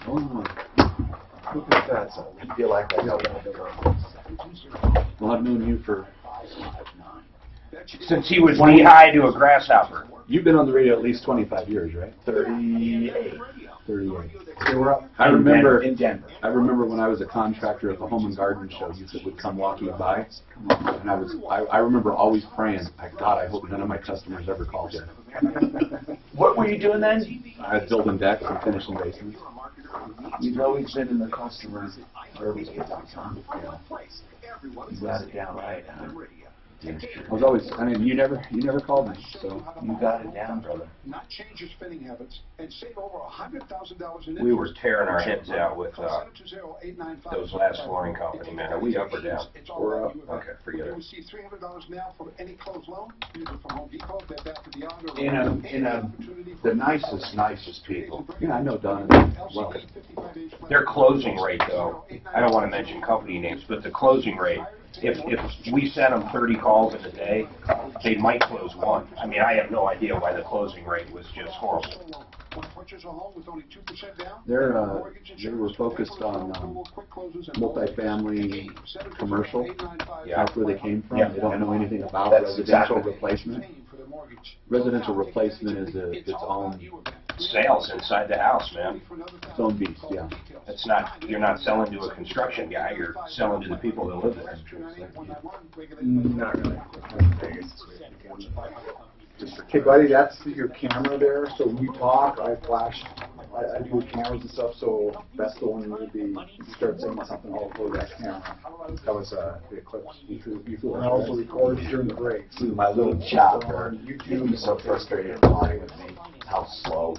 Oh, look at that. So I feel like I know that. Well, I've known you for... Since he was knee-high to a grasshopper. You've been on the radio at least 25 years, right? 38. 38. So we're up I remember in Denver. I remember when I was a contractor at the Home and Garden Show, you would come walking by, and I remember always praying, God, I hope none of my customers ever call here. What were you doing then? I was building decks and finishing basements. You've always been in the customer service business, huh? Yeah. You got it down right, huh? I was always, I mean, you never called me, so. You got it down, brother. Not change your spending habits and save over $100,000 in. We were tearing our heads out with those last flooring company, man. Are we up or down? We're up. Okay, forget it. Receive $300 now for any closed loan. Use it from Home Depot, Bed Bath & Beyond, or The nicest people. Yeah, I know Don well. Their closing rate, though, I don't want to mention company names, but the closing rate, if we sent them 30 calls in a day, they might close one. I mean, I have no idea why the closing rate was just horrible. They were focused on multifamily commercial. Yeah. That's where they came from. Yeah. They don't know anything about That's residential exactly. replacement. Residential replacement is its own Sales inside the house, man. beast. Yeah. It's not, you're not selling to a construction guy, you're selling to the people that live there. Not really. Okay, buddy, that's your camera there. So when you talk, I flash. I do with cameras and stuff. So that's the one would be. You start saying something, I'll upload that camera. That was the eclipse. And I also record during the breaks. My little chopper. YouTube is so frustrated flying with me. How slow.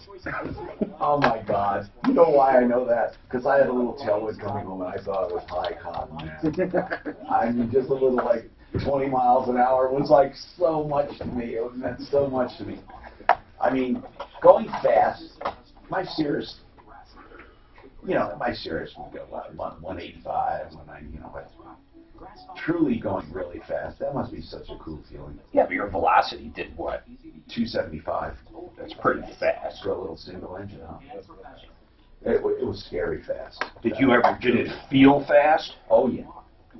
Oh my God. You know why I know that? Because I had a little tailwind coming home and I thought it was high cotton, man. I mean, just a little like 20 miles an hour was like so much to me. It meant so much to me. I mean, going fast, my Cirrus, my Cirrus would go 185, 190, but truly going really fast, that must be such a cool feeling. Yeah, but your velocity did what? 275. That's pretty fast. For a little single engine, huh? It was scary fast. Did it feel fast? Oh, yeah.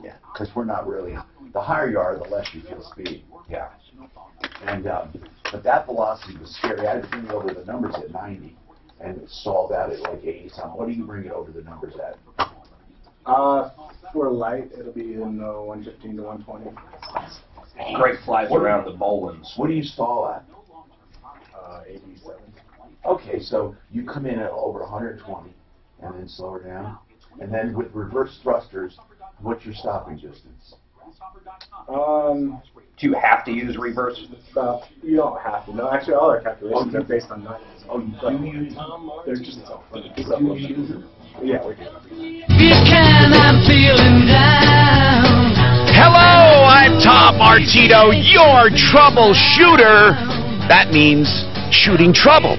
Yeah, because we're not really, the higher you are, the less you feel speed. Yeah. And, but that velocity was scary. I had to bring it over the numbers at 90 and it stalled out at like 80 something. What do you bring it over the numbers at? For light, it'll be in 115 to 120. Greg flies around the Bolins. What do you stall at? 87. Okay, so you come in at over 120 and then slow her down. And then with reverse thrusters, what's your stopping distance? Do you have to use reverse? You don't have to. No, actually, all our calculations are based on numbers. Oh, you use They're just so funny. Yeah, we do. I'm feeling down. Hello, I'm Tom Martino, your troubleshooter. That means shooting trouble.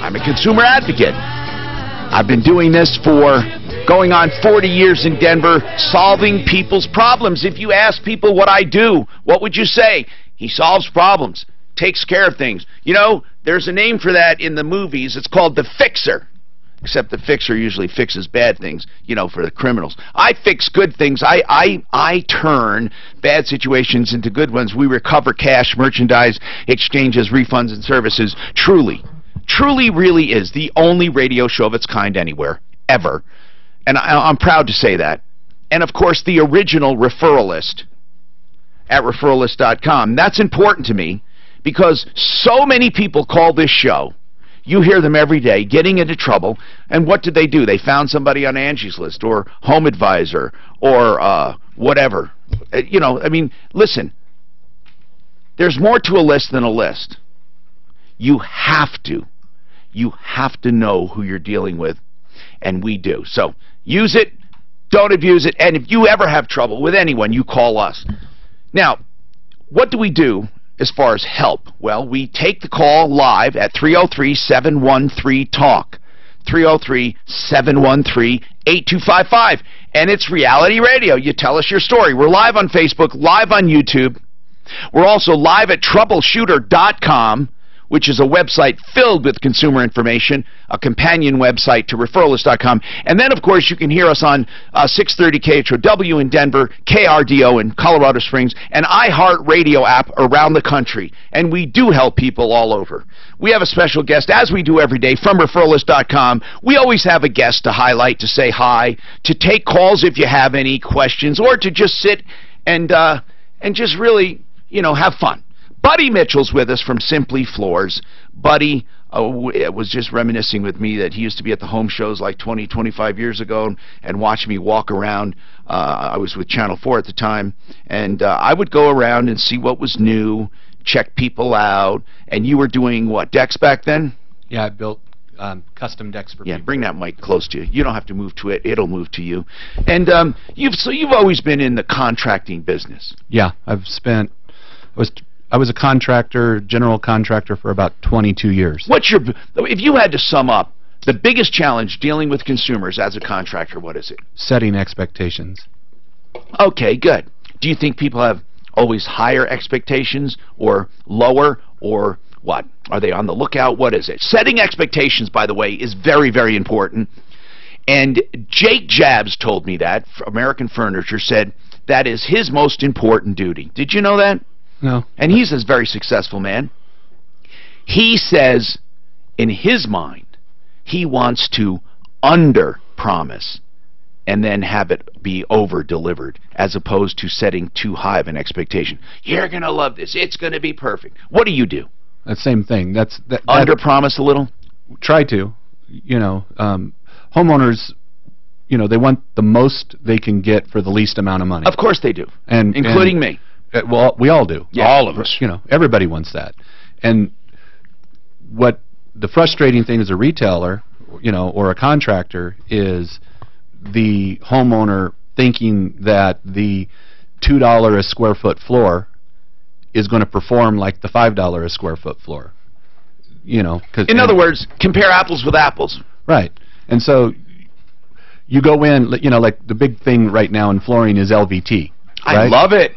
I'm a consumer advocate. I've been doing this for going on 40 years in Denver, solving people's problems. If you ask people what I do, what would you say? He solves problems, takes care of things. You know, there's a name for that in the movies. It's called the fixer. Except the fixer usually fixes bad things, for the criminals. I fix good things. I turn bad situations into good ones. We recover cash, merchandise, exchanges, refunds, and services. Truly really is the only radio show of its kind anywhere, ever. And I'm proud to say that. And, of course, the original referralist at referralist.com. That's important to me because so many people call this show. You hear them every day getting into trouble, and what did they do? They found somebody on Angie's List or Home Advisor or whatever. Listen, there's more to a list than a list. You have to know who you're dealing with, and we do. So use it, don't abuse it, and if you ever have trouble with anyone, you call us. Now, what do we do? As far as help, well, we take the call live at 303-713-TALK, 303-713-8255, and it's reality radio. You tell us your story. We're live on Facebook, live on YouTube. We're also live at Troubleshooter.com. which is a website filled with consumer information, a companion website to referralist.com. And then, of course, you can hear us on 630 KHOW in Denver, KRDO in Colorado Springs, and iHeartRadio app around the country. And we do help people all over. We have a special guest, as we do every day, from referralist.com. We always have a guest to highlight, to say hi, to take calls if you have any questions, or to just sit and just really, you know, have fun. Buddy Mitchell's with us from Simply Floors. Buddy was just reminiscing with me that he used to be at the home shows like 20, 25 years ago and watch me walk around. I was with Channel 4 at the time, and I would go around and see what was new, check people out. And you were doing what, decks back then? Yeah, I built custom decks for people. Bring that mic close to you. You don't have to move to it; it'll move to you. And you've always been in the contracting business. Yeah, I was a contractor, general contractor for about 22 years. If you had to sum up the biggest challenge dealing with consumers as a contractor, what is it? Setting expectations. Okay, good. Do you think people have always higher expectations or lower, or what? Are they on the lookout? What is it? Setting expectations, by the way, is very, very important. And Jake Jabs told me that, American Furniture, said that is his most important duty. Did you know that? No. And he's a very successful man. He says, in his mind, he wants to under-promise and then have it be over-delivered, as opposed to setting too high of an expectation. You're going to love this. It's going to be perfect. What do you do? The same thing. Under-promise a little? Try to. You know, homeowners, you know, they want the most they can get for the least amount of money. Of course they do, including me. Well, we all do. Yeah. All of us. You know, everybody wants that. And what the frustrating thing as a retailer, you know, or a contractor, is the homeowner thinking that the $2 a square foot floor is going to perform like the $5 a square foot floor. You know, in other words, compare apples with apples. Right. And so you go in, you know, like the big thing right now in flooring is LVT. Right? I love it.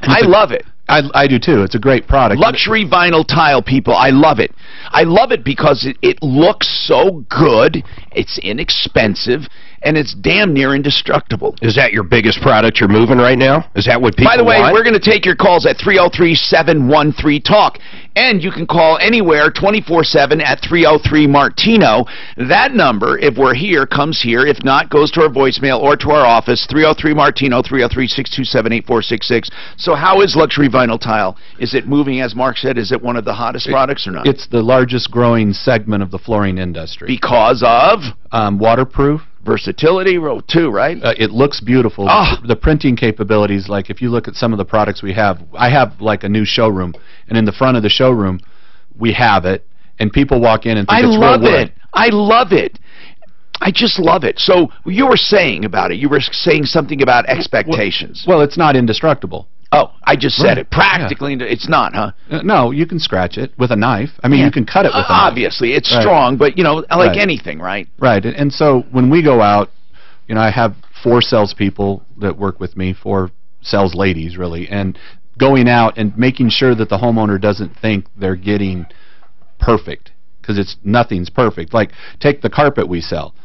I love it. I do too. It's a great product. Luxury vinyl tile, people. I love it. I love it because it looks so good. It's inexpensive. And it's damn near indestructible. Is that your biggest product you're moving right now? Is that what people want? By the way, we're going to take your calls at 303-713-TALK. And you can call anywhere 24/7 at 303-MARTINO. That number, if we're here, comes here. If not, goes to our voicemail or to our office, 303-MARTINO, 303-627-8466. So how is luxury vinyl tile? Is it moving, as Mark said? Is it one of the hottest products or not? It's the largest growing segment of the flooring industry. Because of? Waterproof. Versatility, too, right? It looks beautiful. The printing capabilities, like if you look at some of the products we have, I have like a new showroom, and in the front of the showroom, we have it, and people walk in and think it's real wood. I love it. I just love it. So you were saying about it. You were saying something about expectations. Well, it's not indestructible. Oh, I just said it. Practically, it's not, huh? No, you can scratch it with a knife. I mean, you can cut it with a knife. Obviously, it's strong, but, you know, like anything, right? Right. And so when we go out, you know, I have 4 salespeople that work with me, 4 sales ladies, really, and going out and making sure that the homeowner doesn't think they're getting perfect, because nothing's perfect. Like, take the carpet we sell.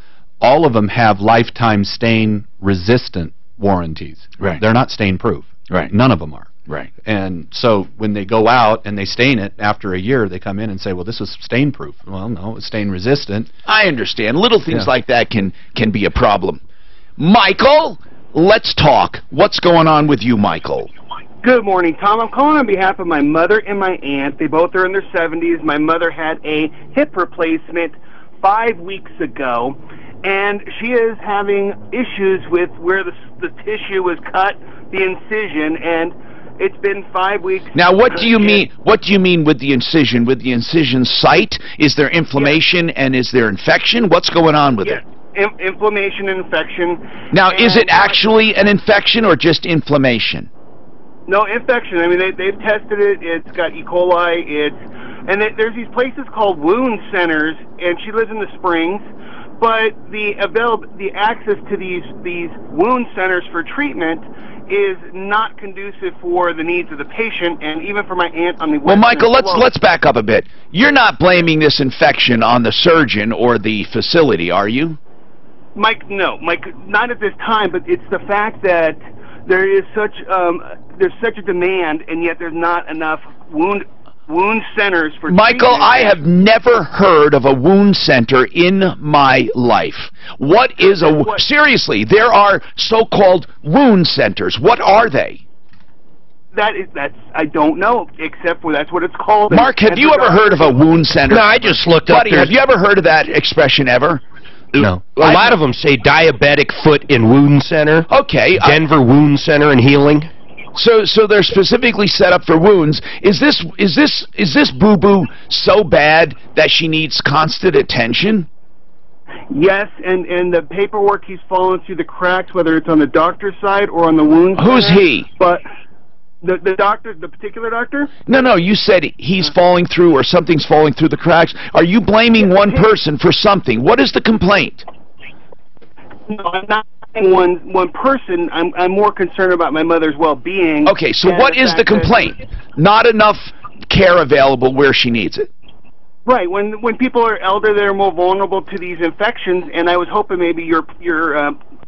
All of them have lifetime stain-resistant warranties. Right. They're not stain-proof. Right. None of them are. Right. And so when they go out and they stain it, after a year they come in and say, well, this was stain-proof. Well, no, it's stain-resistant. I understand. Little things like that can be a problem. Michael, let's talk. What's going on with you, Michael? Good morning, Tom. I'm calling on behalf of my mother and my aunt. They both are in their 70s. My mother had a hip replacement 5 weeks ago, and she is having issues with where the tissue was cut, the incision, and it's been 5 weeks. Now, what do you mean? What do you mean with the incision? With the incision site? Is there inflammation and is there infection? What's going on with it? Inflammation and infection. Now, is it actually an infection or just inflammation? No, infection. I mean, they've tested it. It's got E. coli. There's these places called wound centers, and she lives in the Springs. but the access to these wound centers for treatment is not conducive for the needs of the patient, and even for my aunt on the Well, Western Michael, slope. let's back up a bit. You're not blaming this infection on the surgeon or the facility, are you? Mike, no, Mike, not at this time. But it's the fact that there is such a demand, and yet there's not enough wound centers for Michael, treatment. I have never heard of a wound center in my life. What is seriously, there are so-called wound centers. What are they? That's I don't know, except for that's what it's called. Mark, have you ever heard of a wound center? No, I just looked up. Buddy, have you ever heard of that expression ever? No. A lot of them say diabetic foot and wound center. Okay. Denver Wound Center and Healing. So they're specifically set up for wounds. Is this boo-boo so bad that she needs constant attention? Yes, and the paperwork he's falling through the cracks, whether it's on the doctor's side or on the wound Who's center. he? But the doctor, the particular doctor? No, you said he's falling through or something's falling through the cracks. Are you blaming one person for something? What is the complaint? No, I'm not blaming one person. I'm more concerned about my mother's well-being. Okay, so what is the complaint? Not enough care available where she needs it. Right. When people are elder, they're more vulnerable to these infections, and I was hoping maybe your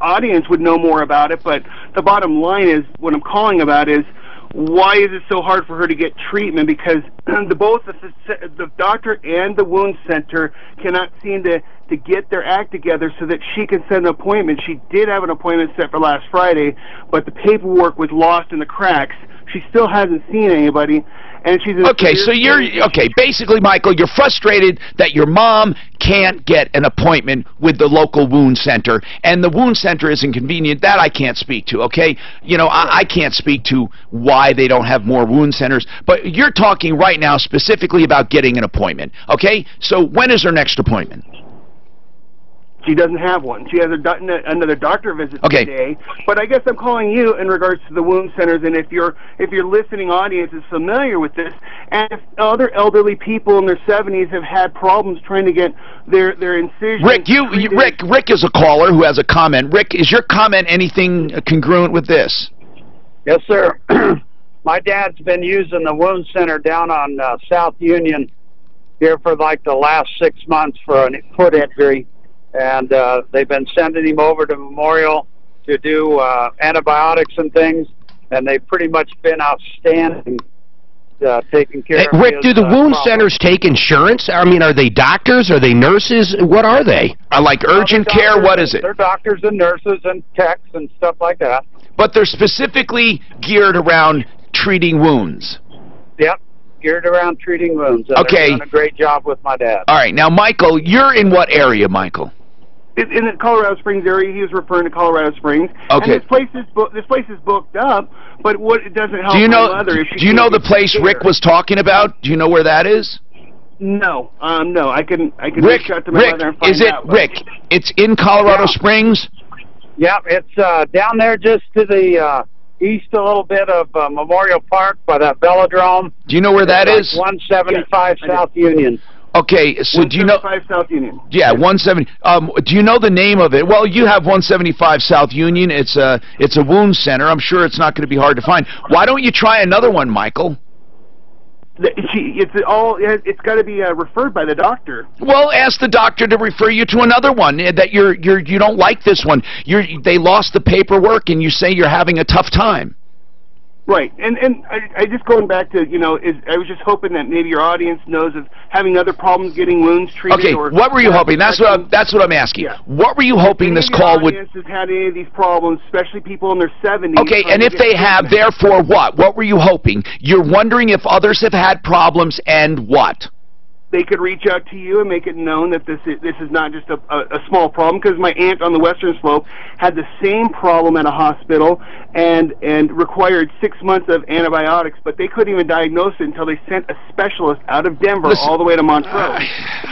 audience would know more about it. But the bottom line is, what I'm calling about is, why is it so hard for her to get treatment? Because both the doctor and the wound center cannot seem to get their act together so that she can set an appointment. She did have an appointment set for last Friday, but the paperwork was lost in the cracks. She still hasn't seen anybody, and she's in okay. So basically, Michael, you're frustrated that your mom can't get an appointment with the local wound center, and the wound center isn't convenient. That I can't speak to. Okay, I can't speak to why they don't have more wound centers, but you're talking right now specifically about getting an appointment. Okay, so when is her next appointment? She doesn't have one. She has another doctor visit today. But I guess I'm calling you in regards to the wound centers, and if your listening audience is familiar with this, and if other elderly people in their 70s have had problems trying to get their incisions. Rick is a caller who has a comment. Rick, is your comment anything congruent with this? Yes, sir. My dad's been using the wound center down on South Union here for like the last 6 months for a foot injury. And they've been sending him over to Memorial to do antibiotics and things, and they've pretty much been outstanding taking care of Rick, his, do the wound problems. centers take insurance? I mean, are they doctors? Are they nurses? What are they? Like urgent care? What is it? They're doctors and nurses and techs and stuff like that. But they're specifically geared around treating wounds. Yep, geared around treating wounds. And Okay. They're doing a great job with my dad. All right. Now, Michael, you're in what area, Michael? In the Colorado Springs area. He was referring to Colorado Springs. Okay. And this place is booked up, but it doesn't help Do you know? my mother if she Do you know can't the get place care. Rick was talking about? Do you know where that is? No, no. I can Rick, reach out to my mother and find is it out. Rick? It's in Colorado Springs. Yeah, it's down there just to the east a little bit of Memorial Park by that velodrome. Do you know where that is? 175 South Union. Okay, so do you know? 175 South Union. Yeah, 170. Do you know the name of it? Well, you have 175 South Union. It's a wound center. I'm sure it's not going to be hard to find. Why don't you try another one, Michael? It's got to be referred by the doctor. Well, ask the doctor to refer you to another one. That you don't like this one. They lost the paperwork, and you say you're having a tough time. Right, and I just going back to I was just hoping that maybe your audience knows of having other problems getting wounds treated. Okay, or what were you hoping? That's what I'm asking. Yeah. What were you hoping this call would? Audience has had any of these problems, especially people in their 70s. Okay, and if they have, therefore what? What were you hoping? You're wondering if others have had problems and what? They could reach out to you and make it known that this is not just a small problem, because my aunt on the Western Slope had the same problem at a hospital and required 6 months of antibiotics, but they couldn't even diagnose it until they sent a specialist out of Denver all the way to Montrose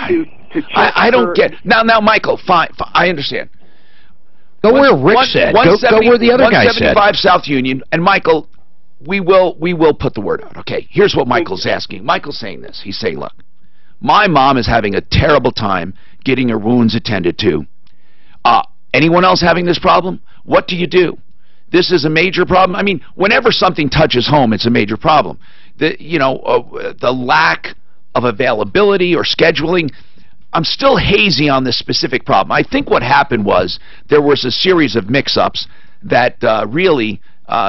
to check. I don't get now, Michael. Fine, I understand. Go where Rick said. Go where the other guy said. 175 South Union, and Michael, we will put the word out. Okay, here's what Michael's asking. Michael's saying this. He's saying, look, my mom is having a terrible time getting her wounds attended to Anyone else having this problem? What do you do? This is a major problem. I mean, whenever something touches home, it's a major problem. The lack of availability or scheduling, I'm still hazy on this specific problem. I think what happened was there was a series of mix-ups that really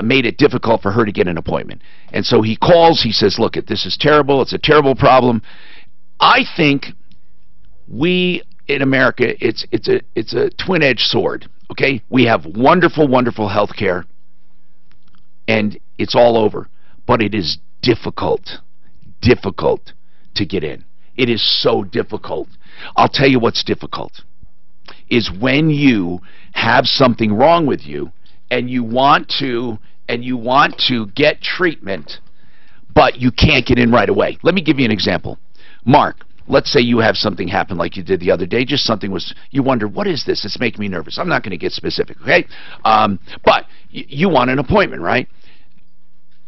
made it difficult for her to get an appointment. And so he calls, he says, look, this is terrible, it's a terrible problem. I think we in America, it's a twin-edged sword, okay? We have wonderful, wonderful health care, and it's all over. But it is difficult to get in. It is so difficult. I'll tell you what's difficult is when you have something wrong with you and you want to get treatment, but you can't get in right away. Let me give you an example. Mark, let's say you have something happen like you did the other day, just something was, you wonder, what is this? It's making me nervous. I'm not going to get specific, okay? But you want an appointment, right?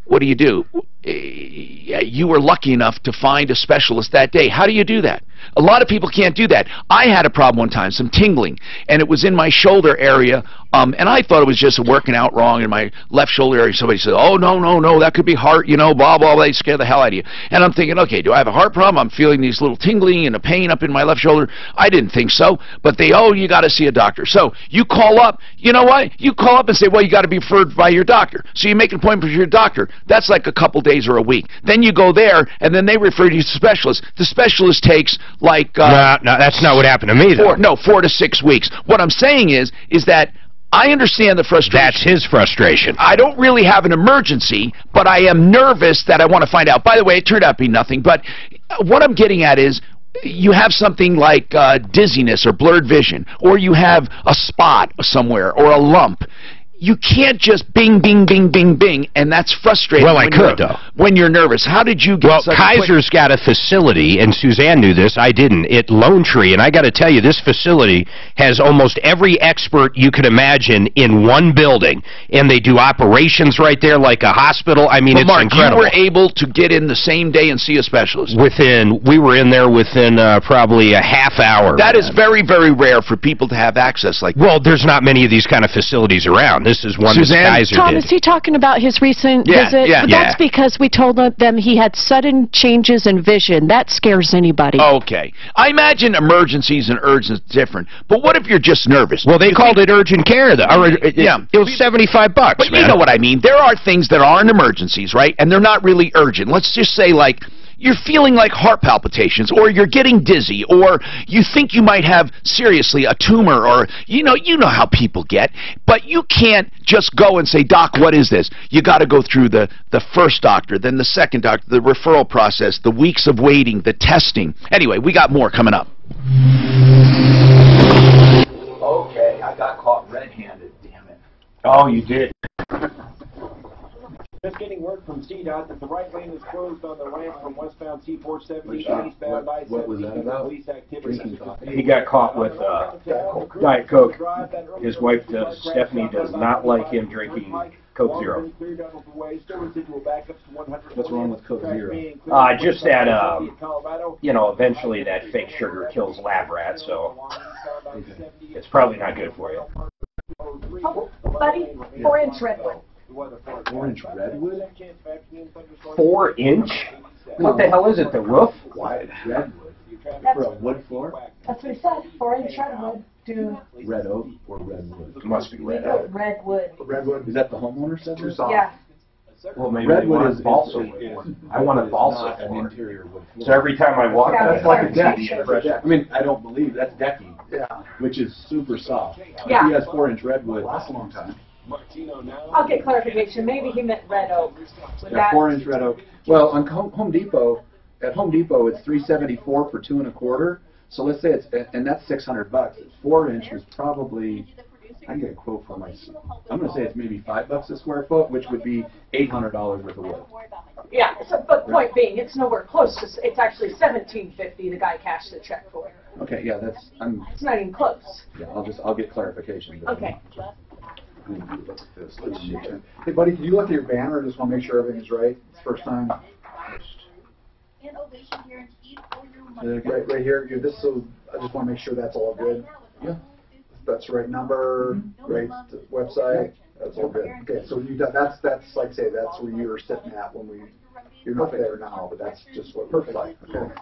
What do? You were lucky enough to find a specialist that day. How do you do that? A lot of people can't do that. I had a problem one time, some tingling, and it was in my shoulder area, and I thought it was just working out wrong in my left shoulder area. Somebody said, oh, no, that could be heart, blah, blah, they scare the hell out of you. And I'm thinking, okay, do I have a heart problem? I'm feeling these little tingling and a pain up in my left shoulder. I didn't think so, but you got to see a doctor. So you call up, you know what? You call up and say, well, you got to be referred by your doctor. So you make an appointment with your doctor. That's like a couple days or a week. Then you go there, and then they refer you to specialists. The specialist takes like... no, that's not what happened to me, though. 4 to 6 weeks. What I'm saying is that I understand the frustration. That's his frustration. I don't really have an emergency, but I am nervous that I want to find out. By the way, it turned out to be nothing, but what I'm getting at is you have something like dizziness or blurred vision, or you have a spot somewhere or a lump. You can't just bing, bing, bing, bing, bing, and that's frustrating. Well, I could, though. When you're nervous. How did you get Well, Kaiser's got a facility, and Suzanne knew this, I didn't, at Lone Tree, and I got to tell you, this facility has almost every expert you could imagine in one building, and they do operations right there like a hospital. I mean, it's Mark, incredible. You were able to get in the same day and see a specialist? We were in there within probably a half hour. That is very, very rare for people to have access like that. Well, there's not many of these kind of facilities around. This is one Suzanne? that Kaiser Tom, did. is he talking about his recent visit? Yeah, but that's because we told them he had sudden changes in vision. That scares anybody. Okay. I imagine emergencies and urgents different. But what if you're just nervous? Well, they called it urgent care, though. Yeah. It was $75, But man. you know what I mean. There are things that aren't emergencies, right? And they're not really urgent. Let's just say, like, you're feeling like heart palpitations, or you're getting dizzy, or you think you might have, seriously, a tumor, or, you know how people get. But you can't just go and say, Doc, what is this? You got to go through the first doctor, then the second doctor, the referral process, the weeks of waiting, the testing. Anyway, we got more coming up. Okay, I got caught red-handed, damn it. Oh, you did. Just getting word from CDOT that the right lane is closed on the ramp from westbound C-470 to eastbound I-70. What was that about? Police activity. He got caught with Diet Coke. His wife, Stephanie, does not like him drinking Coke Zero. What's wrong with Coke Zero? Just that, eventually that fake sugar kills lab rats, so it's probably not good for you. Oh, buddy, 4-inch redwood. 4-inch redwood? 4-inch? What the hell is it, the roof? Why redwood? For a wood floor? That's what he said, 4-inch redwood. Red oak or redwood? It must be red oak. Redwood. Redwood, is that the homeowner said? Too soft. Yeah. Well, maybe Redwood is balsa wood. I want a balsa an floor. interior wood floor. So every time I walk on it, That's like a I deck. see the impression. I mean, I don't believe that's decking, which is super soft. Yeah. If he has 4-inch redwood, Lasts a long time. I'll get clarification. Maybe he meant red oak. Yeah, 4-inch red oak. Well, on Home Depot, at Home Depot, it's $374 for 2 1/4. So let's say and that's $600. 4-inch is probably, I can get a quote for myself. I'm going to say it's maybe $5 a square foot, which would be $800 worth of wood. Yeah, but point being, it's nowhere close to. It's actually $1,750 the guy cashed the check for. Okay, yeah, It's not even close. Yeah, I'll get clarification. Okay. Hey, buddy, can you look at your banner? I just want to make sure everything's right. It's the first time. Right here. So I just want to make sure that's all good. Yeah. that's the right number, right website, that's all good. Okay, so you, that's, like I say, that's where you were sitting at when we, you're not there now, but that's just what it looks like, okay?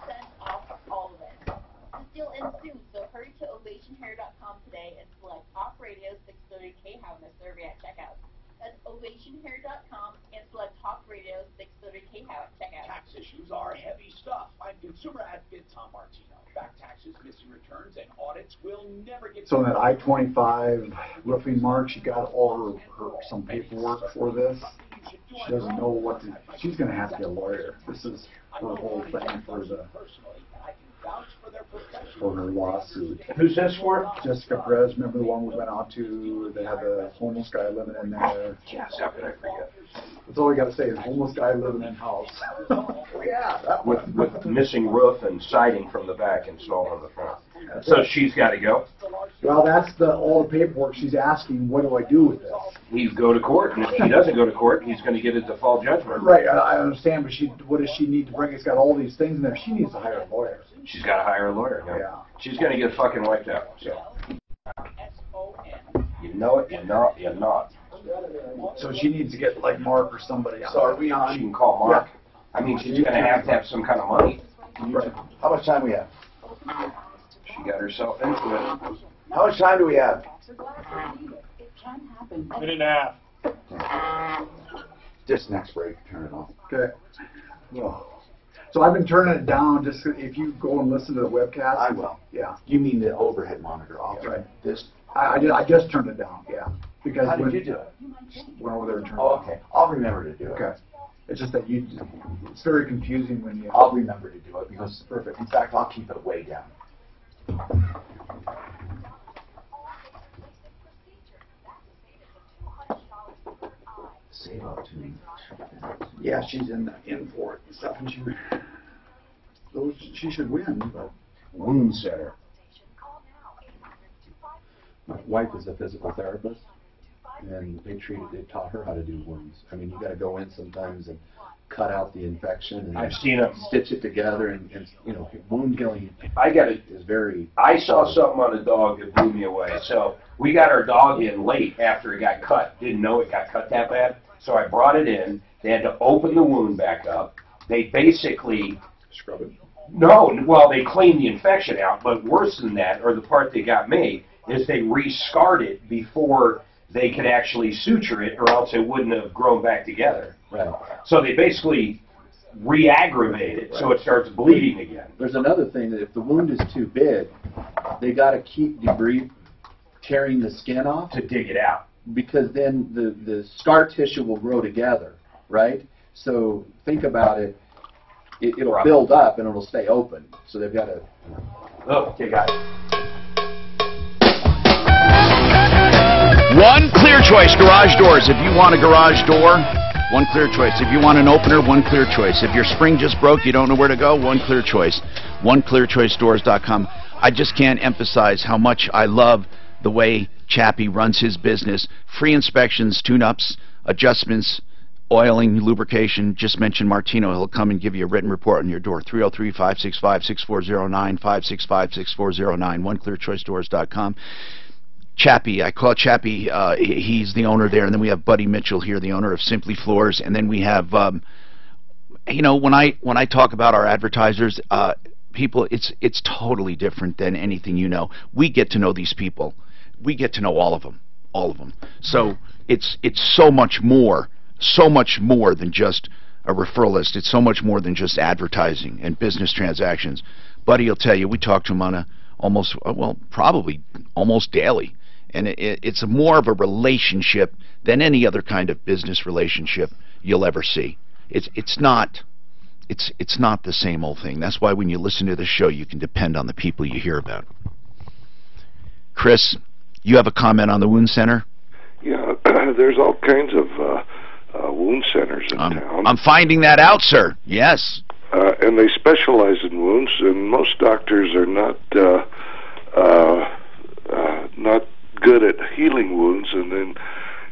Still in soon, so hurry to ovationhair.com today and select Talk Radio 630 KHOW in the survey at checkout. That's ovationhair.com and select Talk Radio 630 KHOW at checkout. Tax issues are heavy stuff. I'm consumer advocate Tom Martino. Back taxes, missing returns, and audits will never get. So in that I-25 roofing mark, she got all her some paperwork for this. She doesn't know what to, she's gonna have to get a lawyer. This is her whole thing for her lawsuit. Who's this for? Jessica Perez, remember the one we went out to, they had the homeless guy living in there. Yes, how could I forget? That's all we gotta say is homeless guy living in house. Yeah, that With missing roof and siding from the back installed on the front. So she's got to go. Well, that's all the paperwork she's asking, what do I do with this? He's go to court, and if he doesn't go to court, he's going to get a default judgment. Right, I understand, but what does she need to bring? It's got all these things in there. She needs to hire a lawyer. She's got to hire a lawyer. Yeah. She's going to get fucking wiped out. So. You know it, you're not. So she needs to get like Mark or somebody. So are we on? She can call Mark. Yeah. I mean, she's going to have some kind of money. Right. How much time we have? She got herself into it. How much time do we have? Minute and a half. Just next break, turn it off. Okay. So I've been turning it down. Just if you go and listen to the webcast. I will. Yeah. You mean the overhead monitor off? Yeah, right. This. I just turned it down. Yeah. Because how did you do it? Went over there and turned Oh, it okay. I'll remember to do it. Okay. It's just that it's very confusing when you. I'll remember to do it because it's perfect. In fact, I'll keep it way down. Save up to me. Yeah, she's in for it and stuff, and she should win, but. Wound center. My wife is a physical therapist, and they taught her how to do wounds. I mean, you got to go in sometimes and cut out the infection and I've seen them stitch it together, and you know, wound healing. I got it. Is very. I saw something on a dog that blew me away. So we got our dog in late after it got cut. Didn't know it got cut that bad. So I brought it in. They had to open the wound back up. They basically scrub it. No, well, they cleaned the infection out, but worse than that, or the part that got me, is they re-scarred it before they could actually suture it, or else it wouldn't have grown back together. Right. So they basically re-aggravate it, so it starts bleeding again. There's another thing, that if the wound is too big, they got to keep debris tearing the skin off to dig it out, because then the scar tissue will grow together, right? So think about it. It'll build up and it'll stay open. So they've got to. Oh, okay, got it. One Clear Choice Garage Doors. If you want a garage door, one Clear Choice. If you want an opener, one Clear Choice. If your spring just broke, you don't know where to go, one Clear Choice. OneClearChoiceDoors.com. I just can't emphasize how much I love the way Chappie runs his business. Free inspections, tune-ups, adjustments, oiling, lubrication. Just mention Martino. He'll come and give you a written report on your door. 303-565-6409, 565-6409, OneClearChoiceDoors.com. Chappie, I call Chappie, he's the owner there, and then we have Buddy Mitchell here, the owner of Simply Floors, and then we have, you know, when I talk about our advertisers, people, it's totally different than anything you know. We get to know these people. We get to know all of them. So it's so much more than just a referral list. It's so much more than just advertising and business transactions. Buddy will tell you, we talk to him on probably almost daily. And it's more of a relationship than any other kind of business relationship you'll ever see. It's not the same old thing. That's why when you listen to the show, you can depend on the people you hear about. Chris, you have a comment on the wound center? Yeah, there's all kinds of wound centers in town. I'm finding that out, sir. Yes. And they specialize in wounds, and most doctors are not good at healing wounds. And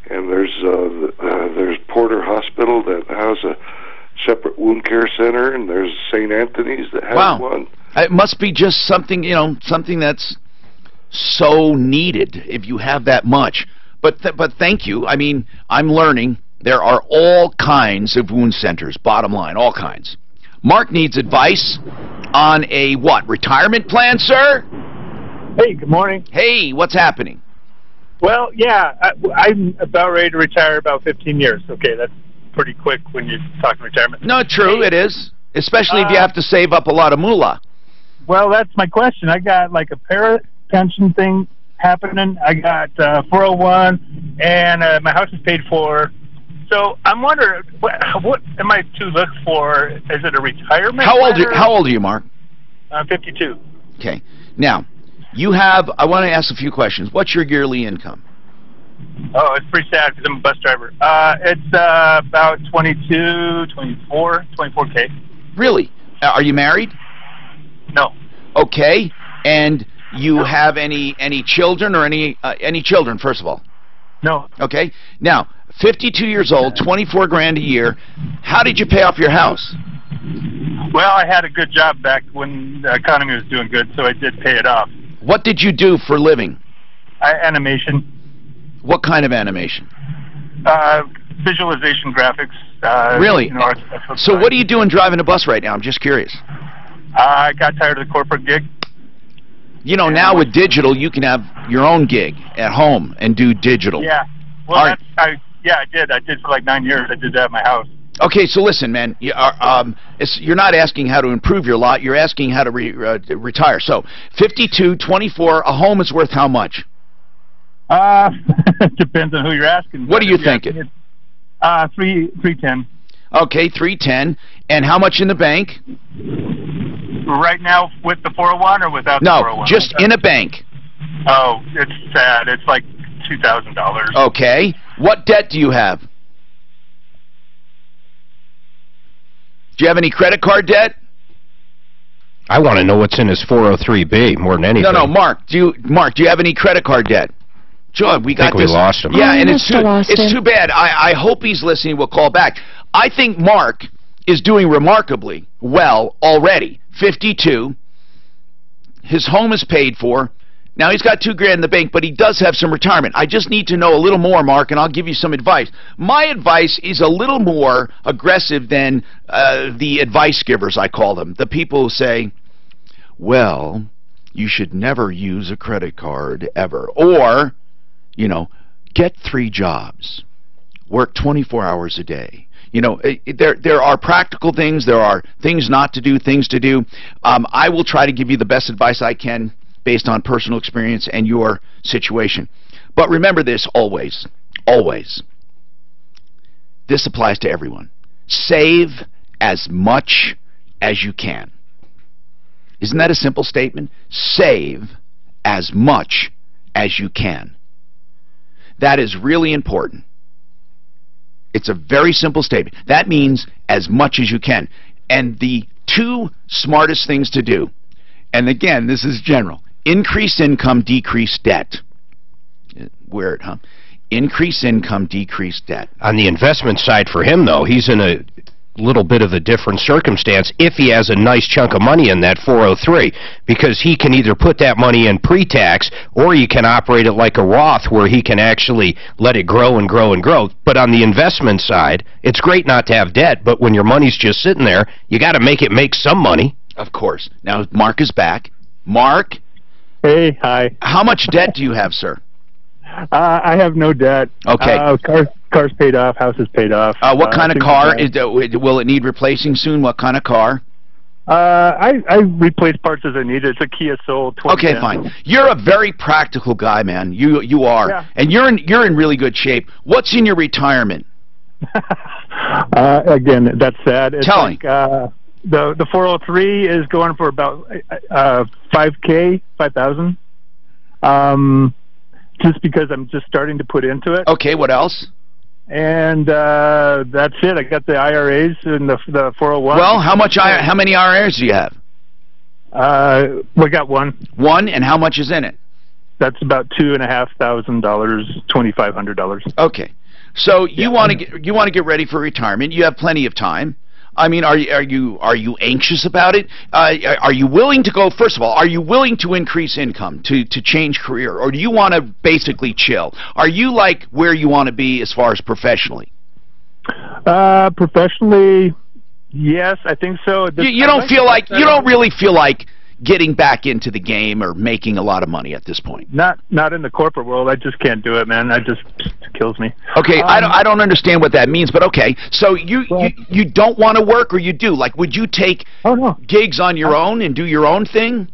there's Porter Hospital that has a separate wound care center, and there's St. Anthony's that has one. It must be just something, you know, something that's so needed if you have that much. But thank you. I mean, I'm learning there are all kinds of wound centers, bottom line, all kinds. Mark needs advice on a what? Retirement plan, sir? Hey, good morning. Hey, what's happening? Well, yeah, I'm about ready to retire about 15 years. Okay, that's pretty quick when you're talking retirement. No, true, it is. Especially if you have to save up a lot of moolah. Well, that's my question. I got like a parent pension thing happening. I got 401, and my house is paid for. So I'm wondering, what am I to look for? Is it a retirement? How old are you, Mark? I'm 52. Okay. Now, I want to ask a few questions. What's your yearly income? Oh, it's pretty sad because I'm a bus driver. It's about 24K. Really? Are you married? No. Okay. And you have any children or any children, first of all? No. Okay. Now, 52 years old, 24 grand a year. How did you pay off your house? Well, I had a good job back when the economy was doing good, so I did pay it off. What did you do for a living? Animation. What kind of animation? Visualization graphics. Really? So what are you doing driving a bus right now? I'm just curious. I got tired of the corporate gig. You know, now with digital, you can have your own gig at home and do digital. Yeah. Well, I did. I did for like 9 years. I did that at my house. Okay, so listen, man. You're not asking how to improve your lot. You're asking how to retire. So, 52, 24, a home is worth how much? Depends on who you're asking. What are you thinking? 310. Okay, 310. And how much in the bank? Right now, with the 401 or without the 401? No, just in a bank. Oh, it's sad. It's like $2,000. Okay. What debt do you have? Do you have any credit card debt? I want to know what's in his 403B more than anything. No, Mark. Do you have any credit card debt? John, we got we lost him. Yeah, and it's too bad. I hope he's listening. We'll call back. I think Mark is doing remarkably well already. 52. His home is paid for. Now, he's got $2 grand in the bank, but he does have some retirement. I just need to know a little more, Mark, and I'll give you some advice. My advice is a little more aggressive than the advice givers, I call them. The people who say, well, you should never use a credit card ever. Or, you know, get 3 jobs. Work 24 hours a day. You know, there are practical things. There are things not to do, things to do. I will try to give you the best advice I can based on personal experience and your situation. But remember this always, always. This applies to everyone. Save as much as you can. Isn't that a simple statement? Save as much as you can. That is really important. It's a very simple statement. That means as much as you can. And the 2 smartest things to do, and again, this is general, increase income, decrease debt. Weird, huh? Increase income, decrease debt. On the investment side for him, though, he's in a little bit of a different circumstance if he has a nice chunk of money in that 403, because he can either put that money in pre-tax or he can operate it like a Roth where he can actually let it grow and grow and grow. But on the investment side, it's great not to have debt, but when your money's just sitting there, you got to make it make some money. Of course. Now, Mark is back. Mark? Hey, hi. How much debt do you have, sir? I have no debt. Okay. Car's paid off. House is paid off. What kind of car? Will it need replacing soon? What kind of car? I replace parts as I need. It's a Kia Soul 2010. Okay, fine. You're a very practical guy, man. You are. Yeah. And you're in really good shape. What's in your retirement? Again, that's sad. It's Tell me. The 403 is going for about $5,000. Just because I'm just starting to put into it. Okay, what else? And that's it. I got the IRAs and the 401. Well, how many IRAs do you have? We got one. One, and how much is in it? That's about $2,500, $2,500. Okay, so you want to get ready for retirement. You have plenty of time. I mean, are you anxious about it? Are you willing to go? First of all, are you willing to increase income, to change career, or do you want to basically chill? Are you like where you want to be as far as professionally? Professionally, yes, I think so. You don't feel like you don't really feel like getting back into the game or making a lot of money at this point. Not in the corporate world. I just can't do it, man. It kills me. Okay, I don't understand what that means, but okay. So you don't want to work, or you do? Like, would you take gigs on your own and do your own thing?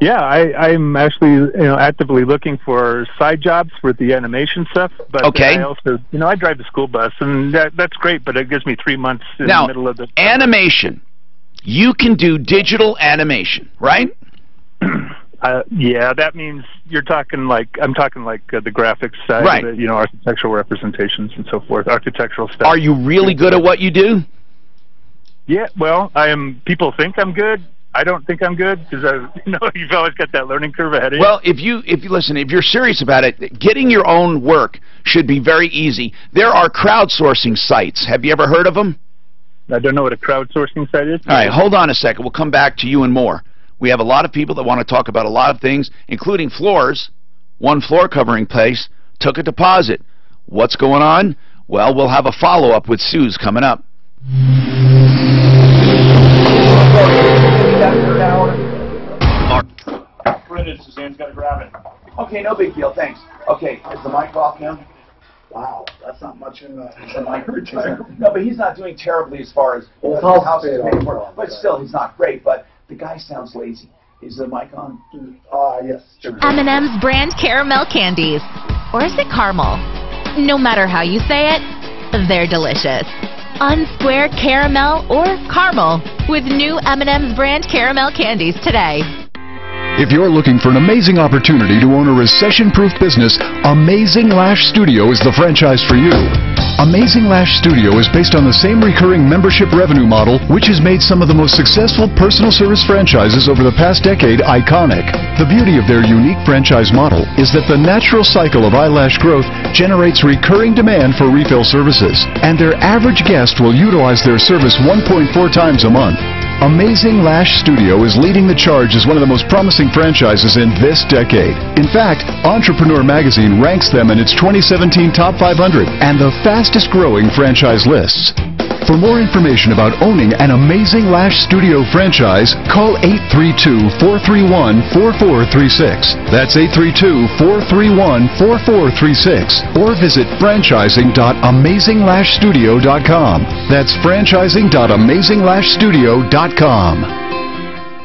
Yeah, I'm actually actively looking for side jobs with the animation stuff. But I also I drive the school bus, and that's great. But it gives me 3 months in the middle of the animation. You can do digital animation, right? Yeah, that means I'm talking like the graphics side, right? Of it, architectural representations and so forth, architectural stuff. Are you really good at what you do? Yeah, well, people think I'm good. I don't think I'm good because you've always got that learning curve ahead of you. Well, if you listen, if you're serious about it, getting your own work should be very easy. There are crowdsourcing sites. Have you ever heard of them? I don't know what a crowdsourcing site is. All right, hold on a second. We'll come back to you and more. We have a lot of people that want to talk about a lot of things, including floors. One floor covering place took a deposit. What's going on? Well, we'll have a follow-up with Suze coming up. Brendan, Suzanne's got to grab it. Okay, no big deal, thanks. Okay, is the mic off now? Wow, that's not much in the mic. No, but he's not doing terribly as far as the house is paid for. But still, he's not great. But the guy sounds lazy. Is the mic on? Yes. M&M's brand caramel candies. Or is it caramel? No matter how you say it, they're delicious. Unsquare caramel or caramel with new M&M's brand caramel candies today. If you're looking for an amazing opportunity to own a recession-proof business, Amazing Lash Studio is the franchise for you. Amazing Lash Studio is based on the same recurring membership revenue model which has made some of the most successful personal service franchises over the past decade iconic. The beauty of their unique franchise model is that the natural cycle of eyelash growth generates recurring demand for refill services, and their average guest will utilize their service 1.4 times a month. Amazing Lash Studio is leading the charge as one of the most promising franchises in this decade. In fact, Entrepreneur Magazine ranks them in its 2017 Top 500 and the fastest growing franchise lists. For more information about owning an Amazing Lash Studio franchise, call 832-431-4436. That's 832-431-4436. Or visit franchising.amazinglashstudio.com. That's franchising.amazinglashstudio.com.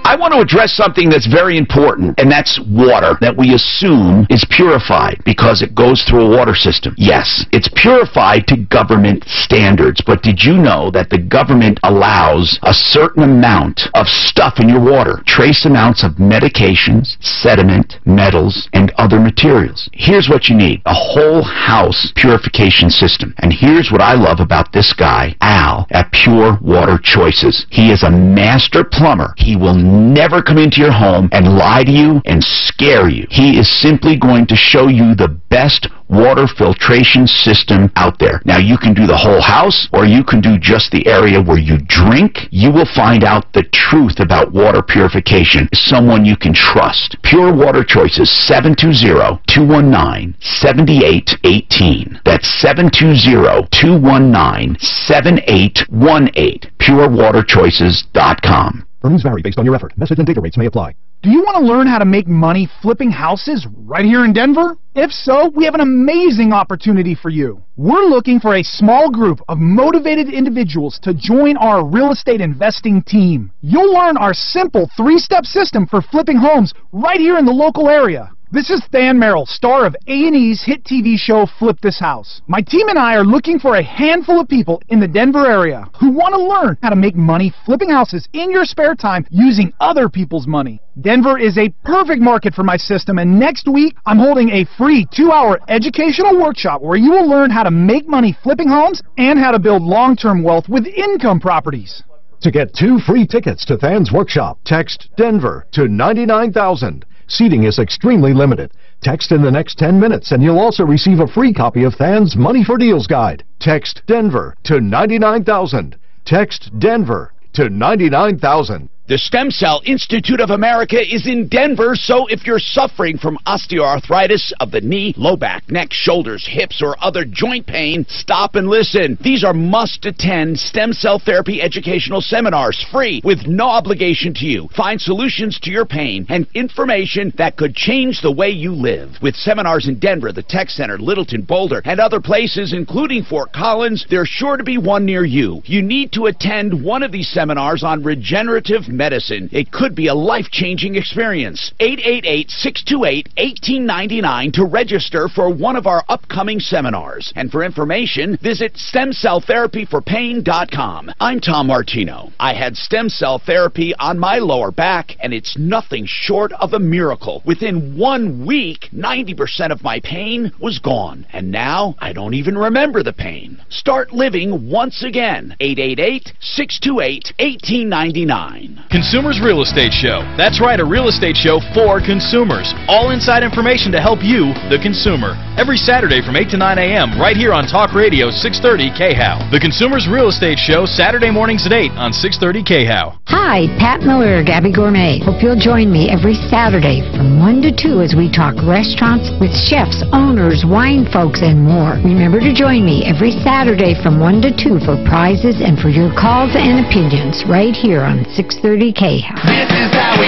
I want to address something that's very important, and that's water that we assume is purified because it goes through a water system. Yes, it's purified to government standards, but did you know that the government allows a certain amount of stuff in your water? Trace amounts of medications, sediment, metals, and other materials. Here's what you need: a whole house purification system. And here's what I love about this guy, Al, at Pure Water Choices. He is a master plumber. He will never come into your home and lie to you and scare you. He is simply going to show you the best water filtration system out there. Now, you can do the whole house, or you can do just the area where you drink. You will find out the truth about water purification. Someone you can trust. Pure Water Choices, 720-219-7818. That's 720-219-7818. PureWaterChoices.com. Earnings vary based on your effort. Message and data rates may apply. Do you want to learn how to make money flipping houses right here in Denver? If so, we have an amazing opportunity for you. We're looking for a small group of motivated individuals to join our real estate investing team. You'll learn our simple 3-step system for flipping homes right here in the local area. This is Than Merrill, star of A&E's hit TV show Flip This House. My team and I are looking for a handful of people in the Denver area who want to learn how to make money flipping houses in your spare time using other people's money. Denver is a perfect market for my system, and next week I'm holding a free 2-hour educational workshop where you will learn how to make money flipping homes and how to build long-term wealth with income properties. To get 2 free tickets to Than's workshop, text Denver to 99,000. Seating is extremely limited. Text in the next 10 minutes and you'll also receive a free copy of Than's Money for Deals Guide. Text Denver to 99,000. Text Denver to 99,000. The Stem Cell Institute of America is in Denver, so if you're suffering from osteoarthritis of the knee, low back, neck, shoulders, hips, or other joint pain, stop and listen. These are must-attend stem cell therapy educational seminars, free, with no obligation to you. Find solutions to your pain and information that could change the way you live. With seminars in Denver, the Tech Center, Littleton, Boulder, and other places, including Fort Collins, there's sure to be one near you. You need to attend one of these seminars on regenerative medicine. It could be a life-changing experience. 888-628-1899 to register for one of our upcoming seminars. And for information, visit stemcelltherapyforpain.com. I'm Tom Martino. I had stem cell therapy on my lower back, and it's nothing short of a miracle. Within 1 week, 90% of my pain was gone. And now, I don't even remember the pain. Start living once again. 888-628-1899. Consumers Real Estate Show. That's right, a real estate show for consumers. All inside information to help you, the consumer. Every Saturday from 8 to 9 a.m. right here on Talk Radio 630 KHOW. The Consumers Real Estate Show, Saturday mornings at 8 on 630 KHOW. Hi, Pat Miller, Gabby Gourmet. Hope you'll join me every Saturday from 1 to 2 as we talk restaurants with chefs, owners, wine folks, and more. Remember to join me every Saturday from 1 to 2 for prizes and for your calls and opinions right here on 630 KHOW.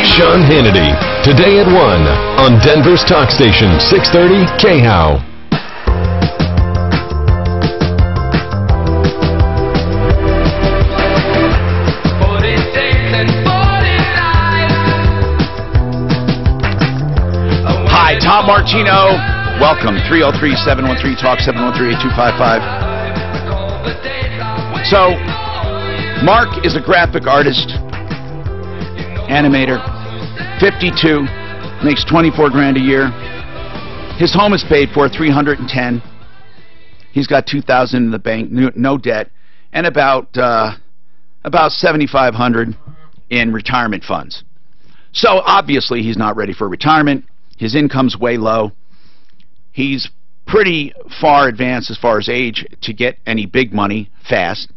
Sean Hannity, today at 1 on Denver's Talk Station, 630 KHOW. Hi, Tom Martino. Welcome. 303-713-TALK, 713-8255. So, Mark is a graphic artist, animator, 52, makes 24 grand a year. His home is paid for, 310. He's got 2,000 in the bank, no debt, and about 7,500 in retirement funds. So obviously he's not ready for retirement. His income's way low. He's pretty far advanced as far as age to get any big money fast.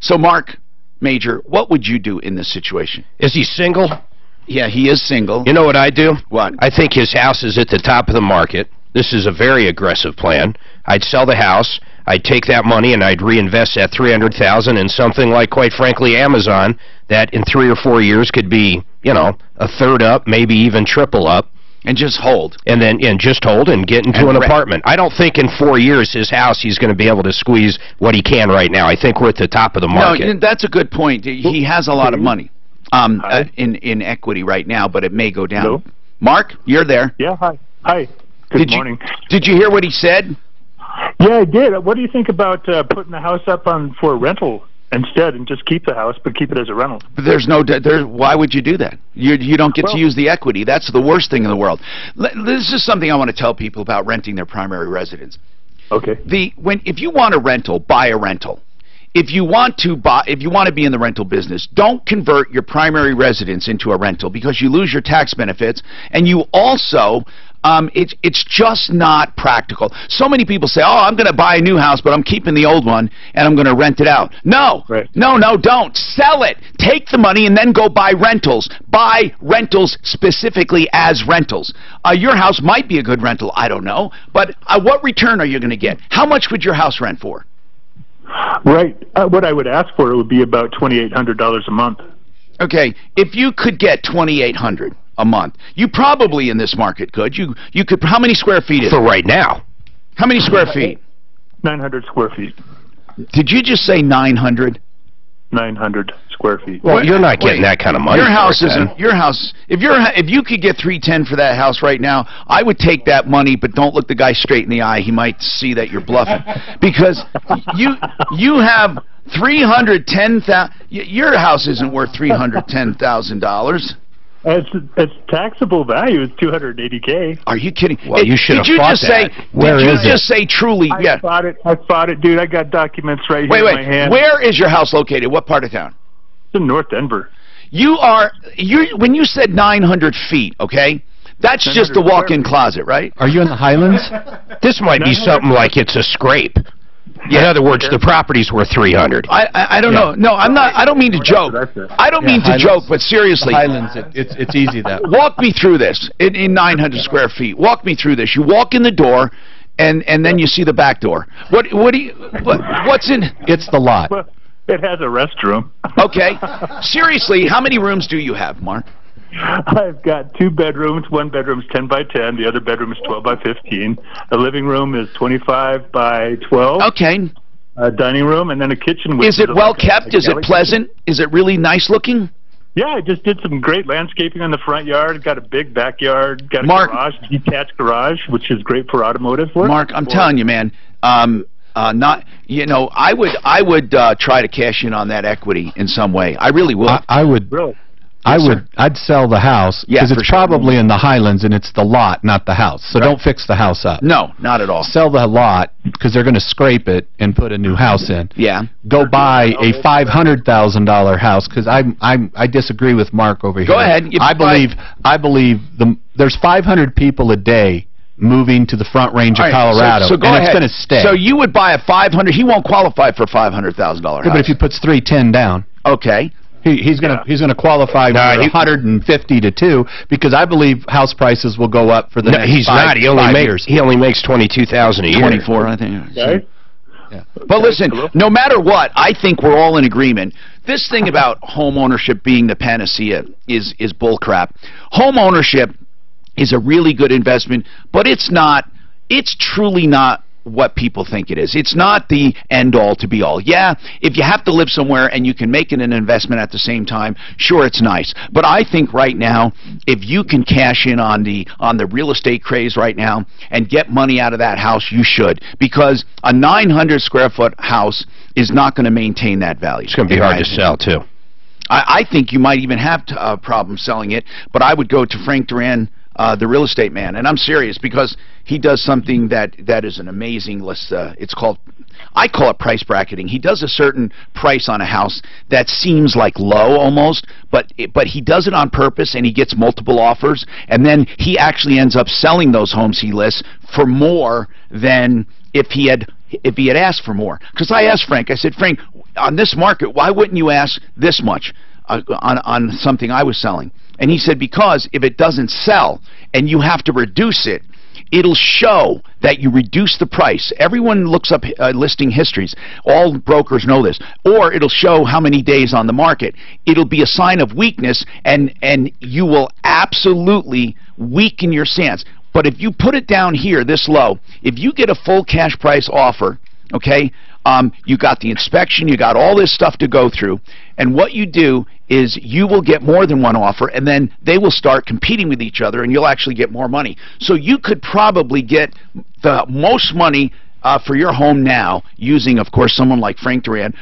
So Mark Major, what would you do in this situation? Is he single? Yeah, he is single. You know what I do? What? I think his house is at the top of the market. This is a very aggressive plan. I'd sell the house, I'd take that money, and I'd reinvest that $300,000 in something like, quite frankly, Amazon, that in 3 or 4 years could be, you know, a third up, maybe even triple up. And just hold. And then just hold and get into an apartment. I don't think in 4 years his house he's going to be able to squeeze what he can right now. I think we're at the top of the market. No, that's a good point. He has a lot of money in equity right now, but it may go down. Hello? Mark, you're there. Yeah, hi. Hi. Good morning. Did you hear what he said? Yeah, I did. What do you think about putting the house up for rental instead and just keep the house, but keep it as a rental? But there's no. Why would you do that? You don't get to use the equity. That's the worst thing in the world. This is something I want to tell people about renting their primary residence. Okay. If you want a rental, buy a rental. If you want to be in the rental business, don't convert your primary residence into a rental because you lose your tax benefits, and you also it's just not practical. So many people say, "Oh, I'm going to buy a new house, but I'm keeping the old one and I'm going to rent it out." No, no, don't sell it. Take the money and then go buy rentals. Buy rentals specifically as rentals. Your house might be a good rental, I don't know, but what return are you going to get? How much would your house rent for? Right. What I would ask for would be about $2,800 a month. Okay, if you could get $2,800 a month, you probably in this market could. You could. How many square feet is it? For right now. How many square feet? 900 square feet. Did you just say 900? 900 square feet. Well, you're not getting that kind of money. Your house isn't. Your house. If you could get $310 for that house right now, I would take that money. But don't look the guy straight in the eye. He might see that you're bluffing, because you have $310,000. Your house isn't worth $310,000. Its taxable value is $280K. Are you kidding? Well, you should have bought that. Did you just say truly? I bought it, dude. I got documents right here in my hand. Where is your house located? What part of town? It's in North Denver. When you said 900 feet, okay? That's just a walk-in closet, right? Are you in the Highlands? This might be something like it's a scrape. In other words, the property's worth 300. I don't know. No, I'm not. I don't mean to joke. I don't mean to joke, but seriously. Highlands, it's easy that way. Walk me through this in 900 square feet. Walk me through this. You walk in the door, and then you see the back door. What's in? It's the lot. Well, it has a restroom. Okay. Seriously, how many rooms do you have, Mark? I've got 2 bedrooms. One bedroom's 10 by 10. The other bedroom is 12 by 15. The living room is 25 by 12. Okay. A dining room, and then a kitchen. Is it well kept? Is it pleasant? Is it really nice looking? Yeah, I just did some great landscaping in the front yard. Got a big backyard. Got a garage, detached garage, which is great for automotive work. Mark, I'm telling you, man. I would try to cash in on that equity in some way. I really would. I would. Really? I'd sell the house because it's probably in the Highlands and it's the lot, not the house. So don't fix the house up. No, not at all. Sell the lot because they're going to scrape it and put a new house in. Yeah. Go buy a $500,000 house because I disagree with Mark over here. Go ahead. I believe there's 500 people a day moving to the Front Range of Colorado, so go and ahead. it's going to stay. So you would buy a 500. He won't qualify for a $500,000 house. Yeah, but if he puts 310 down, okay. He's gonna qualify for 150 to 2 because I believe house prices will go up for the next 5 years. He only makes $22,000 a year. 24, I think. Okay. Yeah. But listen, no matter what, I think we're all in agreement. This thing about home ownership being the panacea is bullcrap. Home ownership is a really good investment, but it's not. It's truly not what people think it is. It's not the end-all to be all. Yeah, if you have to live somewhere and you can make it an investment at the same time, sure, it's nice. But I think right now, if you can cash in on the real estate craze right now and get money out of that house, you should. Because a 900 square foot house is not going to maintain that value. It's going to be hard to sell, too. I think you might even have a problem selling it, but I would go to Frank Duran, the real estate man, and I'm serious because he does something that is an amazing list. It's called, I call it price bracketing. He does a certain price on a house that seems like low almost, but he does it on purpose, and he gets multiple offers, and then he actually ends up selling those homes he lists for more than if he had asked for more. Because I asked Frank, I said, Frank, on this market, why wouldn't you ask this much on something I was selling? And he said, because if it doesn't sell and you have to reduce it, it'll show that you reduce the price. Everyone looks up listing histories. All brokers know this. Or it'll show how many days on the market. It'll be a sign of weakness, and you will absolutely weaken your stance. But if you put it down here this low, if you get a full cash price offer, okay, you got the inspection, you got all this stuff to go through, and what you do is you will get more than one offer, and then they will start competing with each other, and you'll actually get more money. So you could probably get the most money for your home now using, of course, someone like Frank Duran.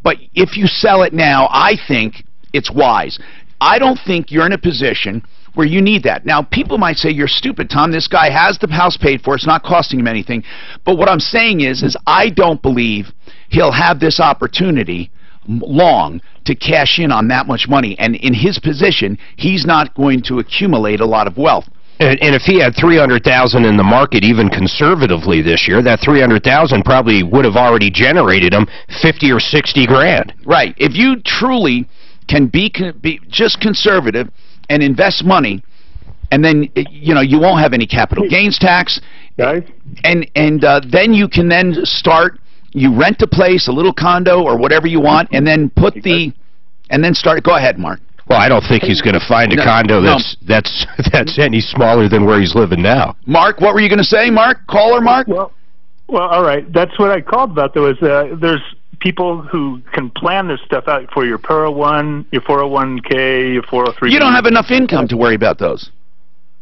But if you sell it now, I think it's wise. I don't think you're in a position where you need that. Now, people might say, you're stupid, Tom. This guy has the house paid for. It's not costing him anything. But what I'm saying is I don't believe he'll have this opportunity long to cash in on that much money. And in his position, he's not going to accumulate a lot of wealth. And if he had $300,000 in the market, even conservatively this year, that $300,000 probably would have already generated him 50 or 60 grand. Right. If you truly can be just conservative and invest money, and then you won't have any capital gains tax, and then you can then start. You rent a place, a little condo or whatever you want, and then start. Go ahead, Mark. Well, I don't think he's going to find a condo that's any smaller than where he's living now. Mark, what were you going to say, Mark? Caller, Mark. Well, all right. That's what I called about. There's people who can plan this stuff out for your 401, your 401k, your 403. You don't have enough income to worry about those.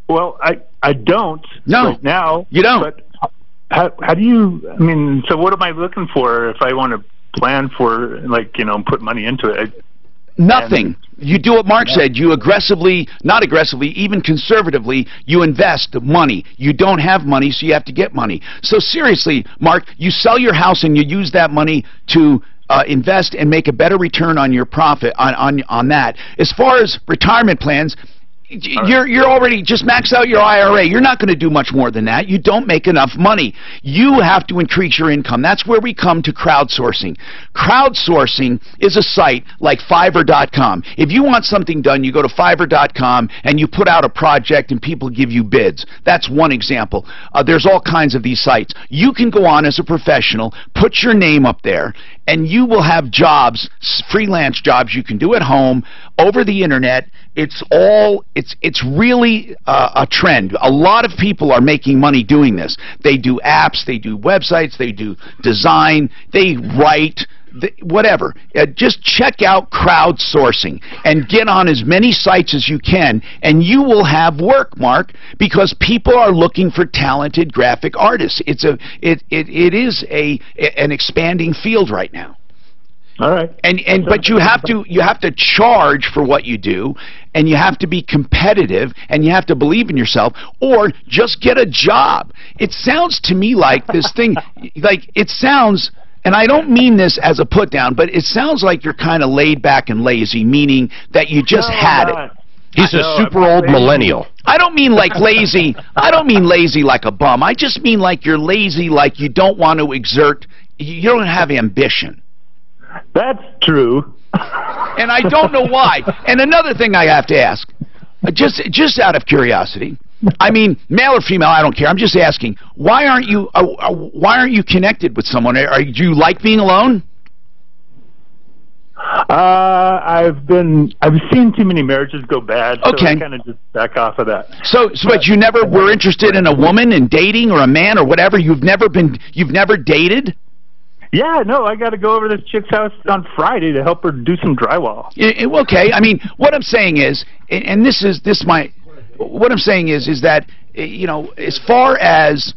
Well, I don't. No. Right now. You don't. But how do you, I mean, so what am I looking for if I want to plan for, put money into it? Nothing. You do what Mark said. You aggressively, not aggressively, even conservatively, you invest money. You don't have money, so you have to get money. So seriously, Mark, you sell your house and you use that money to invest and make a better return on your profit on that. As far as retirement plans, You're already just maxed out your IRA. You're not going to do much more than that. You don't make enough money. You have to increase your income. That's where we come to crowdsourcing. Crowdsourcing is a site like Fiverr.com. If you want something done, you go to Fiverr.com and you put out a project and people give you bids. That's one example. There's all kinds of these sites. You can go on as a professional, put your name up there, and you will have jobs, freelance jobs you can do at home, over the internet. It's really a trend. A lot of people are making money doing this. They do apps, they do websites, they do design, they write, whatever. Just check out crowdsourcing and get on as many sites as you can, and you will have work, Mark, because people are looking for talented graphic artists. It is an expanding field right now. All right. But you have to charge for what you do, and you have to be competitive, and you have to believe in yourself, or just get a job. It sounds to me like this thing, and I don't mean this as a put down, but it sounds like you're kind of laid back and lazy, meaning that you just had it. He's a super old millennial. I don't mean like lazy. I don't mean lazy like a bum. I just mean like you're lazy, like you don't want to exert. You don't have ambition. That's true. And I don't know why. And another thing I have to ask, just out of curiosity, I mean, male or female, I don't care. I'm just asking, why aren't you connected with someone? Do you like being alone? I've seen too many marriages go bad, so okay. I kind of just back off of that. But you never were interested in a woman and dating, or a man, or whatever? You've never dated? Yeah, no, I got to go over to this chick's house on Friday to help her do some drywall. Okay, I mean, what I'm saying is, and what I'm saying is that, as far as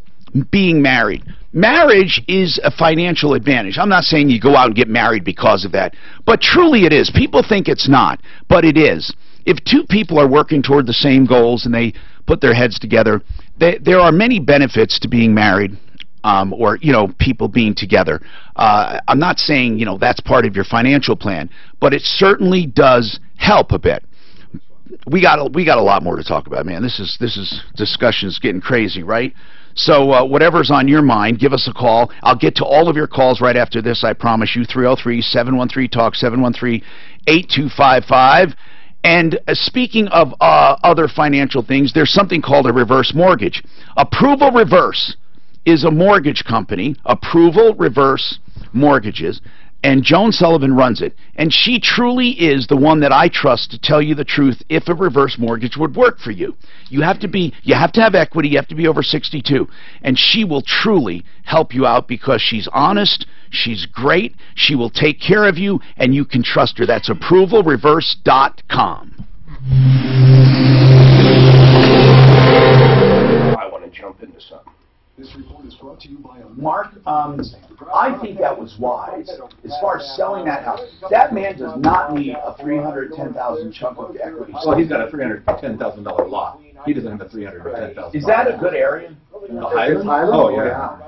being married, marriage is a financial advantage. I'm not saying you go out and get married because of that, but truly it is. People think it's not, but it is. If two people are working toward the same goals and they put their heads together, there are many benefits to being married. Or people being together. I'm not saying that's part of your financial plan, but it certainly does help a bit. We got a lot more to talk about, man. This discussion is getting crazy, right? So whatever's on your mind, give us a call. I'll get to all of your calls right after this. I promise you. 303-713-TALK, 713-8255. And speaking of other financial things, there's something called a reverse mortgage. Approval Reverse is a mortgage company, Approval Reverse Mortgages, and Joan Sullivan runs it. And she truly is the one that I trust to tell you the truth if a reverse mortgage would work for you. You have to have equity, you have to be over 62. And she will truly help you out because she's honest, she's great, she will take care of you, and you can trust her. That's ApprovalReverse.com. I want to jump into something. This report is brought to you by Mark. I think that was wise as far as selling that house. That man does not need a $310,000 chunk of equity. Well, he's got a $310,000 lot. He doesn't have a $310,000. Is that a good area? Highland? Oh yeah.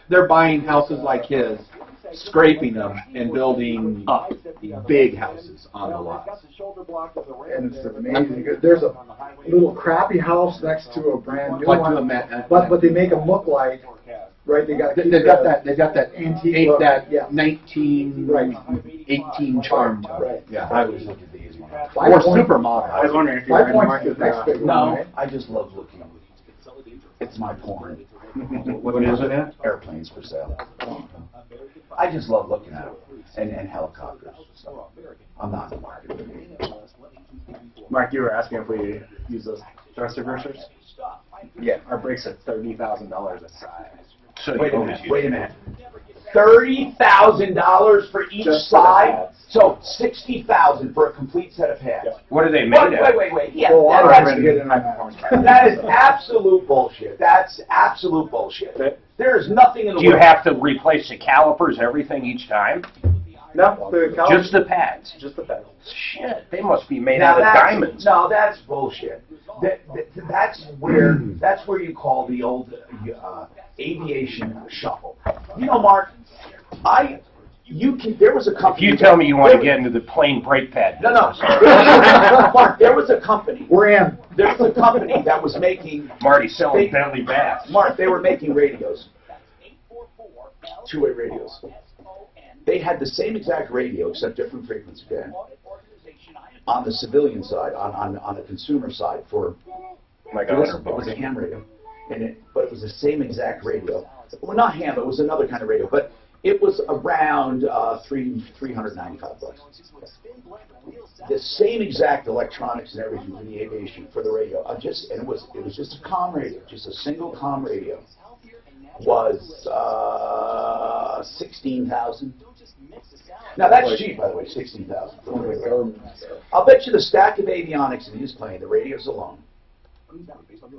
They're buying houses like his, scraping them and building up big houses on the lots. And it's amazing. There's a little crappy house next to a brand new one, but they make them look like, right? They've got that antique look. That 1918 charm to it. Right. Yeah, I always look at these ones. Or supermodel. I was wondering if you're in the market for that. No, I just love looking. It's my porn. What is it at? Airplanes for sale. I just love looking at them, and helicopters. So I'm not in the market. Mark, you were asking if we use those thrust reversers? Yeah. Our brakes are $30,000 a size. So wait a minute. $30,000 for each side? So $60,000 for a complete set of pads. What are they made of? Wait. Yeah, that is absolute bullshit. That's absolute bullshit. There is nothing in the world. Do you have to replace the calipers, everything each time? No, the calipers. Just the pads? Just the pads. Shit, they must be made out of diamonds. No, that's bullshit. That's where you call the old aviation shuffle. Mark, there was a company. If you tell me you want to get into the plain brake pad. No. Mark, there was a company. We're in. There was a company that was making. Marty selling Bentley baths. Mark, they were making radios. Two-way radios. They had the same exact radio, except different frequency band. On the civilian side, on the consumer side, for like it was a ham radio, but it was the same exact radio. Well, not ham, it was another kind of radio, but it was around $395. The same exact electronics and everything for the aviation, for the radio. And it was just a comm radio, just a single comm radio. Was $16,000. Now that's cheap, by the way, $16,000. I'll bet you the stack of avionics that he's playing, the radios alone,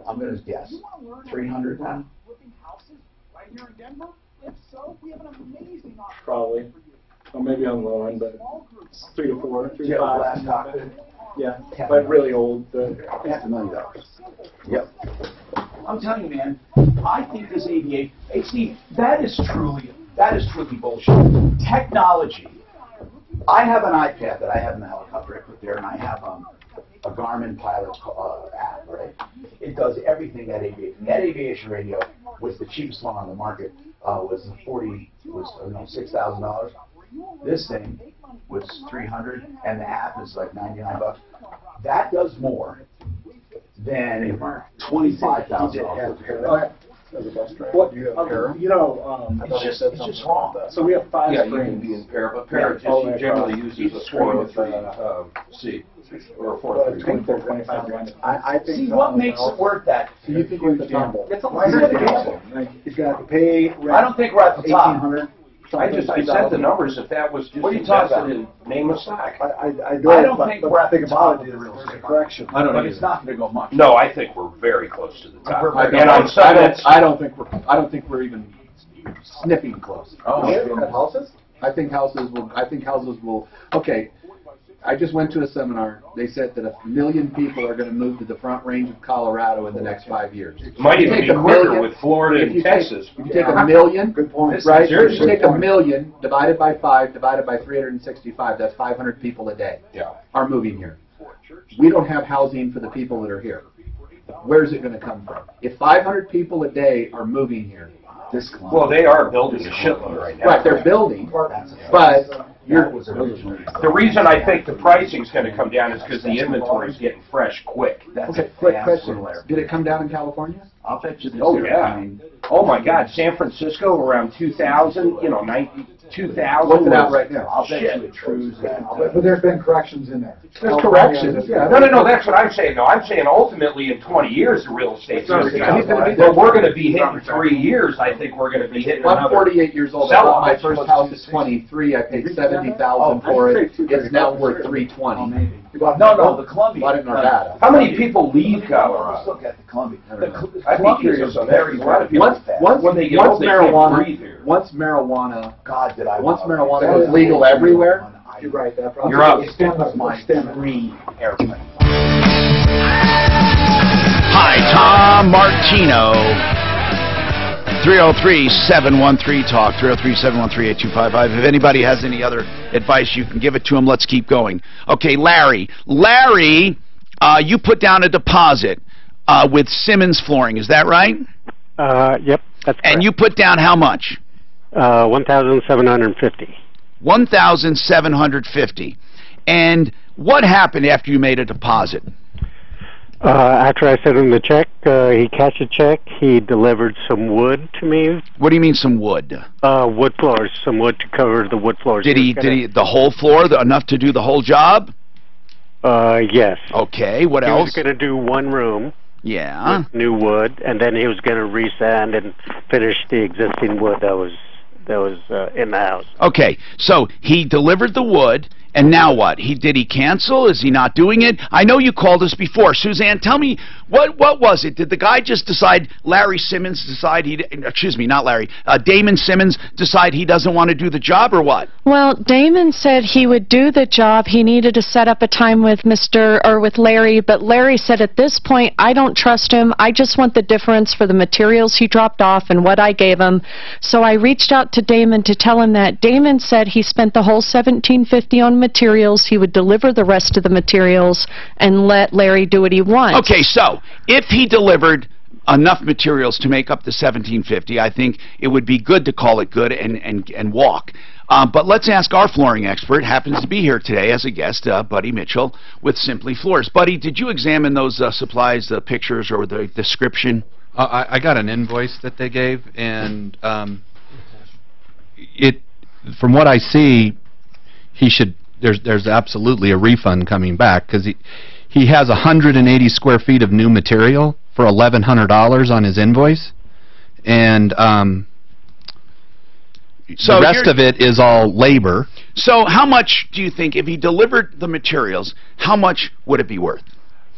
I'm going to guess $300 now. Probably. Well, maybe on the low end, but 3 to 4, 3 to 5. Glass cockpit. Yeah, but really old. $500,000. Yep. I'm telling you, man. I think this aviation. Hey, Steve, that is truly bullshit. Technology. I have an iPad that I have in the helicopter I put there, and I have a Garmin pilot app. Right? It does everything that aviation. That aviation radio was the cheapest one on the market. Was $6,000. This thing was $300, and the app is like $99. That does more than $25,000. What, you know, it's just wrong. So we have 5 Yeah, screens. you can be in pair, but pair generally uses a 403C or a 403. I think. See, what makes it worth that? So you think we're at the top? It's a gamble. He's got to pay. I don't think we're at the top. $1,800. I said the numbers. If that was just what are you talking about? in name of stock. I don't think we're at the top. Correction. I don't But either. it's not going to go much. No, I think we're very close to the top. I don't think we're even sniffing close. Houses? I think houses will. Okay, I just went to a seminar. They said that 1 million people are going to move to the Front Range of Colorado in the next 5 years. Might even be quicker with Florida and Texas. If you take 1 million, good point, right? If you take 1 million divided by 5 divided by 365, that's 500 people a day. Yeah. Are moving here. We don't have housing for the people that are here. Where's it going to come from? If 500 people a day are moving here, well, they are building a shitload right now. right? They're building, but the reason I think the pricing's going to come down is because the inventory's getting fresh quick. Okay, quick question. Did it come down in California? I'll bet you this. Oh yeah. Oh my God, San Francisco around 2000. 2000. What's it out right now? I'll bet you it trues that. But there's been corrections in there. There's corrections. No, that's what I'm saying. No, I'm saying ultimately in 20 years the real estate's going to be out. Well, we're going to be hitting 3 years. I think we're going to be hitting I'm another. 48 years old. I bought my first house at 23. I paid $70,000 for it. It's now worth $320. No, the Columbia. Bought it in Nevada. How many people leave Colorado? Let's look at the Columbia. I'd be curious on that. When they get old, they can't breathe here. Once marijuana Once marijuana was legal everywhere, You're right. You're up. Green airplane. Hi, Tom Martino. 303-713-TALK, 303-713-8255. If anybody has any other advice, you can give it to him. Let's keep going. Okay, Larry. Larry, you put down a deposit with Simmons Flooring. Is that right? Yep, that's correct. And you put down how much? $1,750. $1,750. And what happened after you made a deposit? After I sent him the check, he cashed a check. He delivered some wood to me. What do you mean some wood? Wood floors, some wood to cover the wood floors. Did he the whole floor, enough to do the whole job? Yes. Okay, what else? He was going to do one room. Yeah. With new wood, and then he was going to resand and finish the existing wood that was in the house. Okay, so he delivered the wood, And now what? Did he cancel? Is he not doing it? I know you called us before. Suzanne, tell me, what was it? Did the guy just decide, Damon Simmons decide he doesn't want to do the job, or what? Well, Damon said he would do the job. He needed to set up a time with with Larry, but Larry said at this point, I don't trust him. I just want the difference for the materials he dropped off and what I gave him. So I reached out to Damon to tell him that. Damon said he spent the whole $1,750 on materials. He would deliver the rest of the materials and let Larry do what he wants. Okay, so if he delivered enough materials to make up the $1,750, I think it would be good to call it good and walk. But let's ask our flooring expert, happens to be here today as a guest, Buddy Mitchell with Simply Floors. Buddy, did you examine those supplies, the pictures, or the description? I got an invoice that they gave, and from what I see, there's absolutely a refund coming back, because he has 180 square feet of new material for $1,100 on his invoice, and the rest of it is all labor. So how much do you think, if he delivered the materials, how much would it be worth?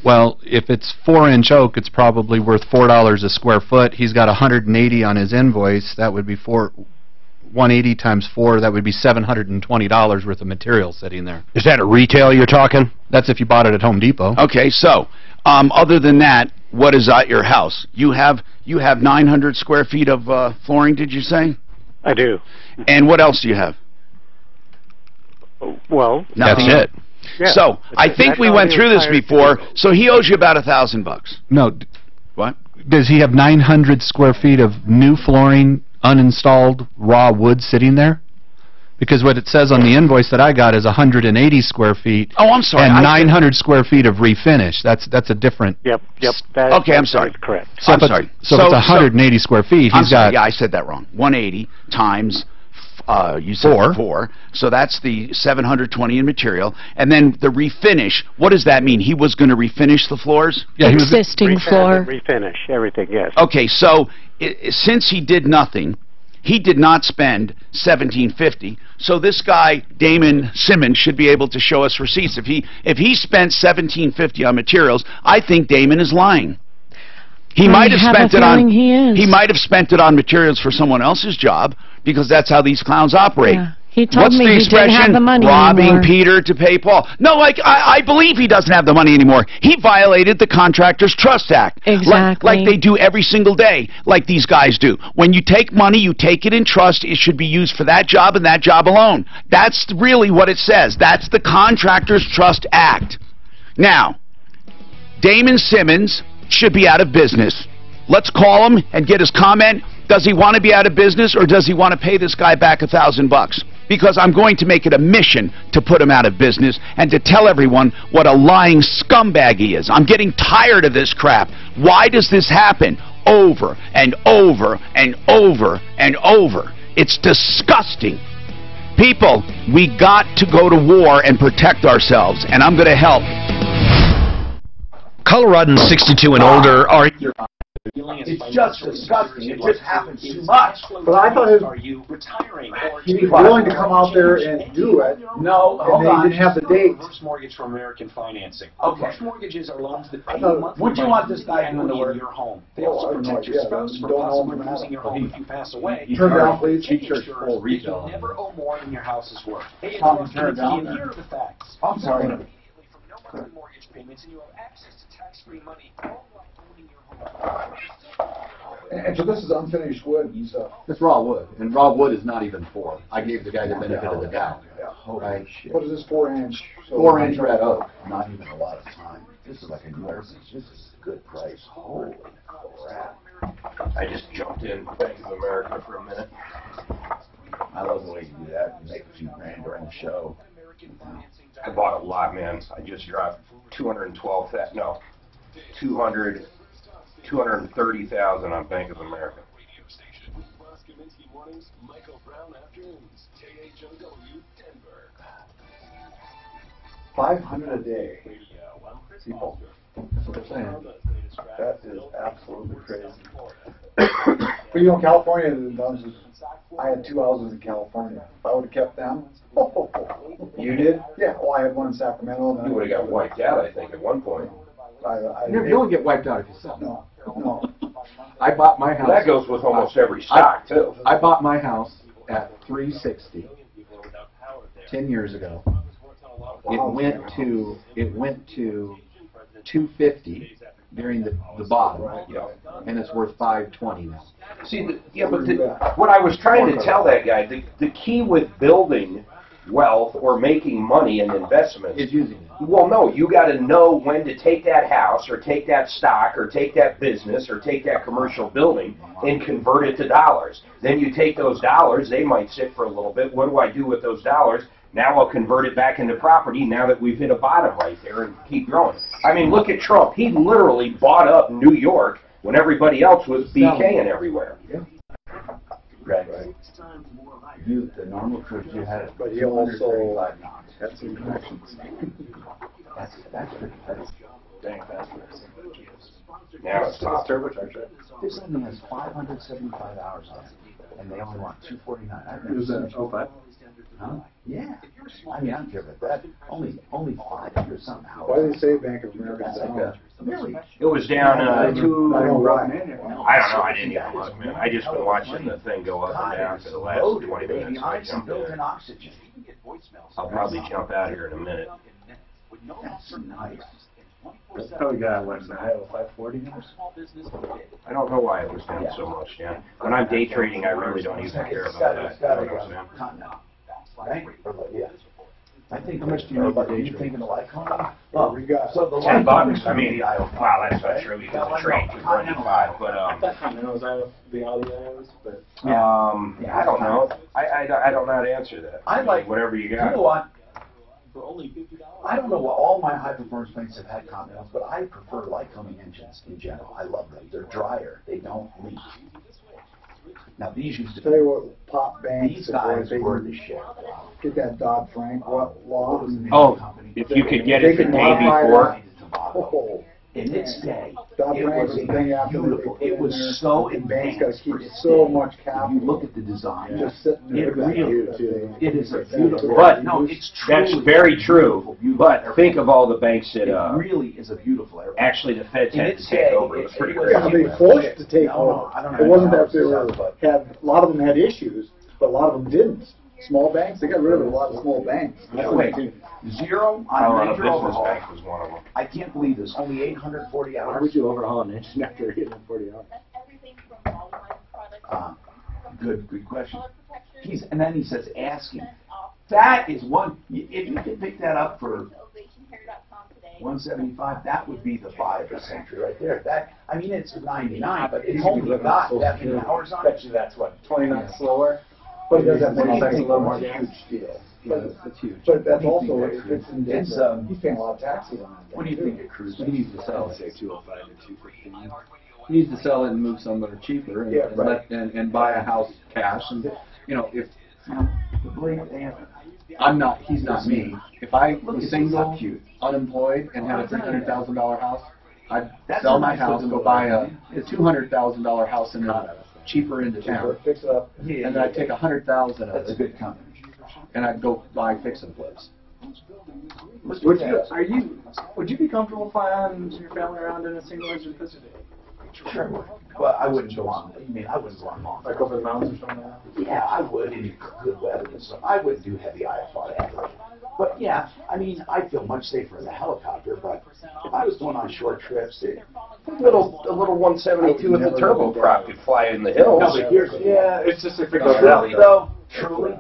Well, if it's 4-inch oak, it's probably worth $4 a square foot. He's got 180 on his invoice. That would be 180 times 4, that would be $720 worth of material sitting there. Is that a retail you're talking? That's if you bought it at Home Depot. Okay, so other than that, what is at your house? You have 900 square feet of flooring, did you say? I do. And what else do you have? Well, that's it. Yeah. So I think we went through this before. So he owes you about $1,000. No. What? Does he have 900 square feet of new flooring, uninstalled raw wood sitting there? Because what it says on the invoice that I got is 180 square feet. Oh, I'm sorry. And 900 square feet of refinish. That's a different. Yep. Okay, I'm sorry. Correct. So I'm sorry. So if it's 180 square feet, he's got. Yeah, I said that wrong. 180 times. You said 4. So that's the 720 in material. And then the refinish, what does that mean? He was going to refinish the floors? Yeah, existing floor. Refinish, everything, yes. Okay, so since he did nothing, he did not spend $1,750. So this guy, Damon Simmons, should be able to show us receipts. If he spent $1,750 on materials, I think Damon is lying. He might have spent it on. He might have spent it on materials for someone else's job, because that's how these clowns operate. Yeah. He told What's me the he expression? didn't have the money Robbing anymore. Peter to pay Paul. No, I believe he doesn't have the money anymore. He violated the Contractors Trust Act. Exactly. Like they do every single day, like these guys do. When you take money, you take it in trust. It should be used for that job and that job alone. That's really what it says. That's the Contractors Trust Act. Now, Damon Simmons should be out of business. Let's call him and get his comment. Does he want to be out of business, or does he want to pay this guy back $1,000? Because I'm going to make it a mission to put him out of business and to tell everyone what a lying scumbag he is. I'm getting tired of this crap. Why does this happen over and over and over and over? It's disgusting. People, we got to go to war and protect ourselves, and I'm going to help. Coloradans 62 and older are... It's just disgusting. It just happens too much. But I thought Are you retiring? he'd be willing to come out there and do it. No, hold and on. they didn't have the date. Reverse mortgage for American financing. Okay. Reverse mortgages are loans that pay thought- you monthly. Would you want this guy annually doing the work? in your home? They Oh, I also have no protect your idea. spouse from Don't own possibly them. losing your home if you pass away. Turn down, please. Take Church insurance full that retail. you'll never owe more than your house is worth. Hey, Tom, it's turn it down. here are the facts. I'm sorry. From no monthly mortgage payments, and you have access to tax-free money, all while owning your home. And so this is unfinished wood and stuff. It's raw wood, and raw wood is not even 4. I gave the guy the benefit of the doubt. Holy shit. What is this 4-inch? 4-inch red oak. Not even a lot of time. This is like a nuisance. This is a good price. Holy crap. I just jumped in Bank of America for a minute. I love the way you do that and make a few grand during the show. I bought a lot, man. I just dropped 230,000 on Bank of America. 500 a day. People. That's what they're saying. That is absolutely crazy. But you know, California, I had 2 houses in California. If I would have kept them, You did? yeah. Well, I had one in Sacramento. And You would have got wiped out, I think, at one point. You don't get wiped out if you sell. No. I bought my house. That goes with almost every stock, too. I bought my house at $360 10 years ago. It went to $250 during the bottom, and it's worth $520 now. See, what I was trying to tell that guy, the key with building wealth or making money in investments is using it. Well, no, you got to know when to take that house or take that stock or take that business or take that commercial building and convert it to dollars. Then you take those dollars, they might sit for a little bit. What do I do with those dollars? Now I'll convert it back into property now that we've hit a bottom right there and keep growing. I mean, look at Trump. He literally bought up New York when everybody else was BKing everywhere. Yeah. Right. The normal cruise you had, but he also had some connections. That's dang fast. Now it's top. Turbocharger. This thing has 575 hours on it, and they only want 249. It was an 05? Huh? Yeah. I mean, I don't care about that. Only 500 something hours. Why do they say Bank of America's down? Really? It was down to. I don't know. I don't know. I didn't even look, man. I just been watching the thing go up and down for the last 20 minutes. So I jumped in. Oxygen. I'll probably jump out here in a minute. That's nice. That's probably got what, Ohio 540 now? I don't know why it was down so much, Dan. When I'm day trading, I really don't even care about that. Right? Yeah. I think how much do you need are you thinking of Lycon? Oh, we got so the $10. I mean, wow, that's not true because the trade 295. But I thought Continental was out of the Audi IOs, but I don't know. I don't know how to answer that. I like whatever you got. You know what? For only $50. I don't know what all my high performance planes have had Continentals, but I prefer Lycoming engines in general. I love them. They're drier. They don't leak. Now these used to tell you what, pop banks. These guys were the shit. Get that Dodd-Frank law. Oh, if you could get it the day before. In its day, Dodd-Frank was beautiful. It was so advanced. Banks got to keep so much capital. You look at the design. Just sitting there. It is a beautiful. But no, it's true. That's very true. But think of all the banks that. It really is a beautiful airplane. Actually, the Feds had to take over. It was pretty crazy. Yeah, they forced to take over. It wasn't that they were had. A lot of them had issues, but a lot of them didn't. Small banks, they got rid of a lot of small banks. Wait, zero on major Business overhaul. Bank was one of them. I can't believe this. Only 840 hours. Why would you overhaul an engine after 840 hours? Good question. And then he says, ask him. That is one. If you could pick that up for $175, that would be the buy of the century right there. That I mean, it's 99, but it's only got that many hours on it. Bet you that's what 20 knots slower. But it does have Many many seconds things. a little more Huge gas. deal. But it's huge. But that's also if it's in It's, Denver, he's paying a lot of taxes on it. What do you think of cruise? He needs to sell it. Say 205 and 215. He needs to sell it and move somewhere cheaper and, and buy a house cash. And you know, if he's not me. If I was single, unemployed, and had a $300,000 house, I'd sell my house, go buy a $200,000 house in cheaper into town, Fix it up. and then I'd take $100,000 of That's a it, good company. and I'd go buy fix and flips. Would you be comfortable flying your family around in a single engine piston? Sure. Well, I wouldn't go on. I mean, I wouldn't go on long. Like over the mountains or something? Yeah, I would in good weather and stuff. I wouldn't do heavy IFR ever. But yeah, I mean, I feel much safer in a helicopter. But if I was going on short trips, A little 172 with the turboprop could fly in the hills. No, but here's it's just if it goes truly, though. Truly,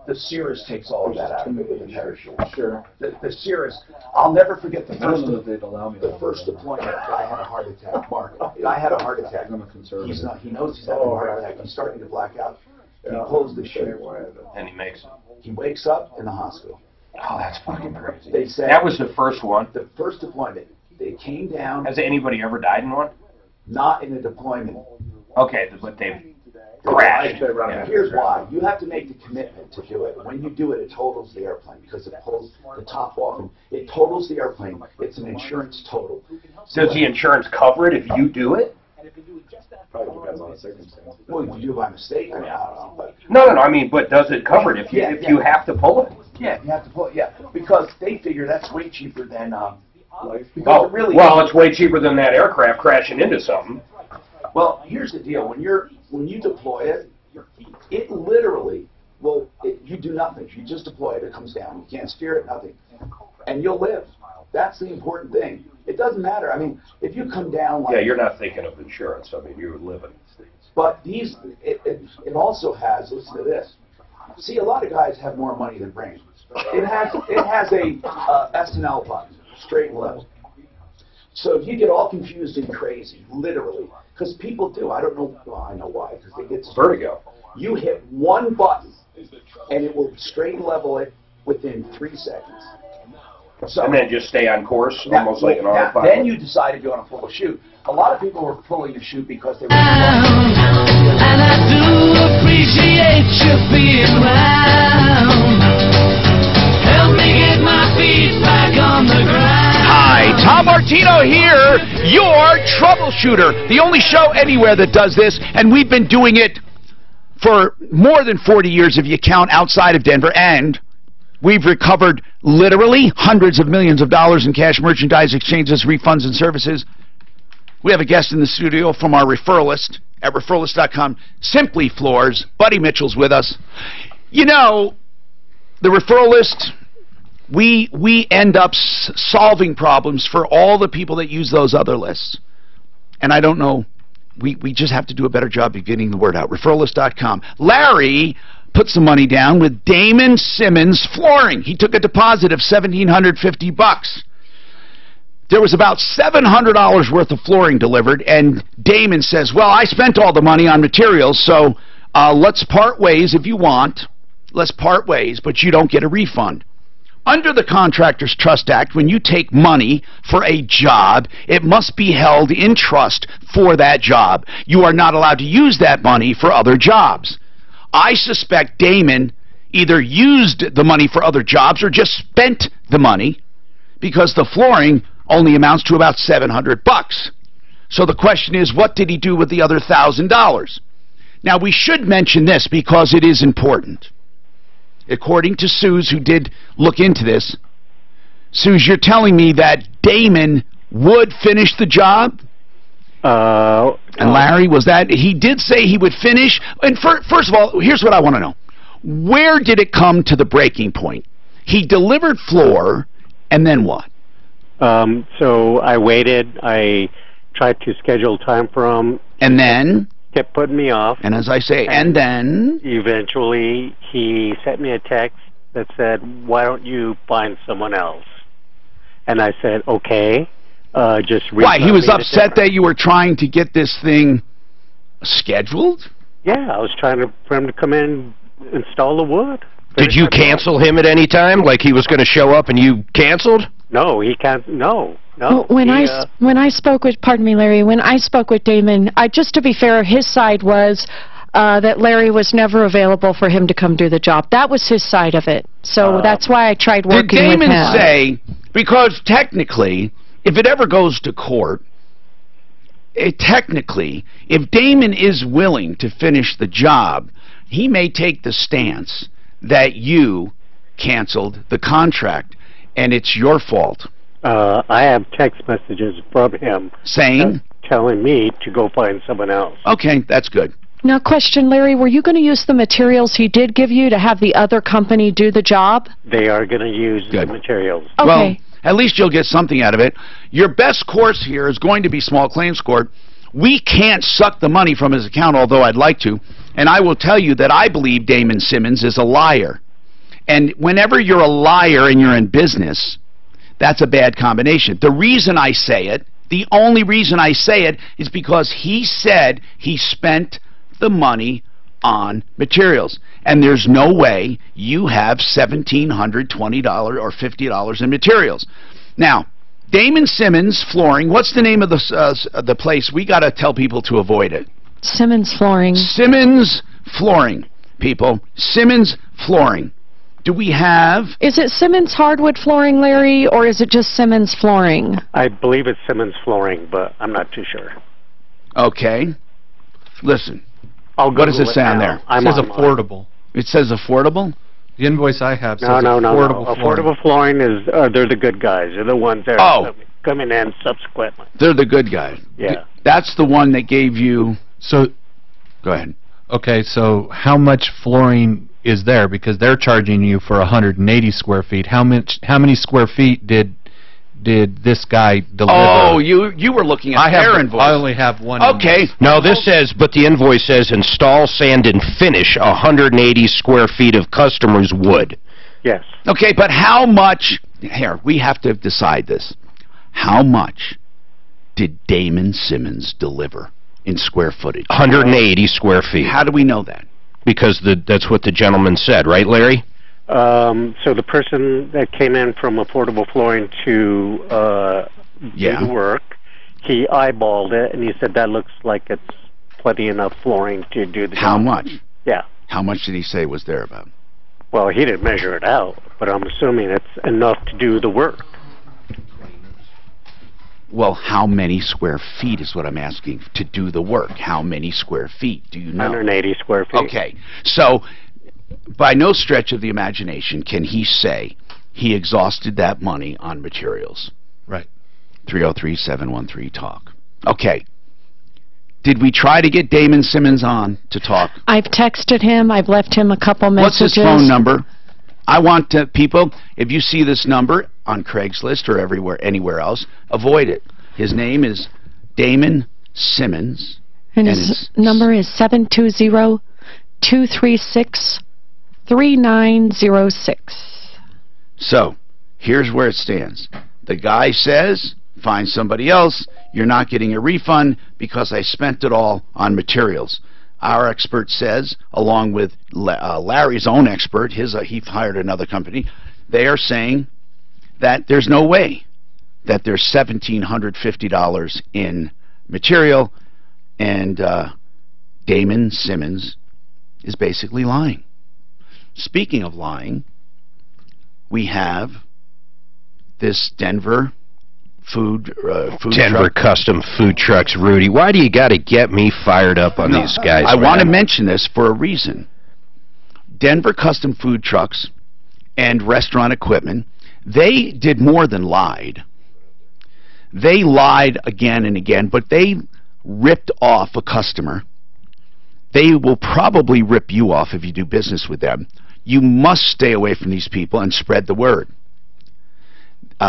the Cirrus takes all of that out of it with a parachute. Sure. The Cirrus, I'll never forget the first. They'd allow me. The first deployment, I had a heart attack. Mark, I had a heart attack. I'm a conservative. He knows he's having a heart attack. He's starting to black out. He pulls the shit. And he makes it. He wakes up in the hospital. Oh, that's fucking crazy. They said That was the first one. the first deployment. They came down. Has anybody ever died in one? Not in a deployment. Okay, but they've crash. Here's why. You have to make the commitment to do it. When you do it, it totals the airplane because it pulls the top off and it totals the airplane. It's an insurance total. Does the insurance cover it if you do it? Probably depends on the circumstance. Well, if you do it by mistake, I mean, I don't know. But No, I mean, but does it cover it if you have to pull it? yeah, you have to pull it. Yeah, because they figure that's way cheaper than life. Oh, well, it's way cheaper than that aircraft crashing into something. Well, here's the deal: when you deploy it, it literally you do nothing. You just deploy it; it comes down. You can't steer it, nothing, and you'll live. That's the important thing. It doesn't matter. I mean, if you come down, like, Yeah, you're not thinking of insurance. I mean, you're living. But it also has. Listen to this. See, a lot of guys have more money than brains. It has a S&L button, straight and level. So you get all confused and crazy, literally, because people do. I don't know. Well, I know why. Because they get vertigo. You hit one button, and it will straight and level it within 3 seconds. So, And then just stay on course, now- almost like an now, autopilot. then you decide if you want to pull a chute. A lot of people were pulling a chute because they were. And I do appreciate you being round. Help me get my feet back on the ground. Hi, Tom Martino here, your troubleshooter. The only show anywhere that does this, and we've been doing it for more than 40 years if you count outside of Denver, and we've recovered literally hundreds of millions of dollars in cash, merchandise, exchanges, refunds, and services. We have a guest in the studio from our referralist at referralist.com, Simply Floors. Buddy Mitchell's with us. You know, the referralist, we end up solving problems for all the people that use those other lists. And I don't know, we just have to do a better job of getting the word out. Referralist.com. Larry put some money down with Damon Simmons Flooring. He took a deposit of $1,750. There was about $700 worth of flooring delivered, and Damon says, well, I spent all the money on materials, so let's part ways if you want. Let's part ways, but you don't get a refund. Under the Contractors Trust Act, when you take money for a job, it must be held in trust for that job. You are not allowed to use that money for other jobs. I suspect Damon either used the money for other jobs or just spent the money because the flooring only amounts to about $700. So the question is, what did he do with the other $1,000? Now, we should mention this because it is important. According to Suze, who did look into this, Suze, you're telling me that Damon would finish the job? And Larry, was that, he did say he would finish. And first of all, here's what I want to know. Where did it come to the breaking point? He delivered floor, and then what? So I waited. I tried to schedule time for him. And then? Kept putting me off. And as I say, and then? Eventually, he sent me a text that said, why don't you find someone else? And I said, okay. Just Why? He was upset that you were trying to get this thing scheduled? Yeah, I was trying for him to come in and install the wood. Did you cancel him at any time? Like he was going to show up and you canceled? No, he can't. No. Well, when I spoke with, pardon me, Larry, when I spoke with Damon, just to be fair, his side was that Larry was never available for him to come do the job. That was his side of it. So that's why I tried working with him. Did Damon say, because technically, if it ever goes to court, technically, if Damon is willing to finish the job, he may take the stance that you canceled the contract and it's your fault. I have text messages from him saying, telling me to go find someone else. Okay, that's good. Now, question, Larry, were you going to use the materials he did give you to have the other company do the job? They are going to use the materials. Okay. Well, at least you'll get something out of it. Your best course here is going to be small claims court. We can't suck the money from his account, although I'd like to. And I will tell you that I believe Damon Simmons is a liar. And whenever you're a liar and you're in business, that's a bad combination. The reason I say it, the only reason I say it, is because he said he spent the money on materials. And there's no way you have $1,720 or $50 in materials. Now, Damon Simmons Flooring, what's the name of the place? We got to tell people to avoid it. Simmons Flooring. Simmons Flooring, people. Simmons Flooring. Do we have... Is it Simmons Hardwood Flooring, Larry, or is it just Simmons Flooring? I believe it's Simmons Flooring, but I'm not too sure. Okay. Listen. What does it say on there? It says affordable. It says affordable? The invoice I have says No. affordable flooring. Affordable Flooring is, they're the good guys. They're the ones that are coming in subsequently. They're the good guys. Yeah. That's the one that gave you... So... Go ahead. Okay, so how much flooring is there? Because they're charging you for 180 square feet. How many square feet did this guy deliver? Oh, you were looking at their invoice. I only have one. Okay. Invoice. No, this says, but the invoice says install, sand, and finish 180 square feet of customers' wood. Yes. Okay, but how much... Here, we have to decide this. How much did Damon Simmons deliver in square footage? 180 square feet. How do we know that? Because that's what the gentleman said, right, Larry? So the person that came in from Affordable Flooring to do the work, he eyeballed it, and he said that looks like it's plenty enough flooring to do the job. How much? Yeah. How much did he say was there about? Well, he didn't measure it out, but I'm assuming it's enough to do the work. Well, how many square feet is what I'm asking to do the work? How many square feet do you know? 180 square feet. Okay. So, by no stretch of the imagination can he say he exhausted that money on materials. Right. 303-713-TALK. Okay. Did we try to get Damon Simmons on to talk? I've texted him. I've left him a couple messages. What's his phone number? I want people, if you see this number on Craigslist or anywhere else, avoid it. His name is Damon Simmons. And his number is 720-236-3906. So, here's where it stands. The guy says, find somebody else. You're not getting a refund because I spent it all on materials. Our expert says, along with Larry's own expert, he hired another company, they are saying that there's no way that there's $1,750 in material, and Damon Simmons is basically lying. Speaking of lying, we have this Denver Denver Custom Food Trucks, Rudy. Why do you got to get me fired up on these guys? I want to mention this for a reason. Denver Custom Food Trucks and Restaurant Equipment, they did more than lied. They lied again and again, but they ripped off a customer. They will probably rip you off if you do business with them. You must stay away from these people and spread the word.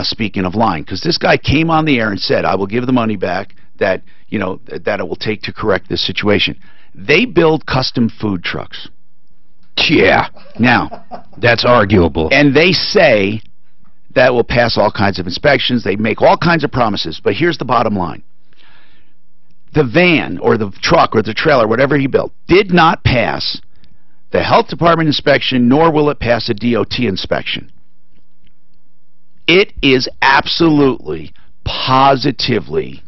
Speaking of lying, because this guy came on the air and said, I will give the money back that it will take to correct this situation. They build custom food trucks. Yeah. Now, that's arguable. And they say that will pass all kinds of inspections. They make all kinds of promises. But here's the bottom line. The van or the truck or the trailer, whatever he built, did not pass the health department inspection, nor will it pass a DOT inspection. It is absolutely, positively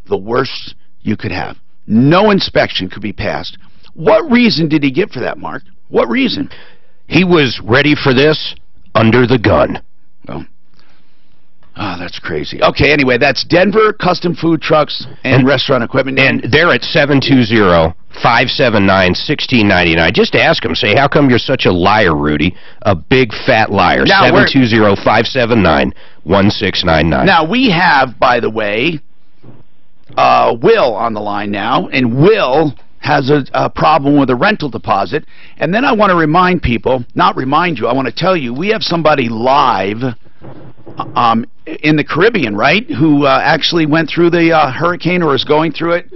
the worst you could have. No inspection could be passed. What reason did he give for that, Mark? What reason? He was ready for this under the gun. Well, that's crazy. Okay, anyway, that's Denver Custom Food Trucks and Restaurant Equipment. And they're at 720-579-1699. Just ask them. Say, how come you're such a liar, Rudy? A big fat liar. 720-579-1699. Now, we have, by the way, Will on the line now, and Will has a problem with a rental deposit. And then I want to remind people, not remind you, I want to tell you, we have somebody live in the Caribbean, right, who actually went through the hurricane or is going through it.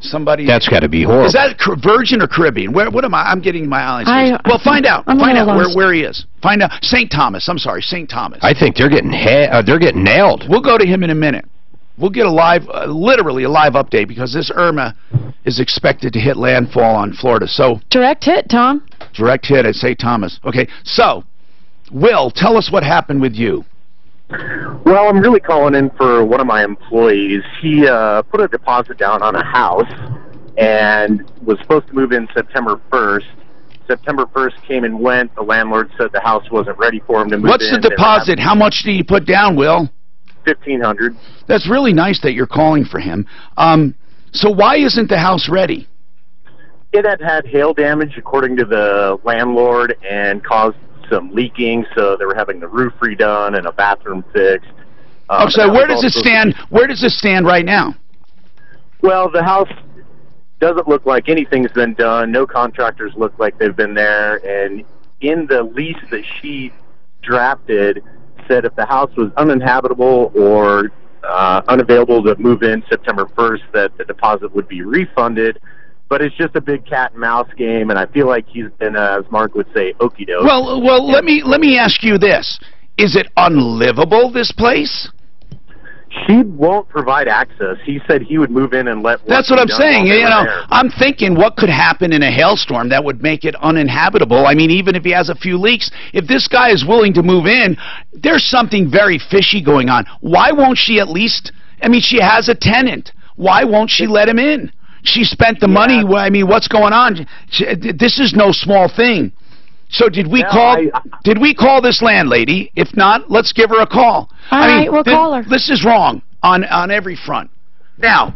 Somebody. That's got to be horrible. Is that Virgin or Caribbean? What am I? I'm getting my eyes. Well, find out. Find out where he is. Find out. St. Thomas. I'm sorry, St. Thomas. I think they're getting nailed. We'll go to him in a minute. We'll get a live, literally a live update, because this Irma is expected to hit landfall on Florida. So direct hit, Tom. Direct hit at St. Thomas. Okay. So, Will, tell us what happened with you. Well, I'm really calling in for one of my employees. He put a deposit down on a house and was supposed to move in September 1st. September 1st came and went. The landlord said the house wasn't ready for him to move in. What's the deposit? How much did you put down, Will? $1,500. That's really nice that you're calling for him. So why isn't the house ready? It had hail damage, according to the landlord, and caused some leaking, so they were having the roof redone and a bathroom fixed. So where does it stand? Where does it stand right now? Well, the house doesn't look like anything's been done. No contractors look like they've been there, and in the lease that she drafted said if the house was uninhabitable or unavailable to move in September 1st, that the deposit would be refunded. But it's just a big cat and mouse game, and I feel like he's been, as Mark would say, okie doke. Well, let me ask you this: is it unlivable, this place? She won't provide access. He said he would move in and let. That's what I'm saying. You know, I'm thinking what could happen in a hailstorm that would make it uninhabitable. I mean, even if he has a few leaks, if this guy is willing to move in, there's something very fishy going on. Why won't she at least? I mean, she has a tenant. Why won't she let him in? She spent the money. I mean, what's going on? This is no small thing. So did we call this landlady? If not, let's give her a call. All right, we'll call her. This is wrong on every front. Now,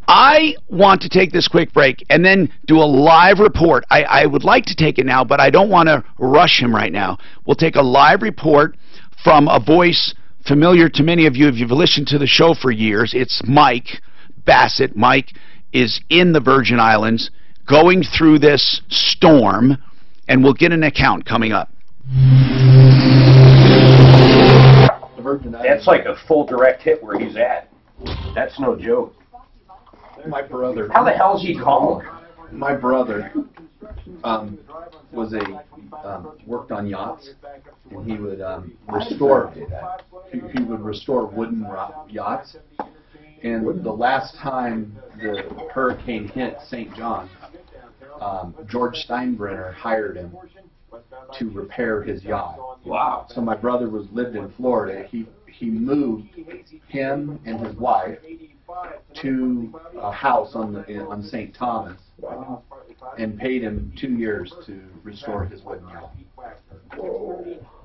I want to take this quick break and then do a live report. I would like to take it now, but I don't want to rush him right now. We'll take a live report from a voice familiar to many of you if you've listened to the show for years. It's Mike Bassett. Mike is in the Virgin Islands going through this storm, and we'll get an account coming up. That's like a full direct hit where he's at. That's no joke. My brother. How the hell is he calling? My brother was worked on yachts, and he would restore. He would restore wooden yachts. And the last time the hurricane hit St. John, George Steinbrenner hired him to repair his yacht. Wow. So my brother lived in Florida. He moved him and his wife to a house on St. Thomas and paid him 2 years to restore his wooden yacht.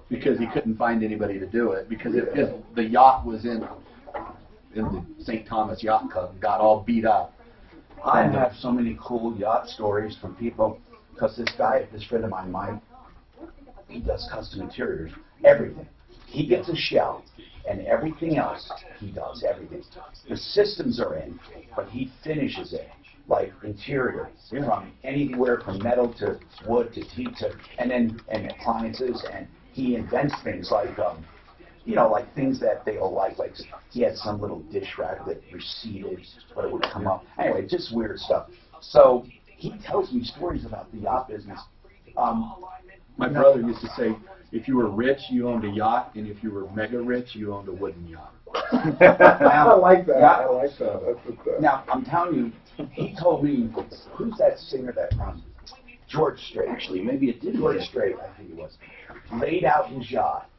Because he couldn't find anybody to do it, because the yacht was in the St. Thomas Yacht Club and got all beat up. I have so many cool yacht stories from people, because this friend of mine, Mike, he does custom interiors, everything. He gets a shell, and everything else, he does everything. The systems are in, but he finishes it, like interior, from anywhere from metal to wood to teak to, and appliances, and he invents things like, like things that they all like he had some little dish rack that receded, but it would come up. Anyway, just weird stuff. So he tells me stories about the yacht business. My brother used to say, if you were rich, you owned a yacht, and if you were mega rich, you owned a wooden yacht. I like that. I like that. Now, I'm telling you, he told me, who's that singer that George Strait. Actually, maybe it did. George Strait, I think it was. Laid out his yacht.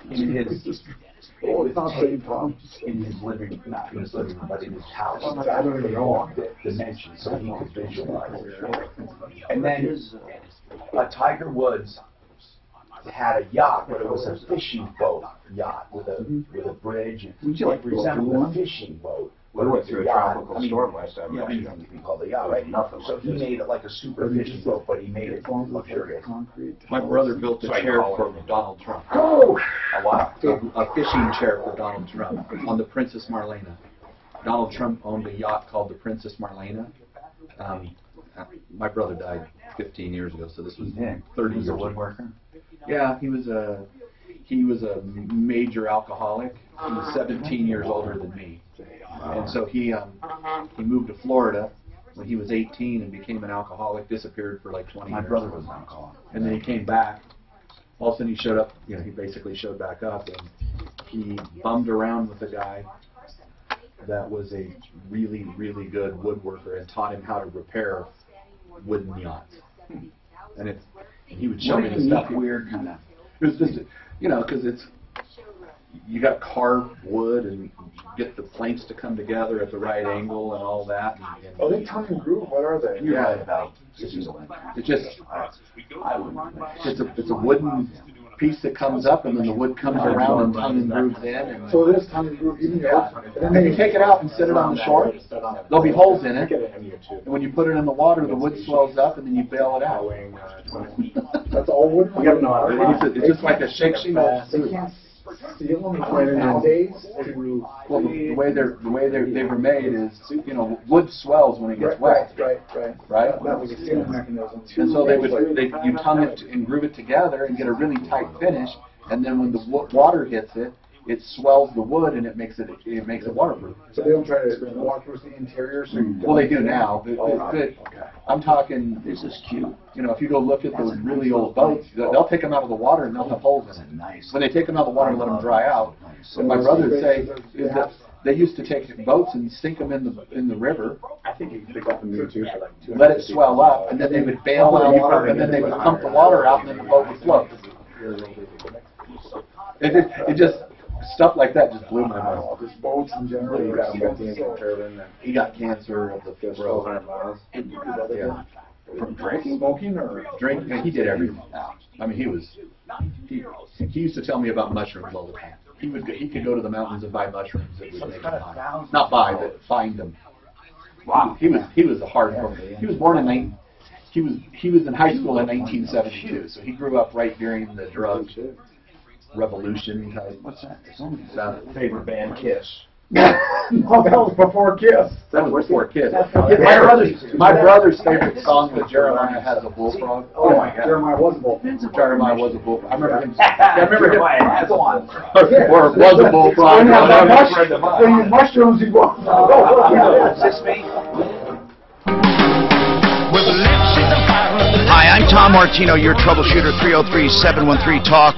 In his, it's not St. Thomas. In his living, not in his living room, but in his house. I don't even know. Dimensions, so he could visualize it. And then Tiger Woods had a yacht, but it was a fishing boat yacht with a bridge. It resembled a fishing boat. We went through a tropical storm last time. You can call the yacht, right? So he made it like a super fishing boat, but he made it luxurious. My brother built a chair for Donald Trump. Oh! A what? A fishing chair for Donald Trump on the Princess Marlena. Donald Trump owned a yacht called the Princess Marlena. My brother died 15 years ago, so this was 30 years ago. He was a woodworker? Yeah, he was a major alcoholic. He was 17 years older than me. And so he moved to Florida when he was 18 and became an alcoholic, disappeared for like 20 years. My brother was an alcoholic. And then he came back. All of a sudden he showed up, he basically showed back up, and he bummed around with a guy that was a really, really good woodworker and taught him how to repair wooden yachts. And he would show me the stuff. Weird kind of. It was just, because you got to carve wood and get the planks to come together at the right angle and all that. And Are they tongue and groove? What are they? You're right about it's a wooden piece that comes up, and then the wood comes around and tongue and grooves in. And So it is tongue and groove. Even and then you take it out and set it on the shore. There'll be holes in it, and when you put it in the water, the wood swells up, and then you bail it out. That's all wood. It's just like a shake shingle. Nowadays, well, the way they were made is, you know, wood swells when it gets wet. Right. That was a sealing mechanism. And so you tongue it and groove it together and get a really tight finish. And then when the water hits it, it swells the wood and it makes it waterproof. So they don't try to waterproof the interior. So well, they do now. I'm talking. This is cute. You know, if you go look at those really old boats, they'll take them out of the water and they'll have holes in it. Nice. When they take them out of the water and let them dry out, and my brother would say is that they used to take boats and sink them in the river. I think you could pick up the new too for like 200. Let it swell up, and then they would bail out, and then they would pump the water out, and then the boat would float. It just stuff like that just blew my mind. Just boats in general. He got cancer of the fibro. Yeah. From drinking, smoking, or drinking. He did everything. I mean, he used to tell me about mushrooms all the time. He could go to the mountains and buy mushrooms that would make him high. Not buy, but find them. Wow. He was a hardcore. He was born in he was in high school in 1972, so he grew up right during the drug revolution type. What's that? Favorite band, Kiss. Oh, that was before Kiss. That was before Kiss. My brother's favorite song was Jeremiah Has a Bullfrog. Oh my God. Jeremiah was a bullfrog. Jeremiah was a bullfrog. I remember him. Jeremiah has one. Or was a bullfrog. When you mushrooms, you go. Is this me? Hi, I'm Tom Martino, your troubleshooter, 303-713-TALK.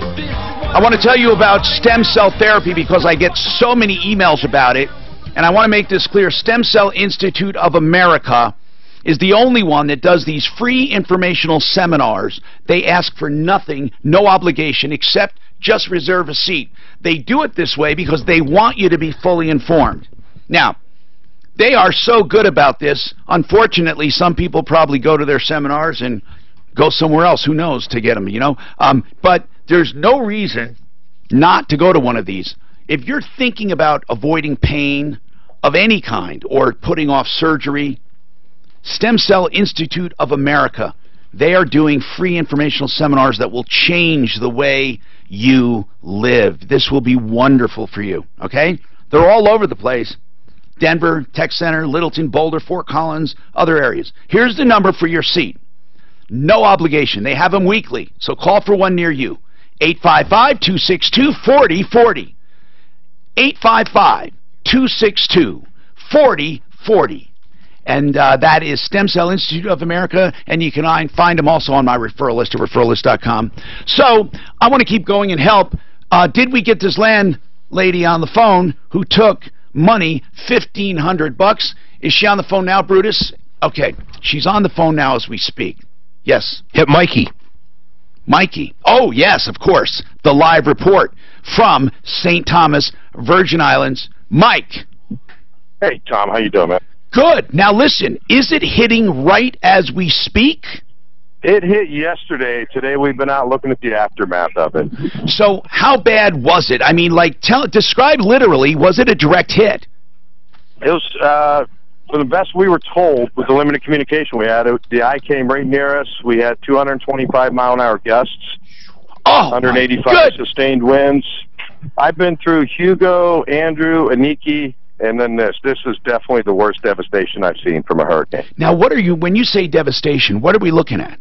I want to tell you about stem cell therapy because I get so many emails about it, and I want to make this clear. Stem Cell Institute of America is the only one that does these free informational seminars. They ask for nothing, no obligation, except just reserve a seat. They do it this way because they want you to be fully informed. Now, they are so good about this. Unfortunately, some people probably go to their seminars and go somewhere else, who knows, to get them, you know. But there's no reason not to go to one of these. If you're thinking about avoiding pain of any kind or putting off surgery, Stem Cell Institute of America, they are doing free informational seminars that will change the way you live. This will be wonderful for you, okay? They're all over the place. Denver, Tech Center, Littleton, Boulder, Fort Collins, other areas. Here's the number for your seat. No obligation. They have them weekly, so call for one near you. 855-262-4040. 855-262-4040. And that is Stem Cell Institute of America, and you can find them also on my referral list at referrallist.com. So I want to keep going and help. Did we get this landlady on the phone who took money, $1,500? Is she on the phone now, Brutus? Okay, she's on the phone now as we speak. Yes. Hit Mikey. Mikey. Oh, yes, of course. The live report from St. Thomas, Virgin Islands. Mike. Hey, Tom. How you doing, man? Good. Now, listen, is it hitting right as we speak? It hit yesterday. Today we've been out looking at the aftermath of it. So how bad was it? I mean, like, describe literally, was it a direct hit? It was, for the best we were told, with the limited communication we had, the eye came right near us. We had 225-mile-an-hour gusts, 185 sustained winds. I've been through Hugo, Andrew, Aniki, and then this. This is definitely the worst devastation I've seen from a hurricane. Now, what are you, when you say devastation, what are we looking at?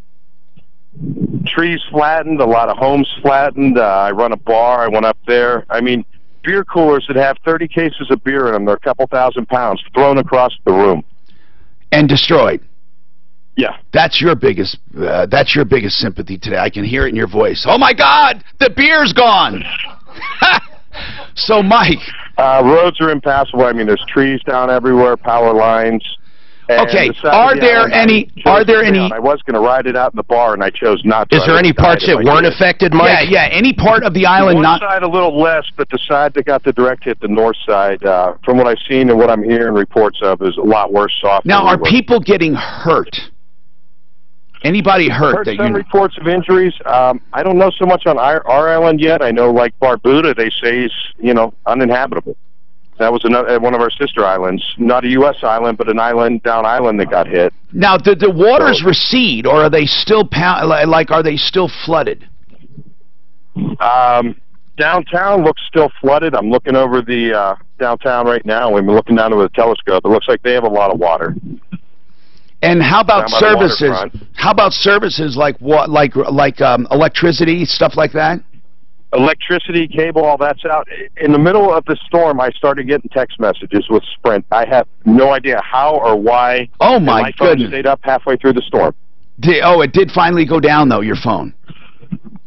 Trees flattened, a lot of homes flattened. I run a bar. I went up there. I mean, beer coolers that have 30 cases of beer in them, they're a couple thousand pounds, thrown across the room. And destroyed. Yeah. That's your biggest sympathy today. I can hear it in your voice. Oh my God, the beer's gone. So Mike. Roads are impassable. I mean, there's trees down everywhere, power lines. And Okay, the side are of the there island, any- I chose are there to stay any- on. I was going to ride it out in the bar, and I chose not to. Is there any parts that weren't affected, Mike? Yeah, any part of the island One not... side a little less, but the side that got the direct hit, the north side, from what I've seen and what I'm hearing reports of, is a lot worse off. Now, than we are were. people getting hurt? Anybody hurt? Heard that some you know? reports of injuries. I don't know so much on our island yet. I know, like Barbuda, they say is uninhabitable. That was one of our sister islands, not a U.S. island, but an island that got hit. Now, did the waters recede, or are they still are they still flooded? Downtown looks still flooded. I'm looking over the downtown right now. We've been looking down with a telescope. It looks like they have a lot of water. And how about Down by the services? waterfront. How about services like what, like electricity, stuff like that? Electricity, cable, all that's out. In the middle of the storm, I started getting text messages with Sprint. I have no idea how or why. Oh, my phone goodness. stayed up halfway through the storm. It did finally go down, though, your phone.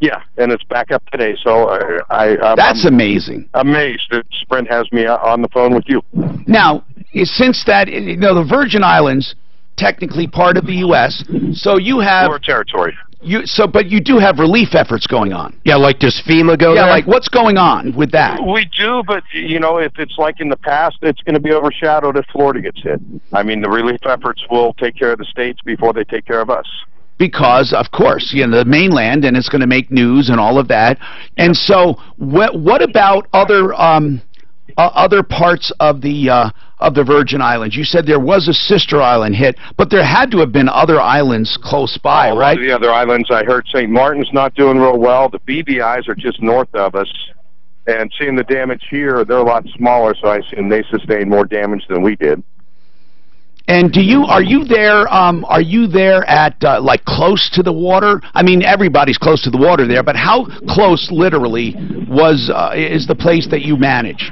Yeah, and it's back up today. So That's amazing. Amazed that Sprint has me on the phone with you. Now, since that, the Virgin Islands, technically part of the U.S., so you have... Or territory. But you do have relief efforts going on. Yeah, like does FEMA go there? Yeah, like what's going on with that? We do, but, if it's like in the past, it's going to be overshadowed if Florida gets hit. I mean, the relief efforts will take care of the states before they take care of us. Because, of course, the mainland, and it's going to make news and all of that. And so, what about other parts of the Virgin Islands? You said there was a sister island hit, but there had to have been other islands close by, right? The other islands, I heard St. Martin's not doing real well. The BVIs are just north of us. And seeing the damage here, they're a lot smaller, so I assume they sustained more damage than we did. And are you there at like close to the water? I mean, everybody's close to the water there, but how close literally is the place that you manage?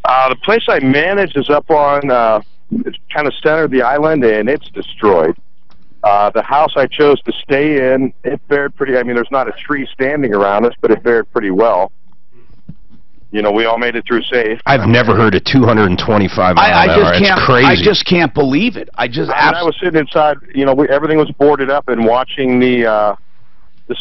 The place I manage is up on it's kind of center of the island, and it's destroyed. The house I chose to stay in, it fared pretty. I mean, there's not a tree standing around us, but it fared pretty well. We all made it through safe. I've never heard of 225 mile an hour. It's crazy. I just can't believe it. I was sitting inside. Everything was boarded up, and watching the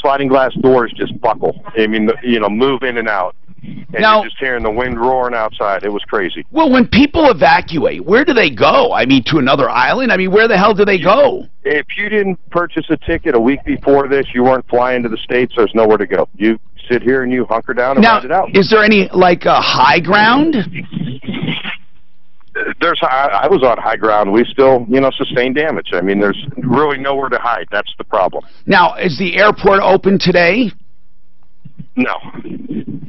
sliding glass doors just buckle. I mean, move in and out. And you're just hearing the wind roaring outside. It was crazy. Well, when people evacuate, where do they go? I mean, to another island? I mean, where the hell do they go? If you didn't purchase a ticket a week before this, you weren't flying to the States, there's nowhere to go. You sit here and you hunker down and ride it out. Is there any, high ground? I was on high ground. We still, sustained damage. I mean, there's really nowhere to hide. That's the problem. Now, is the airport open today? No.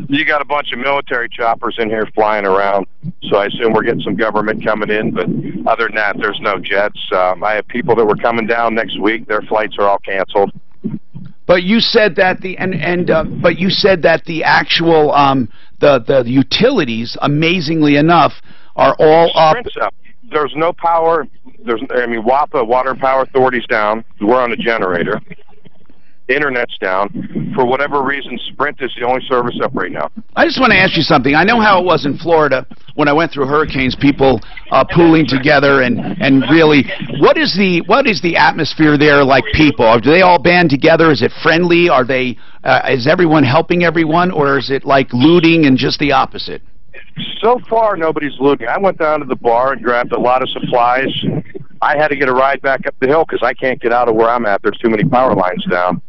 You got a bunch of military choppers in here flying around, so I assume we're getting some government coming in, but other than that, there's no jets. I have people that were coming down next week. Their flights are all canceled. But you said that the actual the utilities, amazingly enough, are all up. There's no power. WAPA, Water and Power Authority's down. We're on a generator. Internet's down. For whatever reason, Sprint is the only service up right now. I just want to ask you something. I know how it was in Florida when I went through hurricanes, people pooling together and really, what is the atmosphere there like, people? Do they all band together? Is it friendly? Are they is everyone helping everyone, or is it like looting and just the opposite? So far, nobody's looting. I went down to the bar and grabbed a lot of supplies. I had to get a ride back up the hill because I can't get out of where I'm at. There's too many power lines down.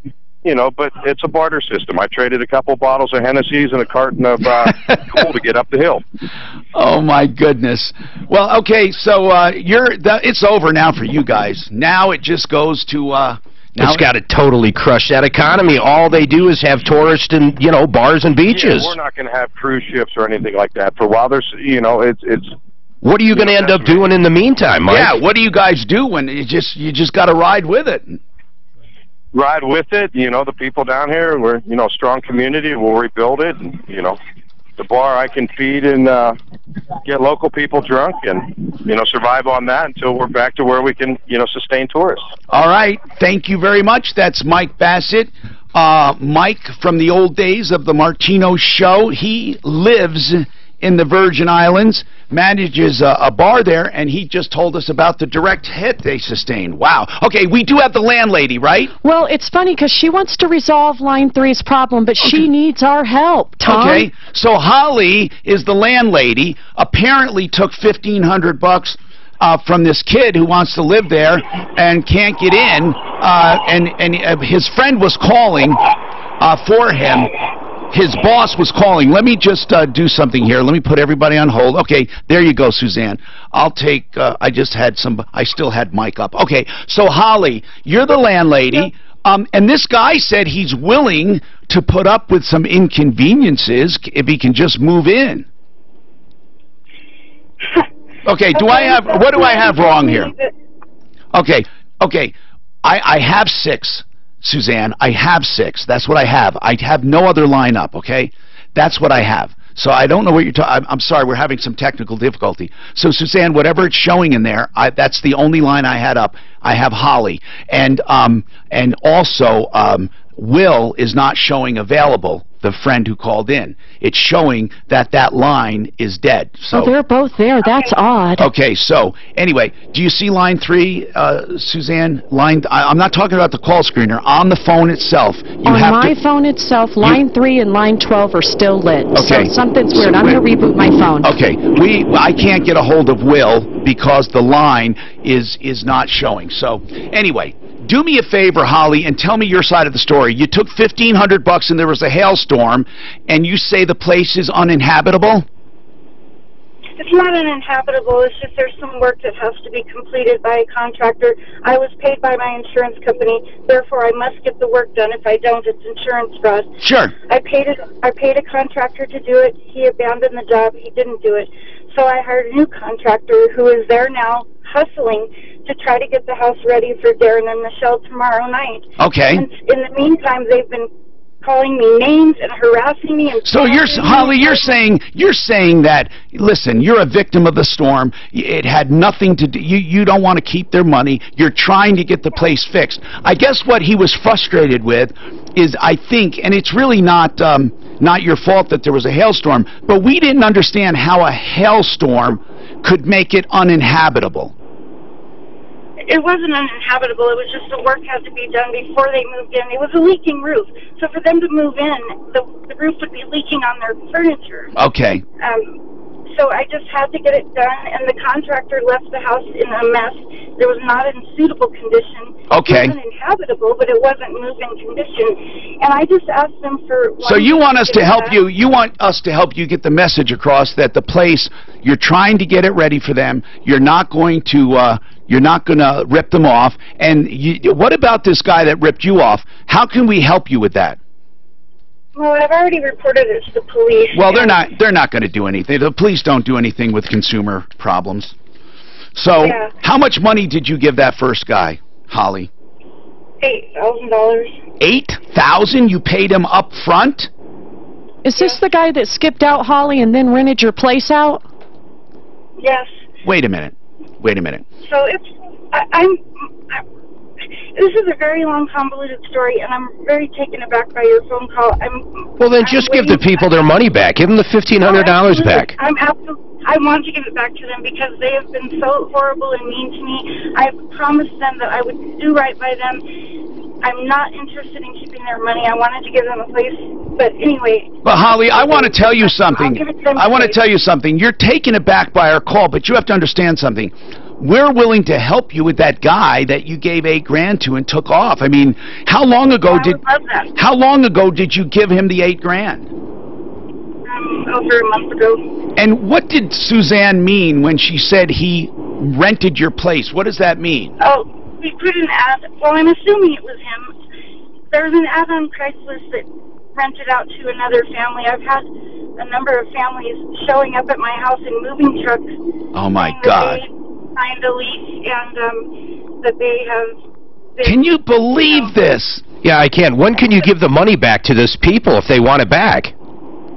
But it's a barter system. I traded a couple bottles of Hennessy's and a carton of coal to get up the hill. Oh, my goodness. Well, okay, so it's over now for you guys. Now it just goes to... It's got to totally crush that economy. All they do is have tourists and, bars and beaches. Yeah, we're not going to have cruise ships or anything like that for a while. There's, it's... What are you going to end up doing in the meantime, Mike? Yeah, what do you guys do when you just got to ride with it? Ride with it. The people down here, we're, a strong community. We'll rebuild it. And, the bar I can feed and get local people drunk and, survive on that until we're back to where we can, sustain tourists. All right. Thank you very much. That's Mike Bassett. Mike from the old days of the Martino Show. He lives in the Virgin Islands, manages a bar there, and he just told us about the direct hit they sustained. Wow. Okay, we do have the landlady, right? Well, it's funny because she wants to resolve Line 3's problem, but she needs our help, Tom. Okay, so Holly is the landlady, apparently took $1,500 from this kid who wants to live there and can't get in, and his friend was calling for him. His boss was calling. Let me just do something here. Let me put everybody on hold. Okay, there you go, Suzanne. I'll take, I still had Mike up. Okay, so Holly, you're the landlady, and this guy said he's willing to put up with some inconveniences if he can just move in. Okay, what do I have wrong here? Okay, I have 6. Suzanne, I have 6. That's what I have. I have no other line up, okay? That's what I have. So I don't know what you're talking. I'm sorry, we're having some technical difficulty. So Suzanne, whatever it's showing in there, that's the only line I had up. I have Holly, and also Will is not showing available. The friend who called in, it's showing that line is dead. So they're both there. That's odd. Okay, so anyway, do you see line 3, Suzanne? I'm not talking about the call screener. On the phone itself, on my phone itself, line 3 and line 12 are still lit. Okay, so something's weird. I'm going to reboot my phone. Okay, I can't get a hold of Will because the line is not showing. So anyway. Do me a favor, Holly, and tell me your side of the story. You took $1,500 and there was a hailstorm, and you say the place is uninhabitable? It's not uninhabitable. It's just there's some work that has to be completed by a contractor. I was paid by my insurance company, therefore I must get the work done. If I don't, it's insurance fraud. Sure. I paid a contractor to do it. He abandoned the job. He didn't do it. So I hired a new contractor who is there now hustling to try to get the house ready for Darren and Michelle tomorrow night. Okay. And in the meantime, they've been calling me names and harassing me. And so Holly, you're saying that, listen, you're a victim of the storm. It had nothing to do, you don't want to keep their money. You're trying to get the place fixed. I guess what he was frustrated with is, I think, and it's really not your fault that there was a hailstorm, but we didn't understand how a hailstorm could make it uninhabitable. It wasn't uninhabitable. It was just the work had to be done before they moved in. It was a leaking roof. So for them to move in, the roof would be leaking on their furniture. Okay. So I just had to get it done, and the contractor left the house in a mess. There was not in suitable condition. Okay. It wasn't inhabitable, but it wasn't move-in condition. And I just asked them for... So you want us to help you, get the message across that the place, you're trying to get it ready for them. You're not going to rip them off. And what about this guy that ripped you off? How can we help you with that? Well, I've already reported it to the police. Well, they're not going to do anything. The police don't do anything with consumer problems. So, yeah. How much money did you give that first guy, Holly? $8,000. $8,000? You paid him up front? Is this the guy that skipped out, Holly, and then rented your place out? Yes. Wait a minute. So this is a very long, convoluted story, and I'm very taken aback by your phone call. Well, then just give the people their money back. Give them the $1,500 back. I want to give it back to them because they have been so horrible and mean to me. I promised them that I would do right by them. I'm not interested in keeping their money. I wanted to give them a place, but anyway. Well, Holly, I want to tell you something. You're taken aback by our call, but you have to understand something. We're willing to help you with that guy that you gave $8,000 to and took off. I mean, how long ago did you give him the $8,000? Over a month ago. And what did Suzanne mean when she said he rented your place? What does that mean? Oh, we put an ad. Well, I'm assuming it was him. There was an ad on Craigslist that rented out to another family. I've had a number of families showing up at my house in moving trucks. Oh my God. Signed a lease and that they have... Can you believe this? Yeah, I can. When can you give the money back to those people if they want it back?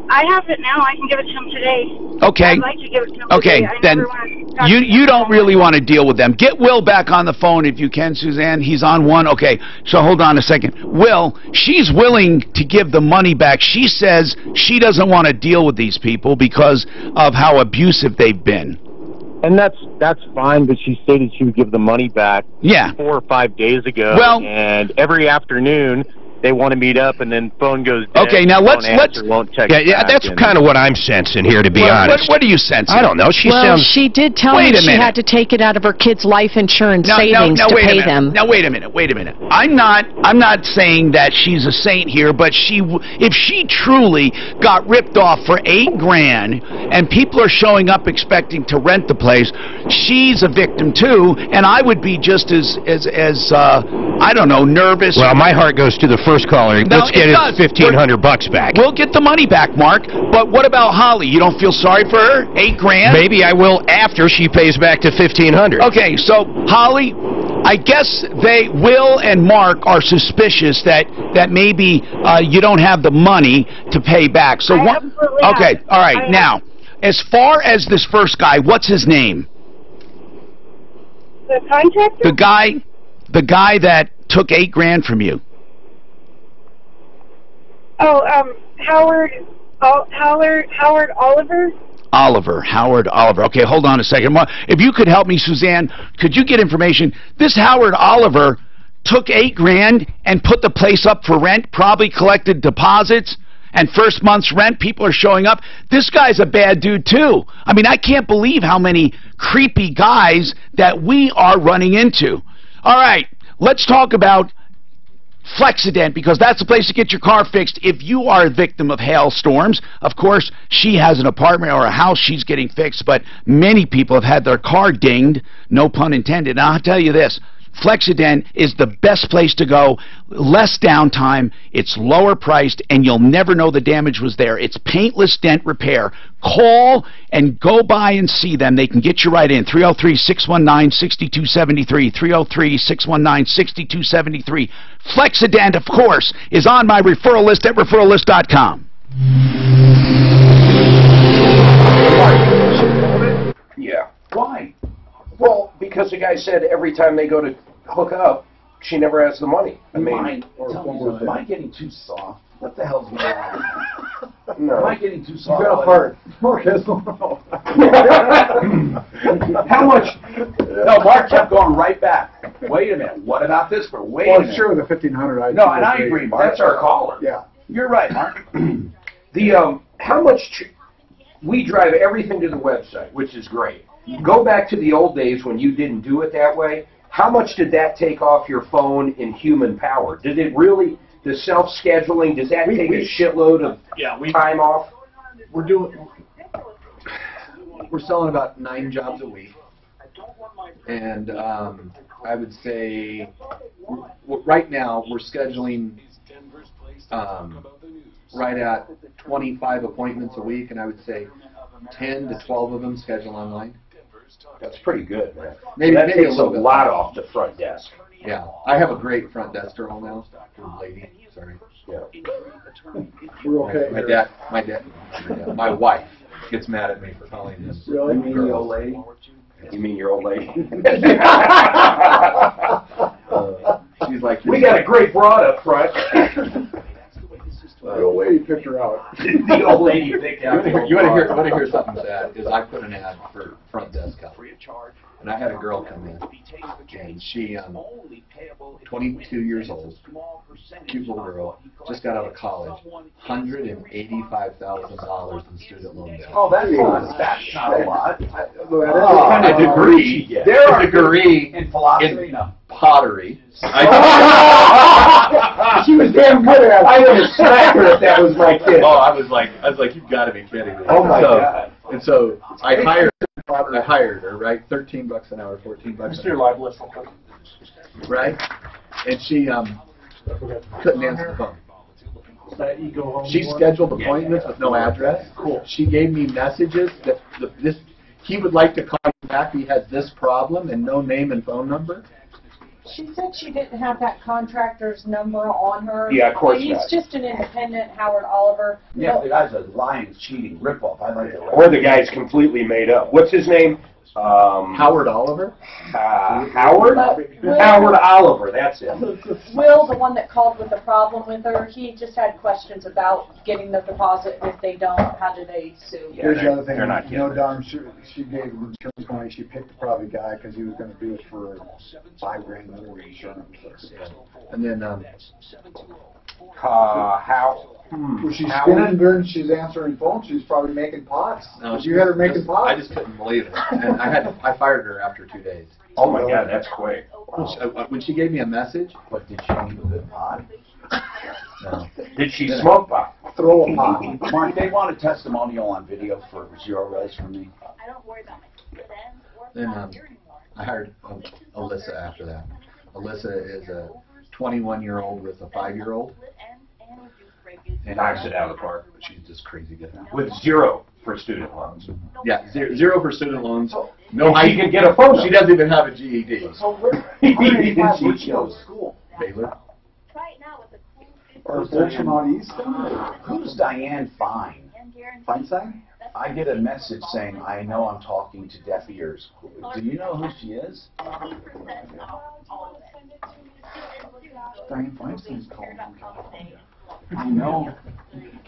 I have it now. I can give it to him today. Okay. I'd like to give it to him Okay, today. I then never wanna talk to you him. don't really want to deal with them. Get Will back on the phone if you can, Suzanne. He's on one. Okay, so hold on a second. Will, she's willing to give the money back. She says she doesn't want to deal with these people because of how abusive they've been. And that's fine, but she stated she would give the money back 4 or 5 days ago. Well, and every afternoon they want to meet up, and then phone goes dead. Okay, now let's won't text back, that's and- kind of what I'm sensing here, to be honest. What do you sense? I don't know. She well, sounds. she did tell me she had to take it out of her kids' life insurance savings to pay them. Now wait a minute. I'm not saying that she's a saint here, but if she truly got ripped off for $8,000 and people are showing up expecting to rent the place, she's a victim too, and I would be just as I don't know, nervous. Well, my heart goes to the first caller. No, Let's get it his does. $1,500 back. We'll get the money back, Mark. But what about Holly? You don't feel sorry for her? $8,000? Maybe I will after she pays back the $1,500. Okay, so Holly, I guess Will and Mark are suspicious that maybe you don't have the money to pay back. So what? Okay, all right. Now, as far as this first guy, what's his name? The contractor? The guy that took $8,000 from you. Oh, Howard Oliver? Howard Oliver. Okay, hold on a second. If you could help me, Suzanne, could you get information? This Howard Oliver took $8,000 and put the place up for rent, probably collected deposits, and first month's rent, people are showing up. This guy's a bad dude, too. I mean, I can't believe how many creepy guys that we are running into. All right, let's talk about Flexident, because that's the place to get your car fixed if you are a victim of hailstorms. Of course, she has an apartment or a house she's getting fixed, but many people have had their car dinged, no pun intended. And I'll tell you this, Flexident is the best place to go. Less downtime, it's lower priced, and you'll never know the damage was there. It's paintless dent repair. Call and go by and see them. They can get you right in. 303-619-6273. 303-619-6273. Flexident, of course, is on my referral list at referrallist.com. Yeah. Why? Well, because the guy said every time they go to hook up, she never has the money. I mean, Am I getting too soft? What the hell's going on? no. Am I getting too soft? You got a part. Mark has How much? No, Mark kept going right back. Wait a minute. What about this for? Wait a minute. It's true, the 1,500. No, and I agree, Mark. That's our caller. Yeah. You're right, Mark. How much we drive everything to the website, which is great. Go back to the old days when you didn't do it that way. How much did that take off your phone in human power? Did it really, the self-scheduling, does that take a shitload of time off? We're selling about 9 jobs a week. And I would say right now we're scheduling right at 25 appointments a week, and I would say 10 to 12 of them schedule online. That's pretty good, man. Maybe that a takes little bit lot off the front desk. Yeah, I have a great front desk girl now. Lady, sorry. Yeah. We're okay. My wife gets mad at me for calling this. Really? You mean the old lady? You mean your old lady? She's like, we got a great broad up front. The old lady picked her out. The old lady picked out. You want to hear something sad? Is I put an ad for front desk help, and I had a girl come in, and she 22 years old, cute little girl, just got out of college, $185,000 in student loan debt. Oh, that's not a lot. A degree. There are a degree in philosophy. No. Pottery. She was damn good at it. I would have smacked her if that was my kid. Oh, I was like, you've got to be kidding me. Oh my God. And so I hired her, right? $13 an hour, $14 an hour. Live list. Right? And she couldn't answer the phone. She scheduled appointments with no address. Cool. She gave me messages that he would like to call you back. He has this problem and no name and phone number. She said she didn't have that contractor's number on her. Yeah, of course and he's not. just an independent, Howard Oliver. Yeah, the guy's a lying, cheating ripoff. I like it. Or the guy's completely made up. What's his name? Howard Oliver? Howard? Will. Howard Oliver, that's it. Will, the one that called with the problem with her, he just had questions about getting the deposit. If they don't, how do they sue? Yeah, Here's the other thing. they're not You know, darn sure she gave him insurance money. She picked the probably guy because he was going to do it for $5,000 more insurance. And then, How? Well, she's spinning during she's answering phone. She's probably making pots. no, You had her making pots. I just couldn't believe it. And I fired her after 2 days. Oh my God, that's quick. When she gave me a message. But did she need a good pot? No. Did she smoke pot? Throw a pot. Mark, they want a testimonial on video for Zero Res from me. Then I hired Alyssa after that. Alyssa is a 21-year-old with a 5-year-old. And Knocks it out of the park. She's just crazy good. With 0 for student loans. Yeah, zero for student loans. No, And she can get a phone She number. doesn't even have a GED. So where did she go to school? Baylor. Or folks from out east. Who's Diane Fine? Feinstein? I get a message saying, I know I'm talking to deaf ears. Do you know who she is? Diane Feinstein's calling. I know.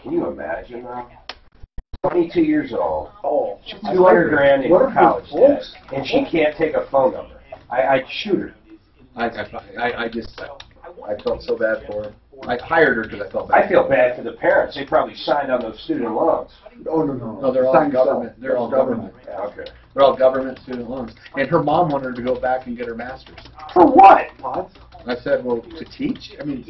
Can you imagine that? 22 years old. Oh, 200 grand in what are her college debt, folks? and she can't take a phone number. I'd shoot her. I felt so bad for her. I hired her because I felt bad. I feel bad for the parents. They probably signed on those student loans. Oh, no. No, they're all government. They're all government. Yeah, okay. They're all government student loans. And her mom wanted her to go back and get her master's. For what? I said, well, to teach? I mean,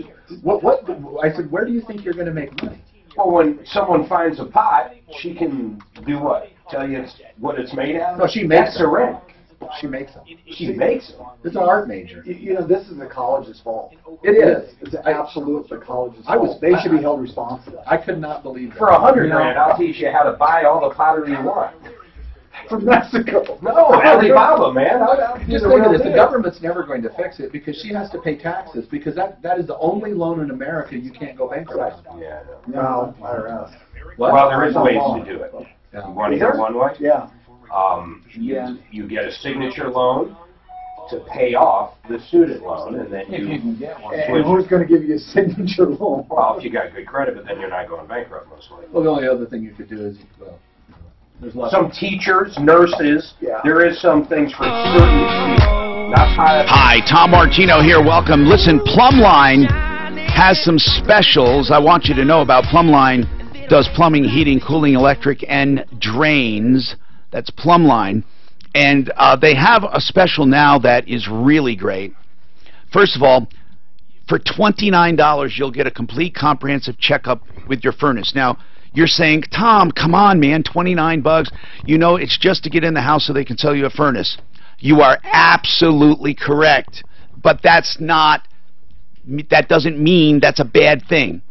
I said, where do you think you're going to make money? Well, when someone finds a pot, she can do what? Tell you what it's made out of? No, she makes That's her rent. She makes them. She makes them. It's an art major. You know, this is the college's fault. It is. It's absolutely the college's fault. They should be held responsible. I could not believe that. For 100 grand, I'll teach you how to buy all the pottery you want. From Mexico. No, Alibaba, man. Just think of this. The government's never going to fix it because she has to pay taxes because that is the only loan in America you can't go bankrupt. Yeah. No, IRS. What? Well, there is ways to do it. You want to hear one way? Yeah. You get a signature loan to pay off the student loan, and then you can get one. And who's going to give you a signature loan? Well, if you got good credit, but then you're not going bankrupt most likely. Well, the only other thing you could do is, well, there's lots Some teachers, nurses, Yeah. there is some things for certain people. Not high. Hi, Tom Martino here. Welcome. Listen, Plumline has some specials I want you to know about. Plumline does plumbing, heating, cooling, electric, and drains. That's Plumline. And they have a special now that is really great. First of all, for $29, you'll get a complete comprehensive checkup with your furnace. Now, you're saying, Tom, come on, man, $29. You know, it's just to get in the house so they can sell you a furnace. You are absolutely correct. But that doesn't mean that's a bad thing.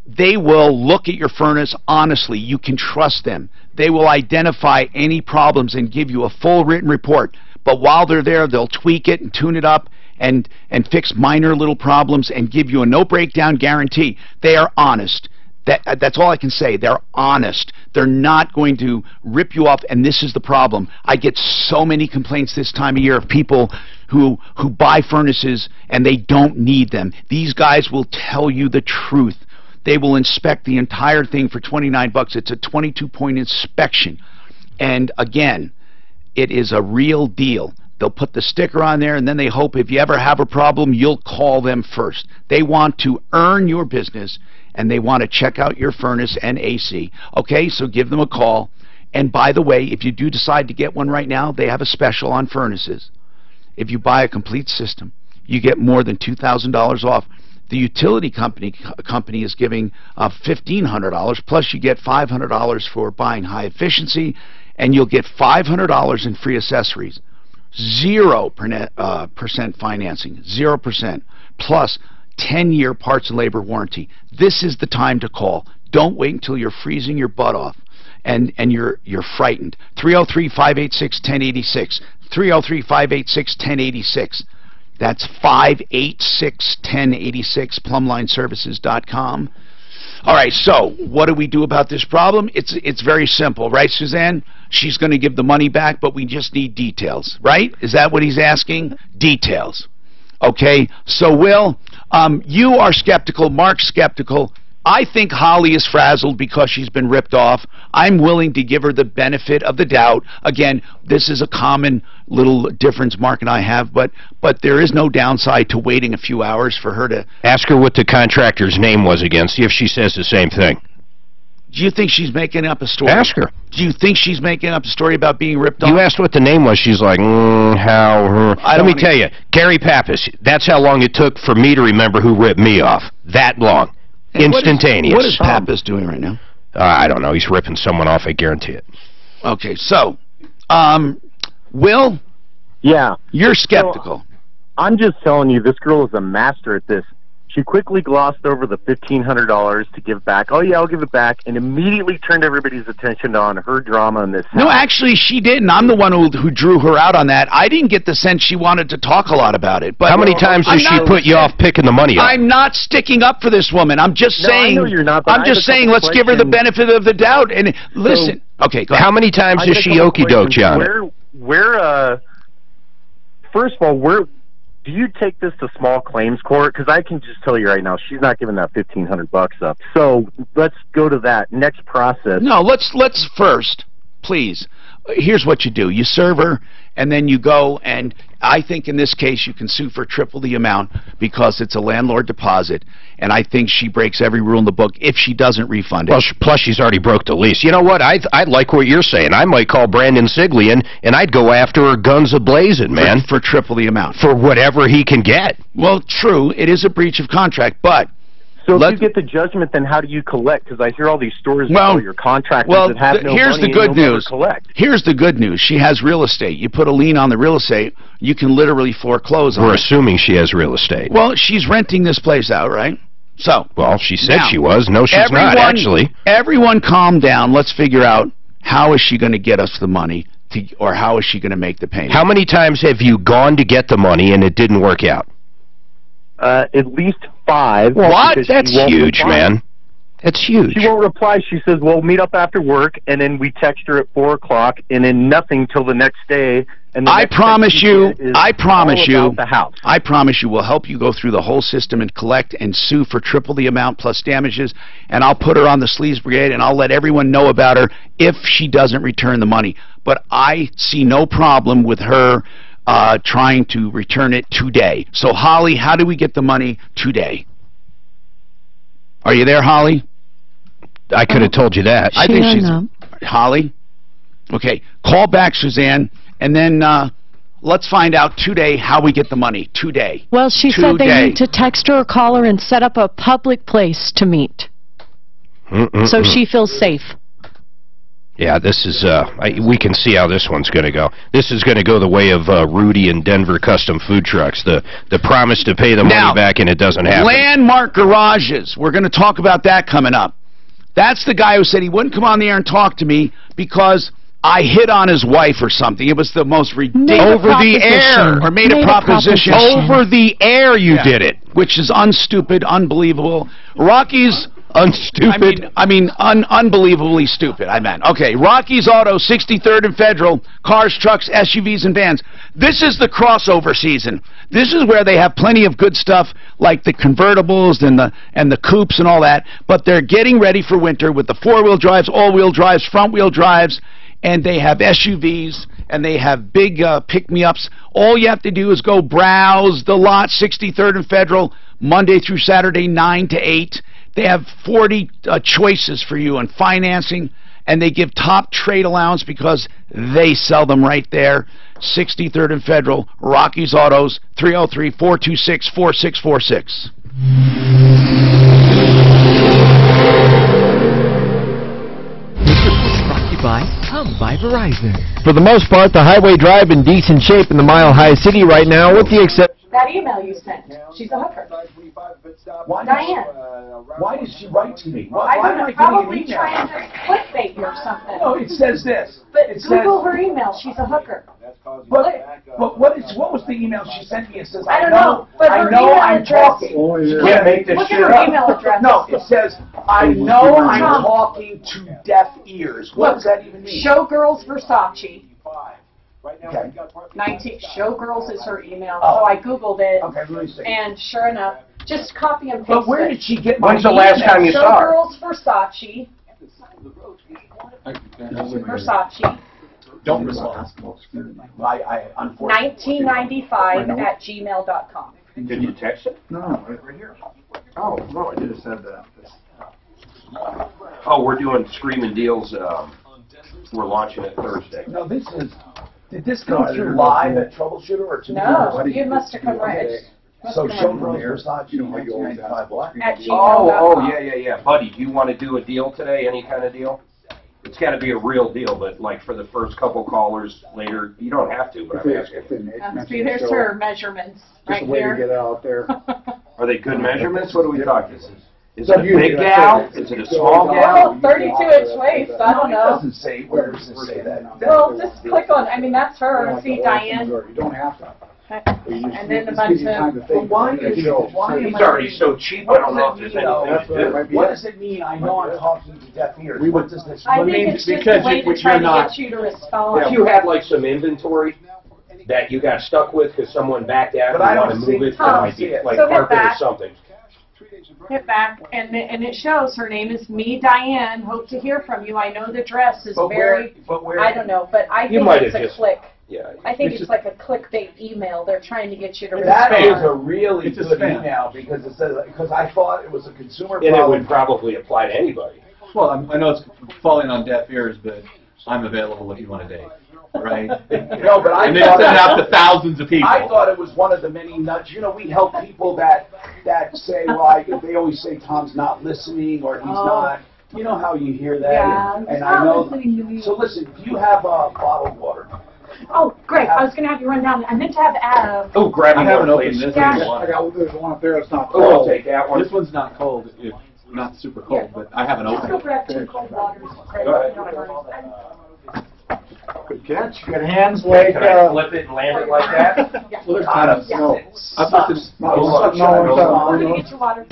They will look at your furnace honestly. You can trust them. They will identify any problems and give you a full written report. But while they're there, they'll tweak it and tune it up and fix minor little problems and give you a no breakdown guarantee. They are honest. That's all I can say. They're honest. They're not going to rip you off, and this is the problem. I get so many complaints this time of year of people who buy furnaces and they don't need them. These guys will tell you the truth. They will inspect the entire thing for $29. It's a 22-point inspection. And again, it is a real deal. They'll put the sticker on there, and then they hope if you ever have a problem, you'll call them first. They want to earn your business, and they want to check out your furnace and AC. Okay, so give them a call. And by the way, if you do decide to get one right now, they have a special on furnaces. If you buy a complete system, you get more than $2,000 off. The utility company is giving $1,500, plus you get $500 for buying high efficiency, and you'll get $500 in free accessories. 0% financing, 0%, plus 10-year parts and labor warranty. This is the time to call. Don't wait until you're freezing your butt off and you're frightened. 303-586-1086, 303-586-1086. That's 586-1086, plumlineservices.com. All right, so what do we do about this problem? It's very simple, right, Suzanne? She's going to give the money back, but we just need details, right? Is that what he's asking? Details. Okay, so Will, you are skeptical, Mark's skeptical. I think Holly is frazzled because she's been ripped off. I'm willing to give her the benefit of the doubt. Again, this is a common little difference Mark and I have, but there is no downside to waiting a few hours for her to... Ask her what the contractor's name was again, see if she says the same thing. Do you think she's making up a story? Ask her. Do you think she's making up a story about being ripped off? You asked what the name was, she's like, Let me tell you, Gary Pappas, that's how long it took for me to remember who ripped me off. That long. Instantaneous. What is Pappas doing right now? I don't know. He's ripping someone off, I guarantee it. Okay, so, Will? Yeah. You're skeptical. So, I'm just telling you, this girl is a master at this. She quickly glossed over the $1,500 to give back. Oh, yeah, I'll give it back, and immediately turned everybody's attention on her drama in this house. No, actually, she didn't. I'm the one who drew her out on that. I didn't get the sense she wanted to talk a lot about it. But how many times has she put you off picking the money up? I'm not sticking up for this woman. I'm just saying. I know you're not, I'm just saying, let's give her the benefit of the doubt. And listen. Okay, go ahead. How many times has she okey-doked you on it? First of all, do you take this to small claims court? Because I can just tell you right now, she's not giving that $1,500 up. So let's go to that next process. No, let's first, please. Here's what you do: you serve her, and then you go. And I think in this case, you can sue for triple the amount because it's a landlord deposit. And I think she breaks every rule in the book if she doesn't refund it. Well, plus she's already broke the lease. You know what? I like what you're saying. I might call Brandon Sigley and I'd go after her guns a-blazing, man. For triple the amount. For whatever he can get. Well, true. It is a breach of contract, but... So if you get the judgment, then how do you collect? Because I hear all these stories about your contractors that have no here's money the good and you'll news. never collect. Here's the good news. She has real estate. You put a lien on the real estate, you can literally foreclose on it. We're assuming she has real estate. Well, she's renting this place out, right? So, well, she said she was. No, she's not, actually. Everyone calm down. Let's figure out how is she going to get us the money, or how is she going to make the payment. How many times have you gone to get the money and it didn't work out? At least 5. What? That's huge, man. That's huge. She won't reply. She says, "Well, meet up after work," and then we text her at 4 o'clock, and then nothing till the next day. And I promise you, I promise you, the house. I promise you, we'll help you go through the whole system and collect and sue for triple the amount plus damages. And I'll put her on the sleaze brigade, and I'll let everyone know about her if she doesn't return the money. But I see no problem with her trying to return it today. So, Holly, how do we get the money today? Are you there, Holly? I could have told you that. I think she's... Holly? Okay. Call back, Suzanne, and then let's find out today how we get the money. Today. Well, she said they need to text her or call her and set up a public place to meet. So she feels safe. Yeah, this is, we can see how this one's going to go. This is going to go the way of Rudy and Denver Custom Food Trucks. The promise to pay the money back and it doesn't happen. Landmark Garages. We're going to talk about that coming up. That's the guy who said he wouldn't come on the air and talk to me because I hit on his wife or something. It was the most ridiculous. Over the air. Or made a proposition. Over the air you did it. Which is unstupid, unbelievable. Rocky's... Unstupid. Unbelievably stupid, I meant. Okay, Rocky's Auto, 63rd and Federal, cars, trucks, SUVs, and vans. This is the crossover season. This is where they have plenty of good stuff like the convertibles and the coupes and all that, but they're getting ready for winter with the four-wheel drives, all-wheel drives, front-wheel drives, and they have SUVs, and they have big pick-me-ups. All you have to do is go browse the lot, 63rd and Federal, Monday through Saturday, 9 to 8. They have 40 choices for you on financing, and they give top trade allowance because they sell them right there. 63rd and Federal, Rocky's Autos, 303-426-4646. Brought to you by Come by Verizon. For the most part, the highway drive in decent shape in the Mile High City right now, with the exception... That email you sent, she's a hooker. Diane. Why did she write to me? I don't know, probably trying to clickbait you or something. No, it says this. But Google her email, she's a hooker. But what was the email she sent me? It says, I don't know, but her I know email I'm address- talking. Oh, yeah. You can't make this Look at shit her up. email address. No, it says, I know I'm talking to deaf ears. What does that even mean? Showgirls Versace. Okay. 19 Showgirls is her email. So I Googled it. Okay, let me see. And sure enough, just copy and paste But where it. did she get my When's the last time you saw her? Showgirls Versace. Versace. Don't respond. I unfortunately. 1995 at gmail.com. Did you text it? No, right here. Oh, no, I just said that. Oh, we're doing Screaming Deals. We're launching it Thursday. No, this is. Did this go through live at Troubleshooter or to No, you must have come right. So Showgirls Versace, you know, like $95. At Oh, yeah. Buddy, do you want to do a deal today? Any kind of deal? It's got to be a real deal, but like for the first couple callers later, you don't have to, but I'm asking. See, there's her measurements right Just a way to there. get out there. Are they good measurements? What are we talking? Is So it a you- big gal? Is it a small Well, gal? 32-inch waist. I don't It know. doesn't say, where does it say that? Well, just click on. I mean, that's her. See, Diane. You don't have to. And then a bunch of. But why is He's already so cheap, I don't know if there's anything to do. What does it mean? I know I'm talking to deaf ears. What does this I mean? think it's just a way to try to get you to respond. If you had like some inventory that you got stuck with because someone backed out But and I you want to don't move see- it, that might be like So hit carpet or back. something. Hit back, and it shows her name is me, Diane. Hope to hear from you. I know the dress is very. I don't know, but I You think might it's have a just- click. Yeah. I think it's like a clickbait email. They're trying to get you to That respond. is a really It's a good spam. email because it says, because I thought it was a consumer And it problem. would probably apply to anybody. Well, I know it's falling on deaf ears, but I'm available if you want to date. Right? No, but I And they thought send it out to thousands of people. I thought it was one of the many nuts. You know, we help people that say, well, they always say Tom's not listening or he's not. You know how you hear that? Yeah, and he's I not know. listening to me. So listen, do you have bottled water? Oh, great. I was going to have you run down. I meant to have Oh, grab I me haven't one, opened please. this. Yeah. I got there's one up there that's not Oh, I'll cold. take that one. This one's not cold, if not super cold, but I haven't Go opened it. grab 2 cold waters. Great. Go ahead. Good catch. You got hands like, Can I flip it and land it like that? Yeah. Well, there's God, kind of no. I've looked at I'm going to get your water.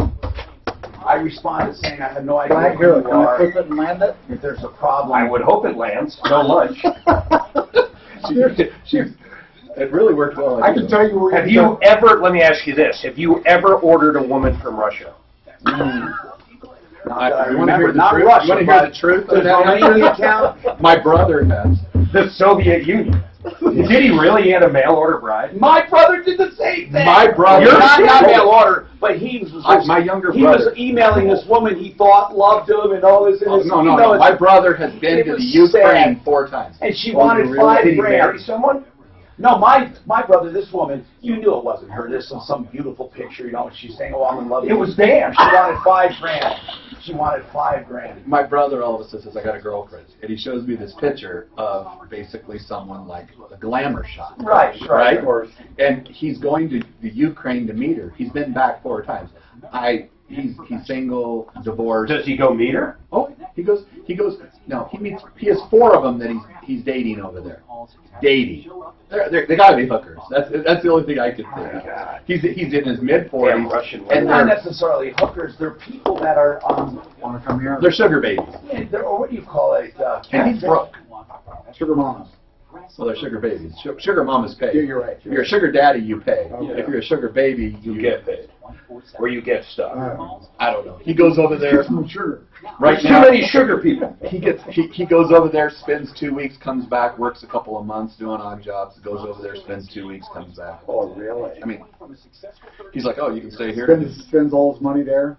I responded saying I had no Can I idea hear who it? you Can I are. flip it and land it? If there's a problem. I would hope it lands. No lunch. It really worked well. I can tell you where Have you ever, let me ask you this, have you ever ordered a woman from Russia? You want to hear the not truth? Russia, You want to hear but the truth? the of that Romanian country? account. My brother has. The Soviet Union. Did he really had a mail order bride? My brother did the same thing. My brother. You're not mail order, but he was. My younger he brother. was emailing this woman he thought loved him and all this. And his No. email My brother has been it to was the Ukraine sad. 4 times. And she Oh, wanted really? $5 Did he grand. marry someone? No, my brother, this woman, you knew it wasn't her. This was some beautiful picture, you know, and she's saying, "Oh, I'm in love." It was damn. She wanted $5 grand. She wanted $5 grand. My brother all of a sudden says, I got a girlfriend. And he shows me this picture of basically someone like a glamour shot. Right. And he's going to the Ukraine to meet her. He's been back 4 times. He's single, divorced. Does he go meet her? Oh, he goes, no, he has 4 of them that he's dating over there. Dating. They gotta be hookers. That's the only thing I could think. He's in his mid-40s. Damn Russian And women. not necessarily hookers. They're people that are Want to come here? They're sugar babies. or what do you call it? And he's broke. Sugar mamas. Well, they're sugar babies. Sugar mamas pay. Yeah, you're right. If you're a sugar daddy, you pay. Okay. If you're a sugar baby, You get paid. Or you get stuff. I don't know. He goes over there. Sugar. Right There's now, too many sugar people. he goes over there, spends 2 weeks, comes back, works a couple of months doing odd jobs, goes over there, spends 2 weeks, comes back. Oh, really? I mean, he's like, oh, you can stay here. Spends all his money there?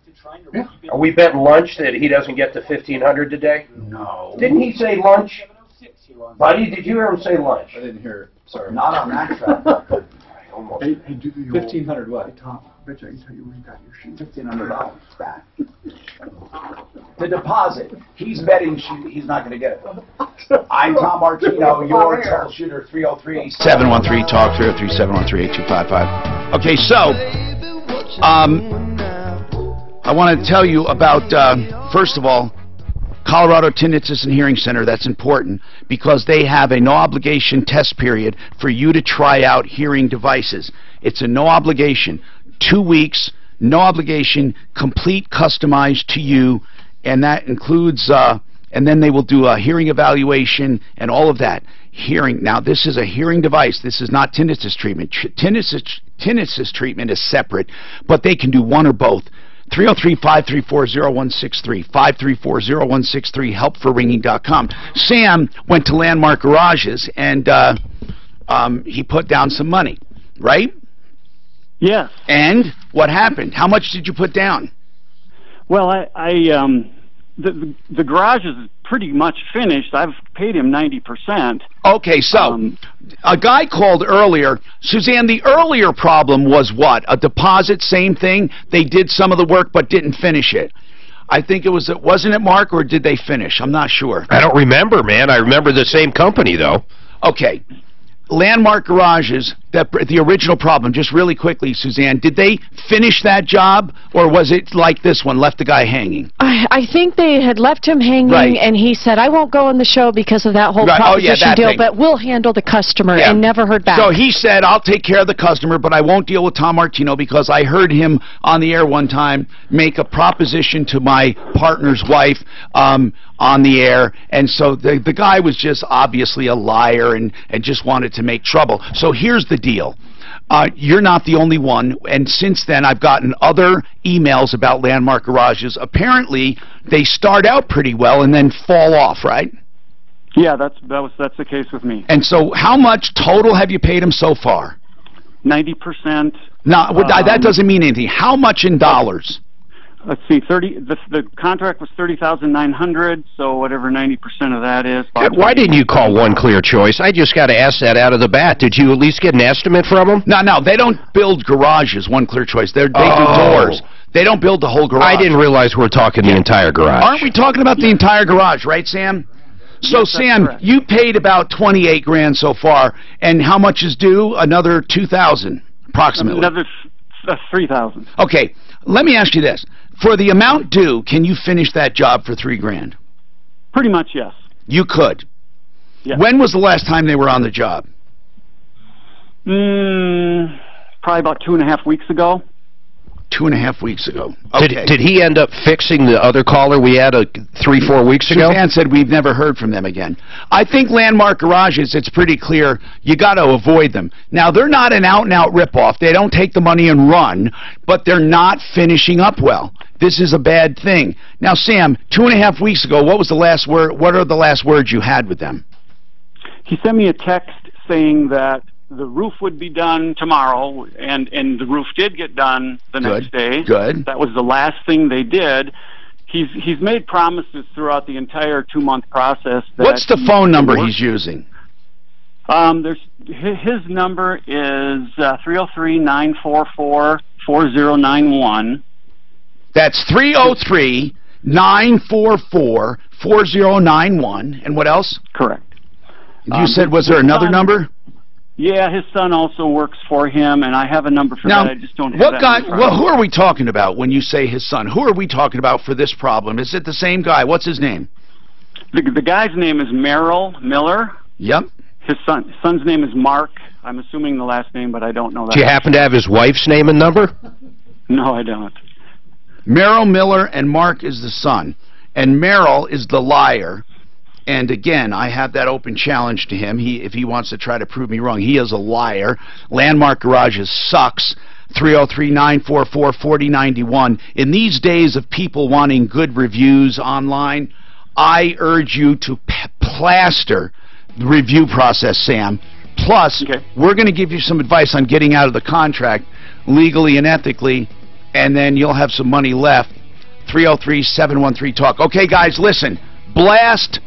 Yeah. Are we betting lunch that he doesn't get to 1,500 today? No. Didn't he say lunch? Buddy, did you hear him say lunch? I didn't hear it. Sorry. Not on that track. Almost. Hey, do the 1,500 what? Hey, Tom, I bet you I can tell you where you got your shoes. $1,500 back. The deposit. He's betting he's not going to get it. I'm Tom Martino, your troubleshooter, 303 713-TALK, 303-713-8255. Okay, so, I want to tell you about, first of all, Colorado Tinnitus and Hearing Center, that's important, because they have a no-obligation test period for you to try out hearing devices. It's a no-obligation, 2 weeks, no obligation, complete, customized to you, and that includes, and then they will do a hearing evaluation and all of that. Hearing, now this is a hearing device, this is not tinnitus treatment. Tinnitus treatment is separate, but they can do one or both. 303-534-0163, 534-0163, helpforringing.com. Sam went to Landmark Garages, and he put down some money, right? Yes. And what happened? How much did you put down? Well, the garage is pretty much finished. I've paid him 90%. Okay, so a guy called earlier. Suzanne, the earlier problem was what? A deposit, same thing? They did some of the work but didn't finish it. I think it was, wasn't it, Mark, or did they finish? I'm not sure. I don't remember, man. I remember the same company, though. Okay. Landmark Garages, the original problem, just really quickly, Suzanne, did they finish that job, or was it like this one, left the guy hanging? I think they had left him hanging, right. And he said, I won't go on the show because of that whole proposition deal, but we'll handle the customer, and never heard back. So he said, I'll take care of the customer, but I won't deal with Tom Martino because I heard him on the air one time make a proposition to my partner's wife on the air, and so the guy was just obviously a liar and just wanted to make trouble. So here's the deal. You're not the only one, and since then I've gotten other emails about Landmark Garages. Apparently, they start out pretty well and then fall off, right? Yeah, that's the case with me. And so how much total have you paid them so far? 90%. No, that doesn't mean anything. How much in dollars? Let's see, the contract was $30,900, so whatever 90% of that is. Why didn't you call One Clear Choice? I just got to ask that out of the bat. Did you at least get an estimate from them? No, they don't build garages, One Clear Choice. They do doors. They don't build the whole garage. I didn't realize we're talking the entire garage. Aren't we talking about the entire garage, right, Sam? So, yes, Sam, you paid about $28,000 so far, and how much is due? Another $2,000, approximately. Another $3,000. Okay, let me ask you this. For the amount due, can you finish that job for $3,000? Pretty much, yes. You could? Yes. When was the last time they were on the job? Probably about 2.5 weeks ago. 2.5 weeks ago. Okay. Did he end up fixing the other caller we had 3-4 weeks ago? Suzanne said we've never heard from them again. I think Landmark Garages, it's pretty clear, you got to avoid them. Now, they're not an out-and-out ripoff. They don't take the money and run, but they're not finishing up well. This is a bad thing. Now, Sam, 2.5 weeks ago, what was the last word? What are the last words you had with them? He sent me a text saying that the roof would be done tomorrow, and the roof did get done the next day. Good. That was the last thing they did. He's made promises throughout the entire 2-month process. What's the phone number he's using? His number is 303-944-4091. That's 303-944-4091. And what else? Correct. You said, was there another number? Yeah, his son also works for him, and I have a number for that. I just don't have that. Who are we talking about when you say his son? Who are we talking about for this problem? Is it the same guy? What's his name? The guy's name is Merrill Miller. Yep. His son's name is Mark. I'm assuming the last name, but I don't know that. Do you happen to have his wife's name and number? No, I don't. Merrill Miller and Mark is the son. And Merrill is the liar. And again, I have that open challenge to him. If he wants to try to prove me wrong, he is a liar. Landmark Garages sucks. 303-944-4091. In these days of people wanting good reviews online, I urge you to plaster the review process, Sam. Plus, we're going to give you some advice on getting out of the contract legally and ethically, and then you'll have some money left. 303-713-TALK. Okay, guys, listen. Blast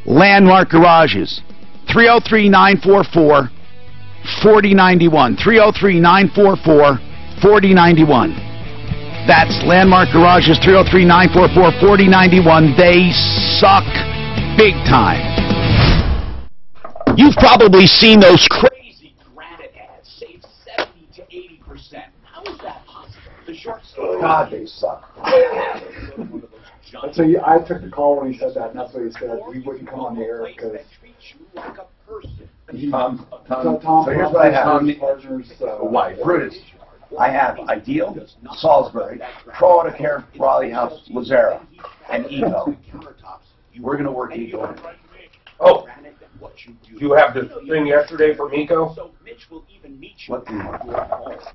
Landmark Garages. 303-944-4091. 303-944-4091. That's Landmark Garages, 303-944-4091. They suck big time. You've probably seen those crazy granite ads. Save 70 to 80%. How is that possible? The short story. God, they suck. So I took the call when he said that, and that's what he said. He wouldn't come on the air because Tom, so here's what I have. Partners, Wife, Brutus. I have Ideal, Salisbury, Pro Auto Care, Raleigh House, Lazera, and Evo. We're going to work Evo. Oh, you have the thing yesterday from Eco? What thing?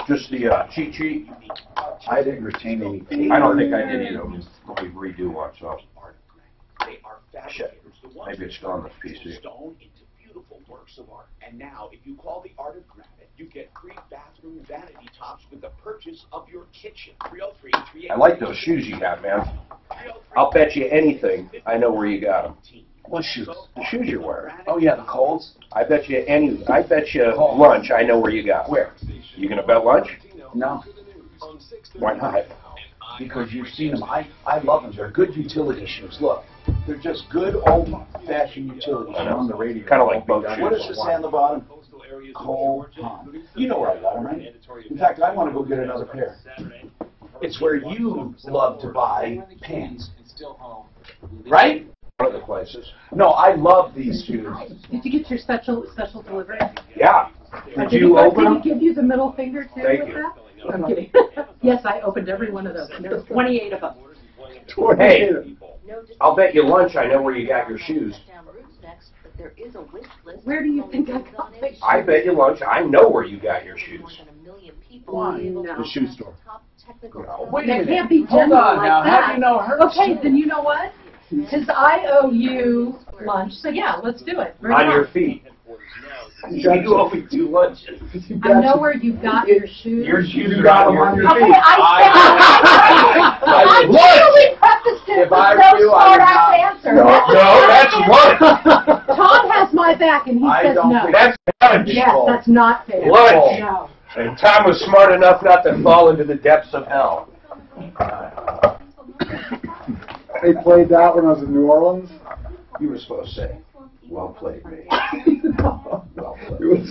Just the cheat sheet? I didn't retain any. I don't think I did either. We redo one, so. Shit. Maybe it's on the PC. Works of art. And now, if you call the Art of Granite, you get free bathroom vanity tops with the purchase of your kitchen. 303-388. I like those shoes you got, man. I'll bet you anything I know where you got them. What shoes? The shoes you're wearing. Oh yeah, the Coles. I bet you lunch I know where you got. Where? You gonna bet lunch? No. Why not? Because you've seen them. I love them. They're good utility shoes. Look, they're just good old-fashioned utility shoes. On the radio. Kind of like boat shoes. What does it say on the bottom? Cole Tom. You know where I got them, right? In fact, I want to go get another pair. It's where you love to buy pants. Right? One of the places. No, I love these shoes. Did you get your special delivery? Yeah. Did you open them? Did he give you the middle finger too Thank with you. that? I'm kidding. Yes, I opened every one of those, and there was 28 of them. Hey, I'll bet you lunch I know where you got your shoes. Where do you think I got my shoes? I bet you lunch I know where you got your shoes. Why? No. The shoe store. No. Wait a That minute. can't be Hold general on like now. that. How do you know her? Okay, then you know what? Since I owe you lunch, so yeah, let's do it. Bring it On your feet. You always do lunches. I know where you got your shoes. Your shoes are on your feet. Okay, I totally prefaced it If I with no were you, I would smart-ass not. answer. No, that's lunch. Tom has my back, and he I says don't no. think That's lunch. Yes, that's not fair. Lunch. No. And Tom was smart enough not to fall into the depths of hell. They played that when I was in New Orleans. You were supposed to say, well played, me. Well played. It was,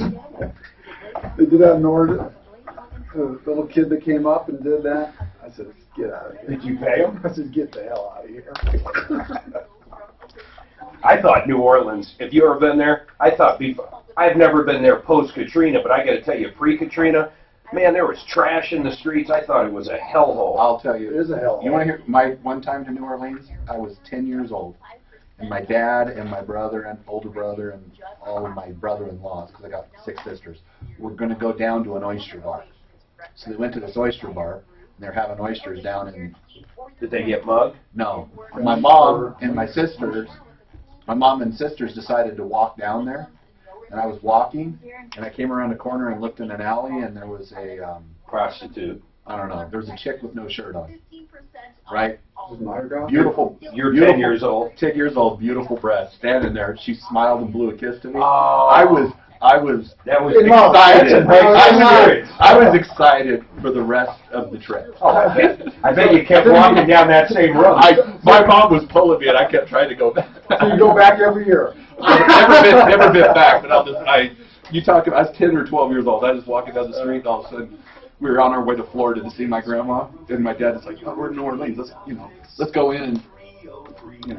they did that in Orleans. The little kid that came up and did that. I said, get out of here. Did you pay him? I said, get the hell out of here. I thought New Orleans, if you ever been there, I've never been there post-Katrina, but I got to tell you, pre-Katrina, man, there was trash in the streets. I thought it was a hellhole. I'll tell you. It is a hellhole. You want to hear my one time to New Orleans? I was 10 years old. And my dad and my brother and older brother and all of my brother-in-laws, because I got 6 sisters, were going to go down to an oyster bar. So they went to this oyster bar, and they're having oysters down in... Did they get mugged? No. My mom and my sisters, my mom and sisters decided to walk down there. And I was walking, and I came around a corner and looked in an alley, and there was a... prostitute. I don't know. There was a chick with no shirt on. Right? Beautiful. Beautiful. You're 10 years old. 10 years old, beautiful breast, standing there. She smiled and blew a kiss to me. Oh. I was excited. I was excited for the rest of the trip. Oh, I bet you kept walking down that same road. My mom was pulling me, and I kept trying to go back. So you go back every year. never been back, but you talk about, I was 10 or 12 years old. I was walking down the street, and all of a sudden, we were on our way to Florida to see my grandma, and my dad was like, "Oh, we're in New Orleans. Let's go in." And,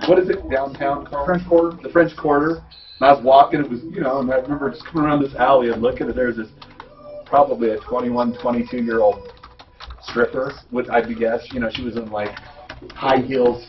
what is it downtown called? French Quarter. The French Quarter. And I was walking. It was, and I remember just coming around this alley and looking, and there's this probably a 21, 22-year-old stripper. I guess, she was in like high heels,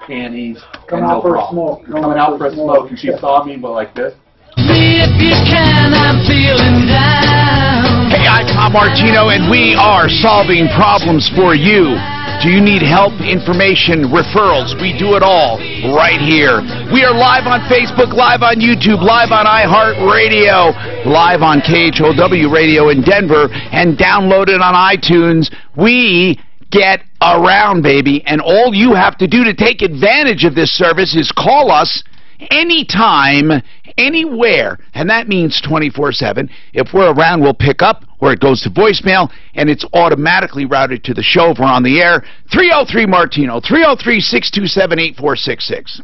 panties, Coming and out no for a bra. smoke. Coming out for a smoke, and she saw me, but like this. See if you can, I'm feeling down. Hey, I'm Tom Martino, and we are solving problems for you. Do you need help, information, referrals? We do it all right here. We are live on Facebook, live on YouTube, live on iHeartRadio, live on KHOW Radio in Denver, and downloaded on iTunes. We get around, baby, and all you have to do to take advantage of this service is call us anytime, anywhere, and that means 24/7. If we're around, we'll pick up, or it goes to voicemail, and it's automatically routed to the show if we're on the air. 303-MARTINO, 303-627-8466.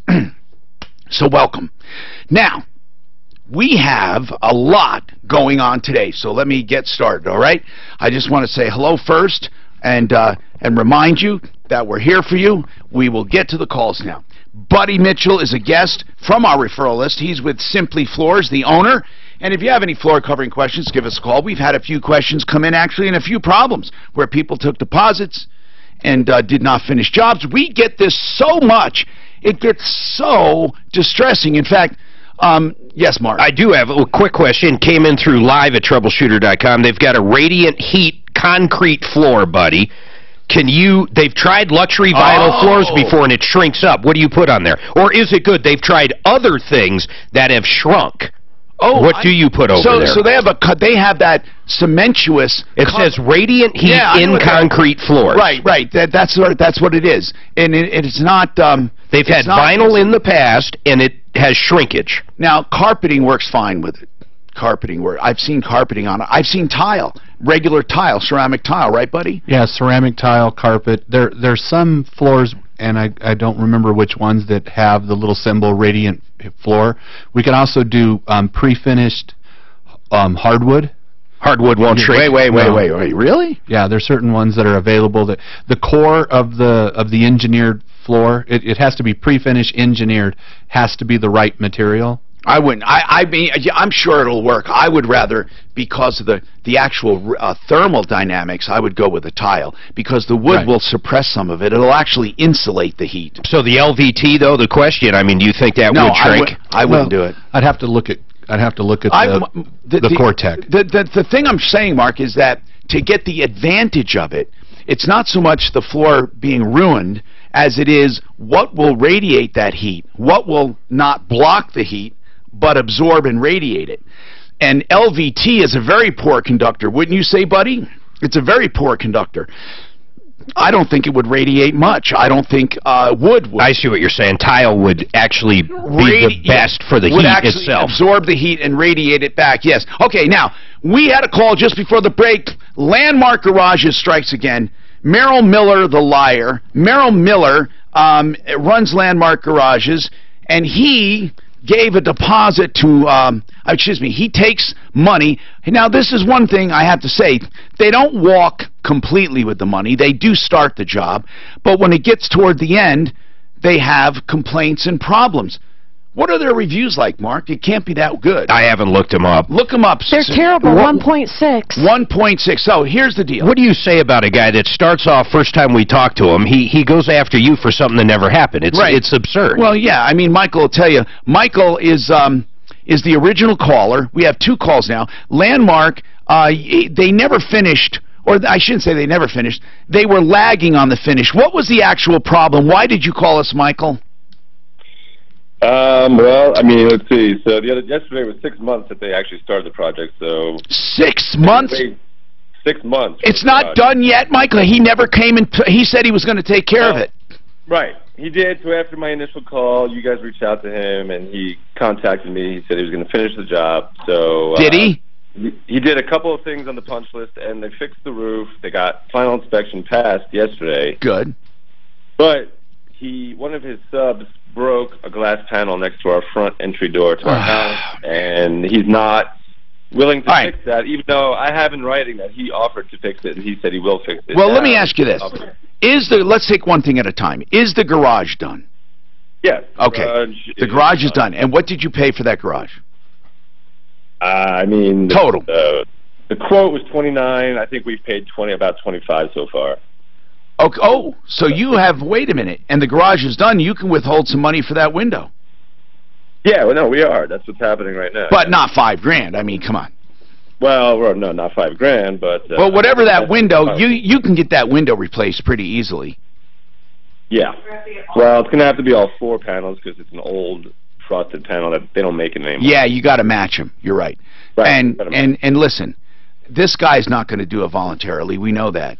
So welcome. Now, we have a lot going on today, so let me get started, all right? I just want to say hello first, and remind you that we're here for you. We will get to the calls now. Buddy Mitchell is a guest from our referral list. He's with Simply Floors, the owner. And if you have any floor covering questions, give us a call. We've had a few questions come in, actually, and a few problems where people took deposits and did not finish jobs. We get this so much. It gets so distressing. In fact, yes, Mark. I do have a quick question. Came in through live at troubleshooter.com. They've got a radiant heat concrete floor, buddy. They've tried luxury vinyl floors before and it shrinks up. What do you put on there? Or is it good? They've tried other things that have shrunk. What do you put over there? So they have that cementuous. It says radiant heat in concrete floors. Right. That's what it is, and it's not. They've had vinyl in the past, and it has shrinkage. Now carpeting works fine with it. Carpeting work. I've seen carpeting on it. I've seen tile, regular tile, ceramic tile. Right, buddy? Yeah, ceramic tile, carpet. There's some floors, and I don't remember which ones that have the little symbol radiant floor. We can also do pre-finished hardwood. Hardwood won't shrink. Wait. Really? Yeah, there's certain ones that are available. That the core of the engineered floor, it has to be pre-finished, engineered, has to be the right material. I wouldn't. I mean, I'm sure it'll work. I would rather, because of the actual thermal dynamics, I would go with a tile, because the wood will suppress some of it. It'll actually insulate the heat. So the LVT, though, the question, I mean, do you think that would shrink? I wouldn't do it. I'd have to look at the Core-Tech. The thing I'm saying, Mark, is that to get the advantage of it, it's not so much the floor being ruined as it is what will radiate that heat, what will not block the heat, but absorb and radiate it. And LVT is a very poor conductor, wouldn't you say, buddy? It's a very poor conductor. I don't think it would radiate much. I don't think wood would. I see what you're saying. Tile would actually be the best for the heat itself. Absorb the heat and radiate it back, yes. Okay, now, we had a call just before the break. Landmark Garages strikes again. Merrill Miller, the liar. Merrill Miller runs Landmark Garages, and he gave a deposit to, he takes money. Now, this is one thing I have to say. They don't walk completely with the money. They do start the job. But when it gets toward the end, they have complaints and problems. What are their reviews like, Mark? It can't be that good. I haven't looked them up. Look them up. They're terrible. 1.6. 1.6. So here's the deal. What do you say about a guy that starts off, first time we talk to him, he goes after you for something that never happened? It's absurd. Well, yeah. I mean, Michael will tell you. Michael is the original caller. We have two calls now. Landmark, they never finished. Or I shouldn't say they never finished. They were lagging on the finish. What was the actual problem? Why did you call us, Michael? Well, I mean, let's see. So yesterday was 6 months that they actually started the project. So 6 months. 6 months. It's not done yet, Michael. He never came and he said he was going to take care of it. Right, he did. So after my initial call, you guys reached out to him, and he contacted me. He said he was going to finish the job. So did he? He did a couple of things on the punch list, and they fixed the roof. They got final inspection passed yesterday. Good. But one of his subs broke a glass panel next to our front entry door to our house, and he's not willing to fix that, even though I have in writing that he offered to fix it, and he said he will fix it. Well, let me ask you this. Let's take one thing at a time. Is the garage done? Yes. Okay. The garage is done. And what did you pay for that garage? I mean... Total. The quote was $29. I think we've paid about $25 so far. Okay. Oh, so you have, wait a minute, and the garage is done, you can withhold some money for that window. Yeah, well, no, we are. That's what's happening right now. But not $5,000. I mean, come on. Well, no, not $5,000, but... well, whatever that window, you can get that window replaced pretty easily. Yeah. Well, it's going to have to be all 4 panels because it's an old frosted panel that they don't make it anymore. Yeah, you got to match them. You're right. And listen, this guy's not going to do it voluntarily. We know that.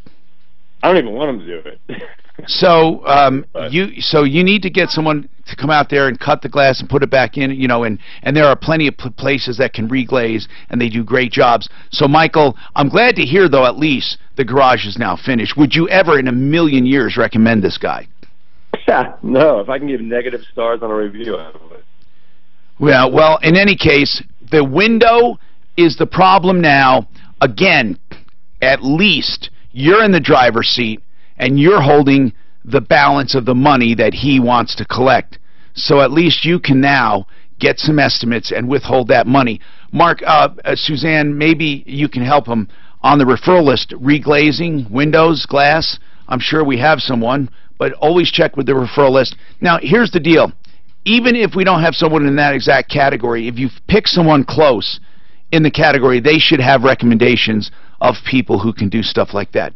I don't even want him to do it. So you need to get someone to come out there and cut the glass and put it back in, and there are plenty of places that can reglaze, and they do great jobs. So, Michael, I'm glad to hear, though, at least the garage is now finished. Would you ever in a million years recommend this guy? No, if I can give negative stars on a review, I would. Well, in any case, the window is the problem now. Again, at least you're in the driver's seat, and you're holding the balance of the money that he wants to collect. So at least you can now get some estimates and withhold that money. Mark, Suzanne, maybe you can help him on the referral list. Reglazing, windows, glass. I'm sure we have someone, but always check with the referral list. Now, here's the deal. Even if we don't have someone in that exact category, if you pick someone close in the category, they should have recommendations of people who can do stuff like that.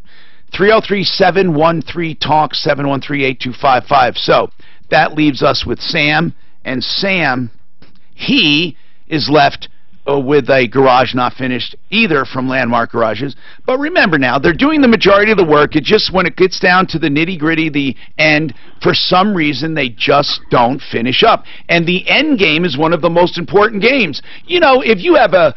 303-713-TALK, 713-8255. So that leaves us with Sam, and Sam, he is left with a garage not finished either from Landmark Garages. But remember now, they're doing the majority of the work. It just, when it gets down to the nitty-gritty, the end, for some reason they just don't finish up. And the end game is one of the most important games. You know, if you have a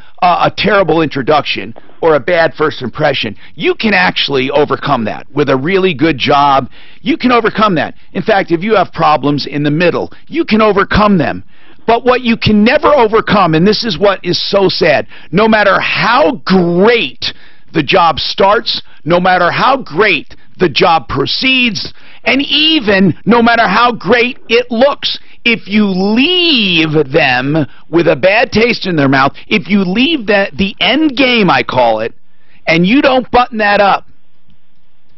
terrible introduction or a bad first impression, you can actually overcome that. With a really good job, you can overcome that. In fact, if you have problems in the middle, you can overcome them. But what you can never overcome, and this is what is so sad, no matter how great the job starts, no matter how great the job proceeds, and even no matter how great it looks, if you leave them with a bad taste in their mouth, if you leave the end game, I call it, and you don't button that up,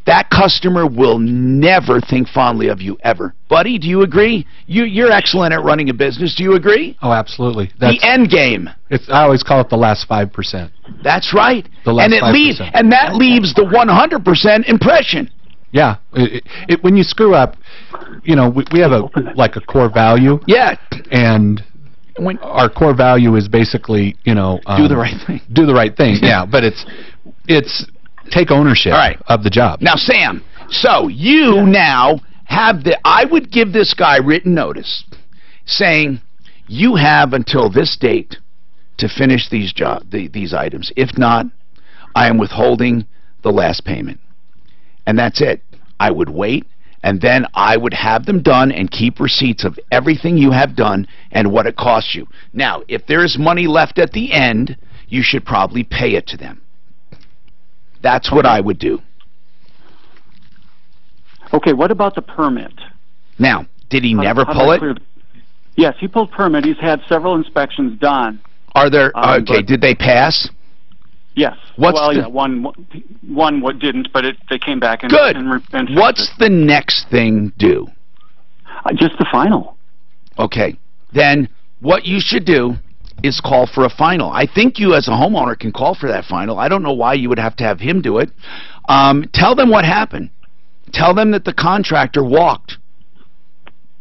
that customer will never think fondly of you, ever. Buddy, do you agree? You're excellent at running a business. Do you agree? Oh, absolutely. The end game. I always call it the last 5%. That's right. The last 5%. And that leaves the 100% impression. Yeah. When you screw up, you know, we have a core value. Yeah. And our core value is basically, you know, do the right thing. Do the right thing. Yeah. But it's take ownership of the job. Now, Sam, so you now have I would give this guy written notice saying you have until this date to finish these items. If not, I am withholding the last payment. And that's it. I would wait, and then I would have them done and keep receipts of everything you have done and what it costs you. Now, if there is money left at the end, you should probably pay it to them. That's what I would do. Okay, what about the permit? Now, did he never pull it? Yes, he pulled permit. He's had several inspections done. Are there, okay, did they pass? Yes. One didn't, but they came back and... Good. What's the next thing due? Just the final. Okay. Then what you should do is call for a final. I think you as a homeowner can call for that final. I don't know why you would have to have him do it. Tell them what happened. Tell them that the contractor walked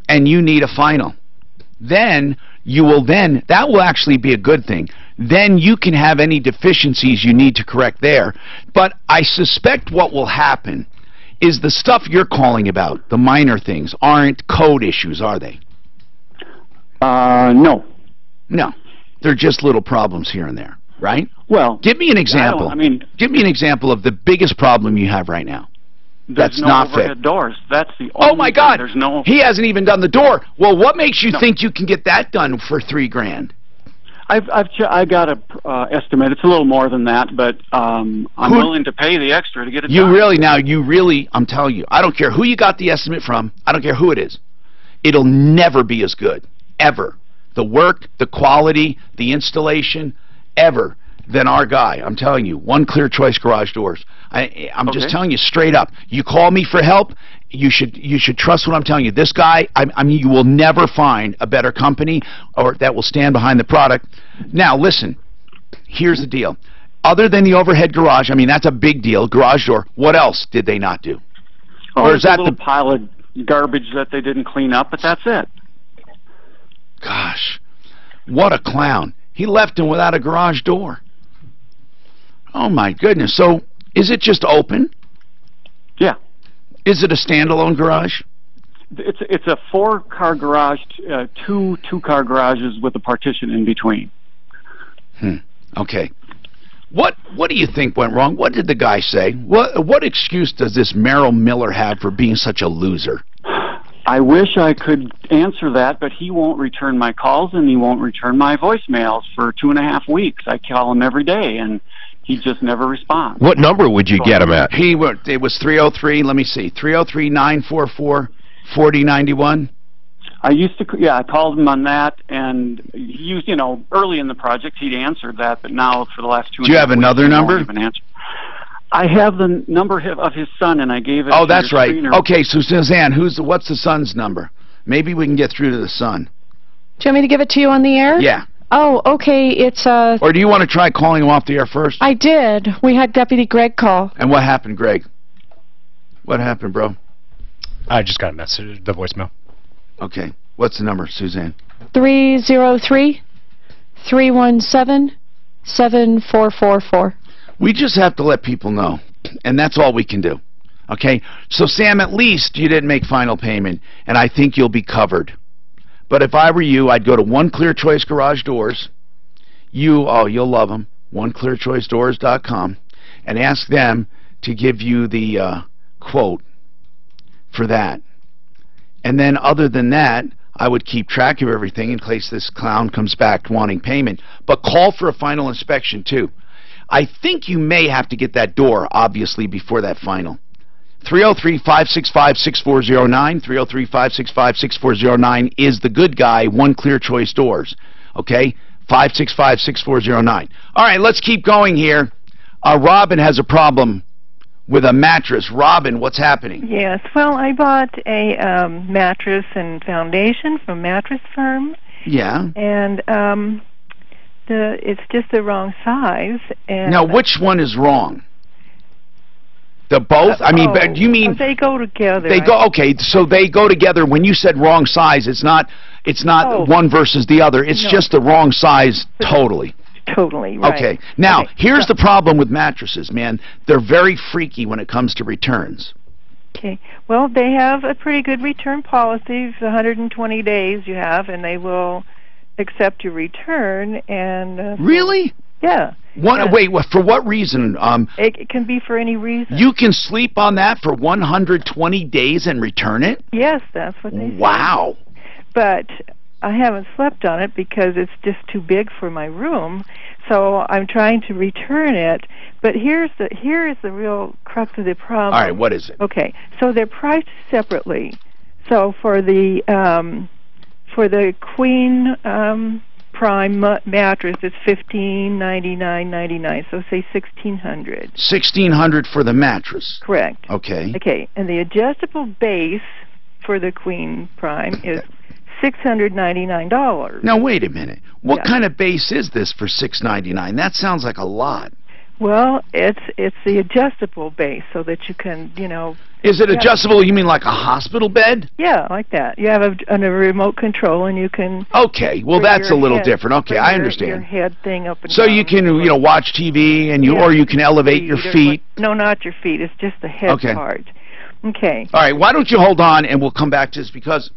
and you need a final. Then that will actually be a good thing. Then you can have any deficiencies you need to correct there. But I suspect what will happen is the stuff you're calling about, the minor things, aren't code issues, are they? No. No. They're just little problems here and there, right? Well, give me an example. Give me an example of the biggest problem you have right now. That's not fixed. Overhead doors. That's the only Oh my God! There's no. He hasn't even done the door. Well, what makes you think you can get that done for $3,000? I got a estimate. It's a little more than that, but I'm willing to pay the extra to get it done. You really, I'm telling you, I don't care who you got the estimate from. I don't care who it is. It'll never be as good, ever. The work, the quality, the installation, ever, than our guy. I'm telling you, One Clear Choice Garage Doors. I'm just telling you straight up. You call me for help, you should trust what I'm telling you. This guy, I mean, you will never find a better company or that will stand behind the product. Now, listen, here's the deal. Other than the overhead garage, I mean, that's a big deal, garage door, what else did they not do? Or is that the pile of garbage that they didn't clean up, but that's it. Gosh, what a clown. He left him without a garage door. Oh, my goodness. So, is it just open? Yeah. Is it a standalone garage? It's a 4-car garage, two 2-car garages with a partition in between. Okay. What do you think went wrong? What did the guy say? What excuse does this Merrill Miller have for being such a loser? I wish I could answer that, but he won't return my calls and he won't return my voicemails for 2.5 weeks. I call him every day, and He just never responds. What number would you get him at? It was 303, let me see, 303-944-4091. I used to, yeah, I called him on that, and he used, you know, early in the project, he'd answered that, but now for the last 2 Do you have another number? I have the number of his son, and I gave it Oh, to that's your right. screener. Okay, so Suzanne, what's the son's number? Maybe we can get through to the son. Do you want me to give it to you on the air? Yeah. Oh, okay, it's Or do you want to try calling him off the air first? I did. We had Deputy Greg call. And what happened, Greg? What happened, bro? I just got a message, the voicemail. Okay. What's the number, Suzanne? 303-317-7444. We just have to let people know, and that's all we can do. Okay? So, Sam, at least you didn't make final payment, and I think you'll be covered. But if I were you, I'd go to One Clear Choice Garage Doors. You'll love them. OneClearChoiceDoors.com, and ask them to give you the quote for that. And then other than that, I would keep track of everything in case this clown comes back wanting payment. But call for a final inspection, too. I think you may have to get that door, obviously, before that final. 303-565-6409. 303-565-6409 is the good guy, One Clear Choice Doors. Okay? 565-6409. All right, let's keep going here. Robin has a problem with a mattress. Robin, what's happening? Yes, well, I bought a mattress and foundation from Mattress Firm. Yeah. And it's just the wrong size. And Now, which one is wrong? The both? I mean, do you mean they go together? They go okay. So they go together. When you said wrong size, it's not one versus the other. It's just the wrong size totally. Totally, right. Okay. Now, here's the problem with mattresses, man. They're very freaky when it comes to returns. Okay. Well, they have a pretty good return policy. It's 120 days you have, and they will accept your return. And Really? Yeah. Wait, for what reason? It can be for any reason. You can sleep on that for 120 days and return it? Yes, that's what they say. Wow. But I haven't slept on it because it's just too big for my room. So I'm trying to return it. But here is the real crux of the problem. All right, what is it? Okay, so they're priced separately. So for the Queen Prime mattress, it's $1,599.99. So say $1,600. $1,600 for the mattress. Correct. Okay. Okay, and the adjustable base for the Queen Prime is $699. Now wait a minute. What kind of base is this for $699? That sounds like a lot. Well, it's the adjustable base so that you can, Is it adjustable? You mean like a hospital bed? Yeah, like that. You have a remote control and you can. Okay, well that's a little different. Okay, I understand. Your head thing up and so down. you can, watch TV and or you can elevate your feet. No, not your feet. It's just the head part. Okay. All right. Why don't you hold on and we'll come back to this because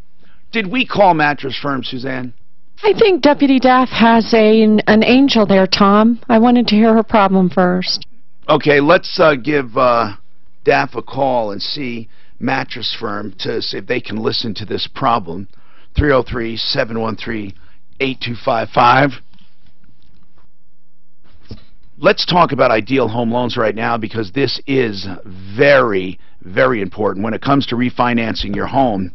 did we call Mattress Firm, Suzanne? I think Deputy Daff has an angel there, Tom. I wanted to hear her problem first. Okay, let's give Daff a call and see Mattress Firm to see if they can listen to this problem. 303-713-8255. Let's talk about ideal home loans right now because this is very, very important. When it comes to refinancing your home,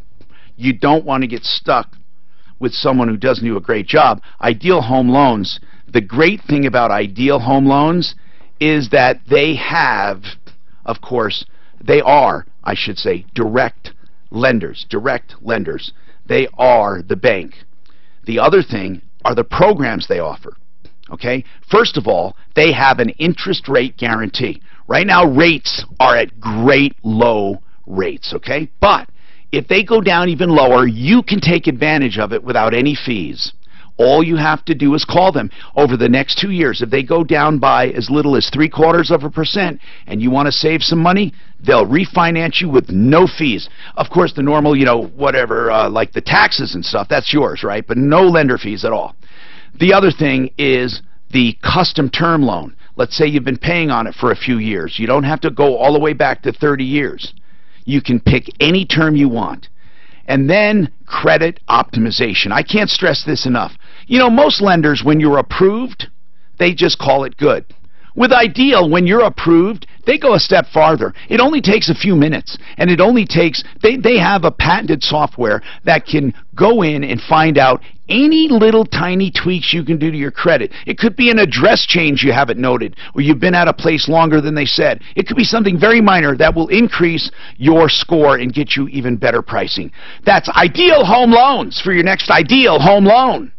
you don't want to get stuck with someone who doesn't do a great job. Ideal Home Loans, the great thing about Ideal Home Loans is that they have, of course, they are, I should say, direct lenders. They are the bank. The other thing are the programs they offer. Okay? First of all, they have an interest rate guarantee. Right now, rates are at great low rates, okay? But if they go down even lower, you can take advantage of it without any fees. All you have to do is call them over the next 2 years. If they go down by as little as 0.75% and you want to save some money, they'll refinance you with no fees. Of course, the normal, whatever, like the taxes and stuff, that's yours, right? But no lender fees at all. The other thing is the custom term loan. Let's say you've been paying on it for a few years. You don't have to go all the way back to 30 years. You can pick any term you want. And then credit optimization. I can't stress this enough. Most lenders, when you're approved, they just call it good. With Ideal, when you're approved, they go a step farther. It only takes a few minutes, and it only takes, they have a patented software that can go in and find out any little tiny tweaks you can do to your credit. It could be an address change you haven't noted, or you've been at a place longer than they said. It could be something very minor that will increase your score and get you even better pricing. That's Ideal Home Loans for your next Ideal Home Loan.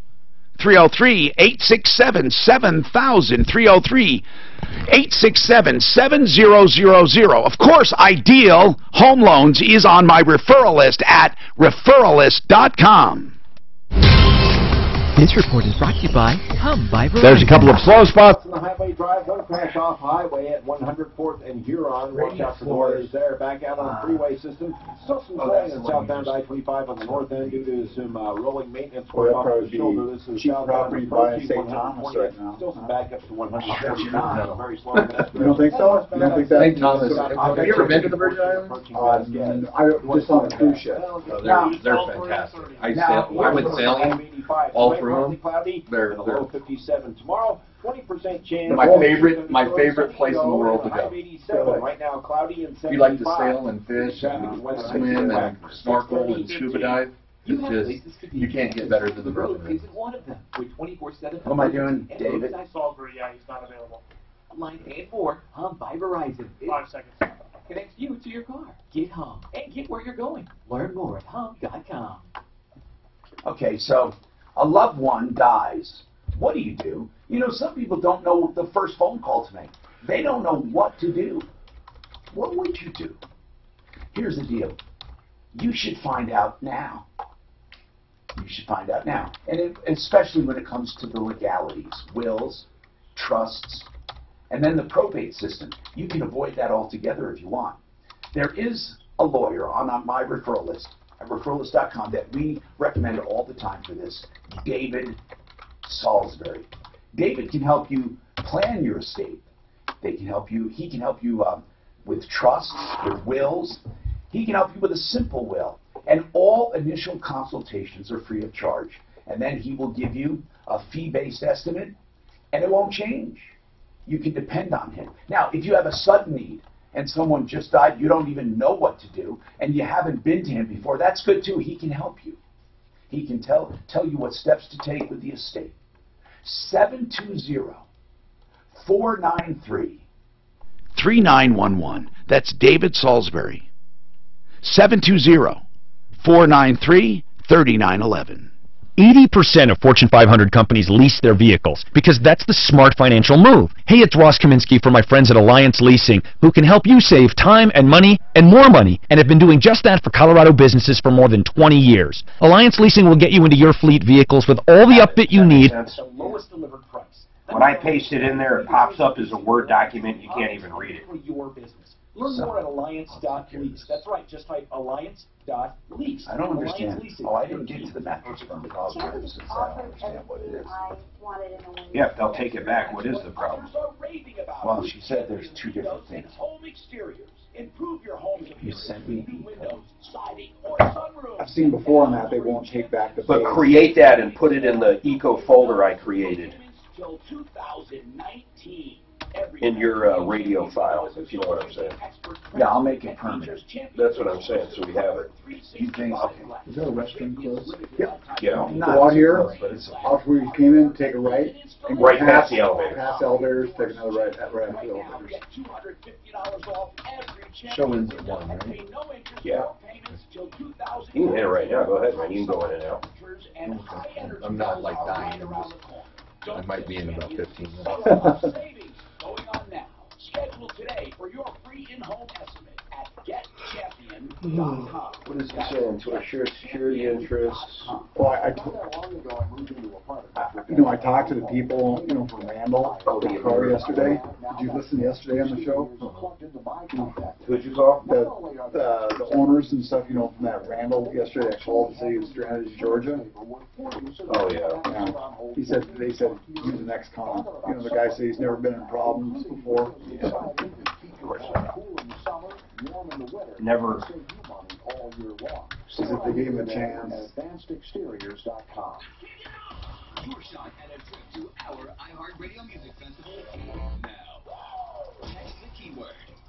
303-867-7000, 303-867-7000. Of course, Ideal Home Loans is on my referral list at referralist.com. This report is brought to you by Hum by Verizon. There's a couple of slow spots. On the highway drive, don't crash off highway at 104th and Huron. Watch out for doors there. Back out on the freeway system. Still some slowing on southbound I-25 on the north end due to some rolling maintenance work off the shoulder. This is cheap southbound property approaching by St. Thomas right now. Still some backups to 149. Very slow. You don't think so? You don't think that? St. Thomas. Have you ever been to the Virgin Islands? I just on a cruise ship. They're fantastic. I went sailing all through them. They're low 57 tomorrow. 20% chance. My favorite place in the world to go. Right now, cloudy and 75. If you like to sail and fish and swim and snorkel and scuba dive, you can't get better than the Virgin Islands. What am I doing, David? Salisbury, yeah, he's not available. Line 8-4, Hum by Verizon. 5 seconds. Connects you to your car. Get Hum and get where you're going. Learn more at hum.com. Okay, so a loved one dies. What do? You know, some people don't know the first phone call to make. They don't know what to do. What would you do? Here's the deal. You should find out now. You should find out now. And especially when it comes to the legalities, wills, trusts, and then the probate system. You can avoid that altogether if you want. There is a lawyer on my referral list at referralist.com that we recommend all the time for this, David Salisbury. David can help you plan your estate. He can help you with trusts, with wills. He can help you with a simple will. And all initial consultations are free of charge. And then he will give you a fee-based estimate, and it won't change. You can depend on him. Now, if you have a sudden need and someone just died, you don't even know what to do, and you haven't been to him before, that's good too. He can help you. He can tell you what steps to take with the estate. 720-493-3911. That's David Salisbury. 720-493-3911. 80% of Fortune 500 companies lease their vehicles because that's the smart financial move. Hey, it's Ross Kaminsky from my friends at Alliance Leasing, who can help you save time and money and more money, and have been doing just that for Colorado businesses for more than 20 years. Alliance Leasing will get you into your fleet vehicles with all the upfit you need. Lowest delivered price. When I paste it in there, it pops up as a Word document. You can't even read it. For your business. Learn more at alliance.lease. That's right. Just type alliance.lease. I don't understand. Oh, I didn't get to the mattress firm because I don't understand what it is. Yeah, if they'll take it back, what is the problem? Well, she said there's two different things. Home exteriors. Improve your home's You sent me windows, siding, or sunroof. I've seen before on that they won't take back the But base. create that and put it in the eco folder I created Till 2019. in your radio files, if you know what I'm saying. Yeah, I'll make it permanent. That's what I'm saying, so we have it. You think, Is there a restroom close? Yeah. Yeah. Go out here, out where you came in, take a right. And go Right past the elevator. Past the elevators, take another right after the elevators. Showings at 1, right? Yeah. You can hit it right now. Go ahead, man. You can go in and out. I'm not like dying. I might be in about 15 minutes. Going on now. Schedule today for your free in-home estimate at getchampion.com. What is it saying? To assure security interests. Well, I talked to the people, from Randall, the car yesterday. Did you listen yesterday on the show? Who'd you call? The owners and stuff, from that Randall yesterday that called to say he was stranded in Georgia. Oh, yeah. They said, use the next con. The guy said he's never been in problems before. Yeah. Of course not. Never. Says if they gave him a chance. AdvancedExteriors.com. Your shot at a trip to our iHeartRadio Music Festival now.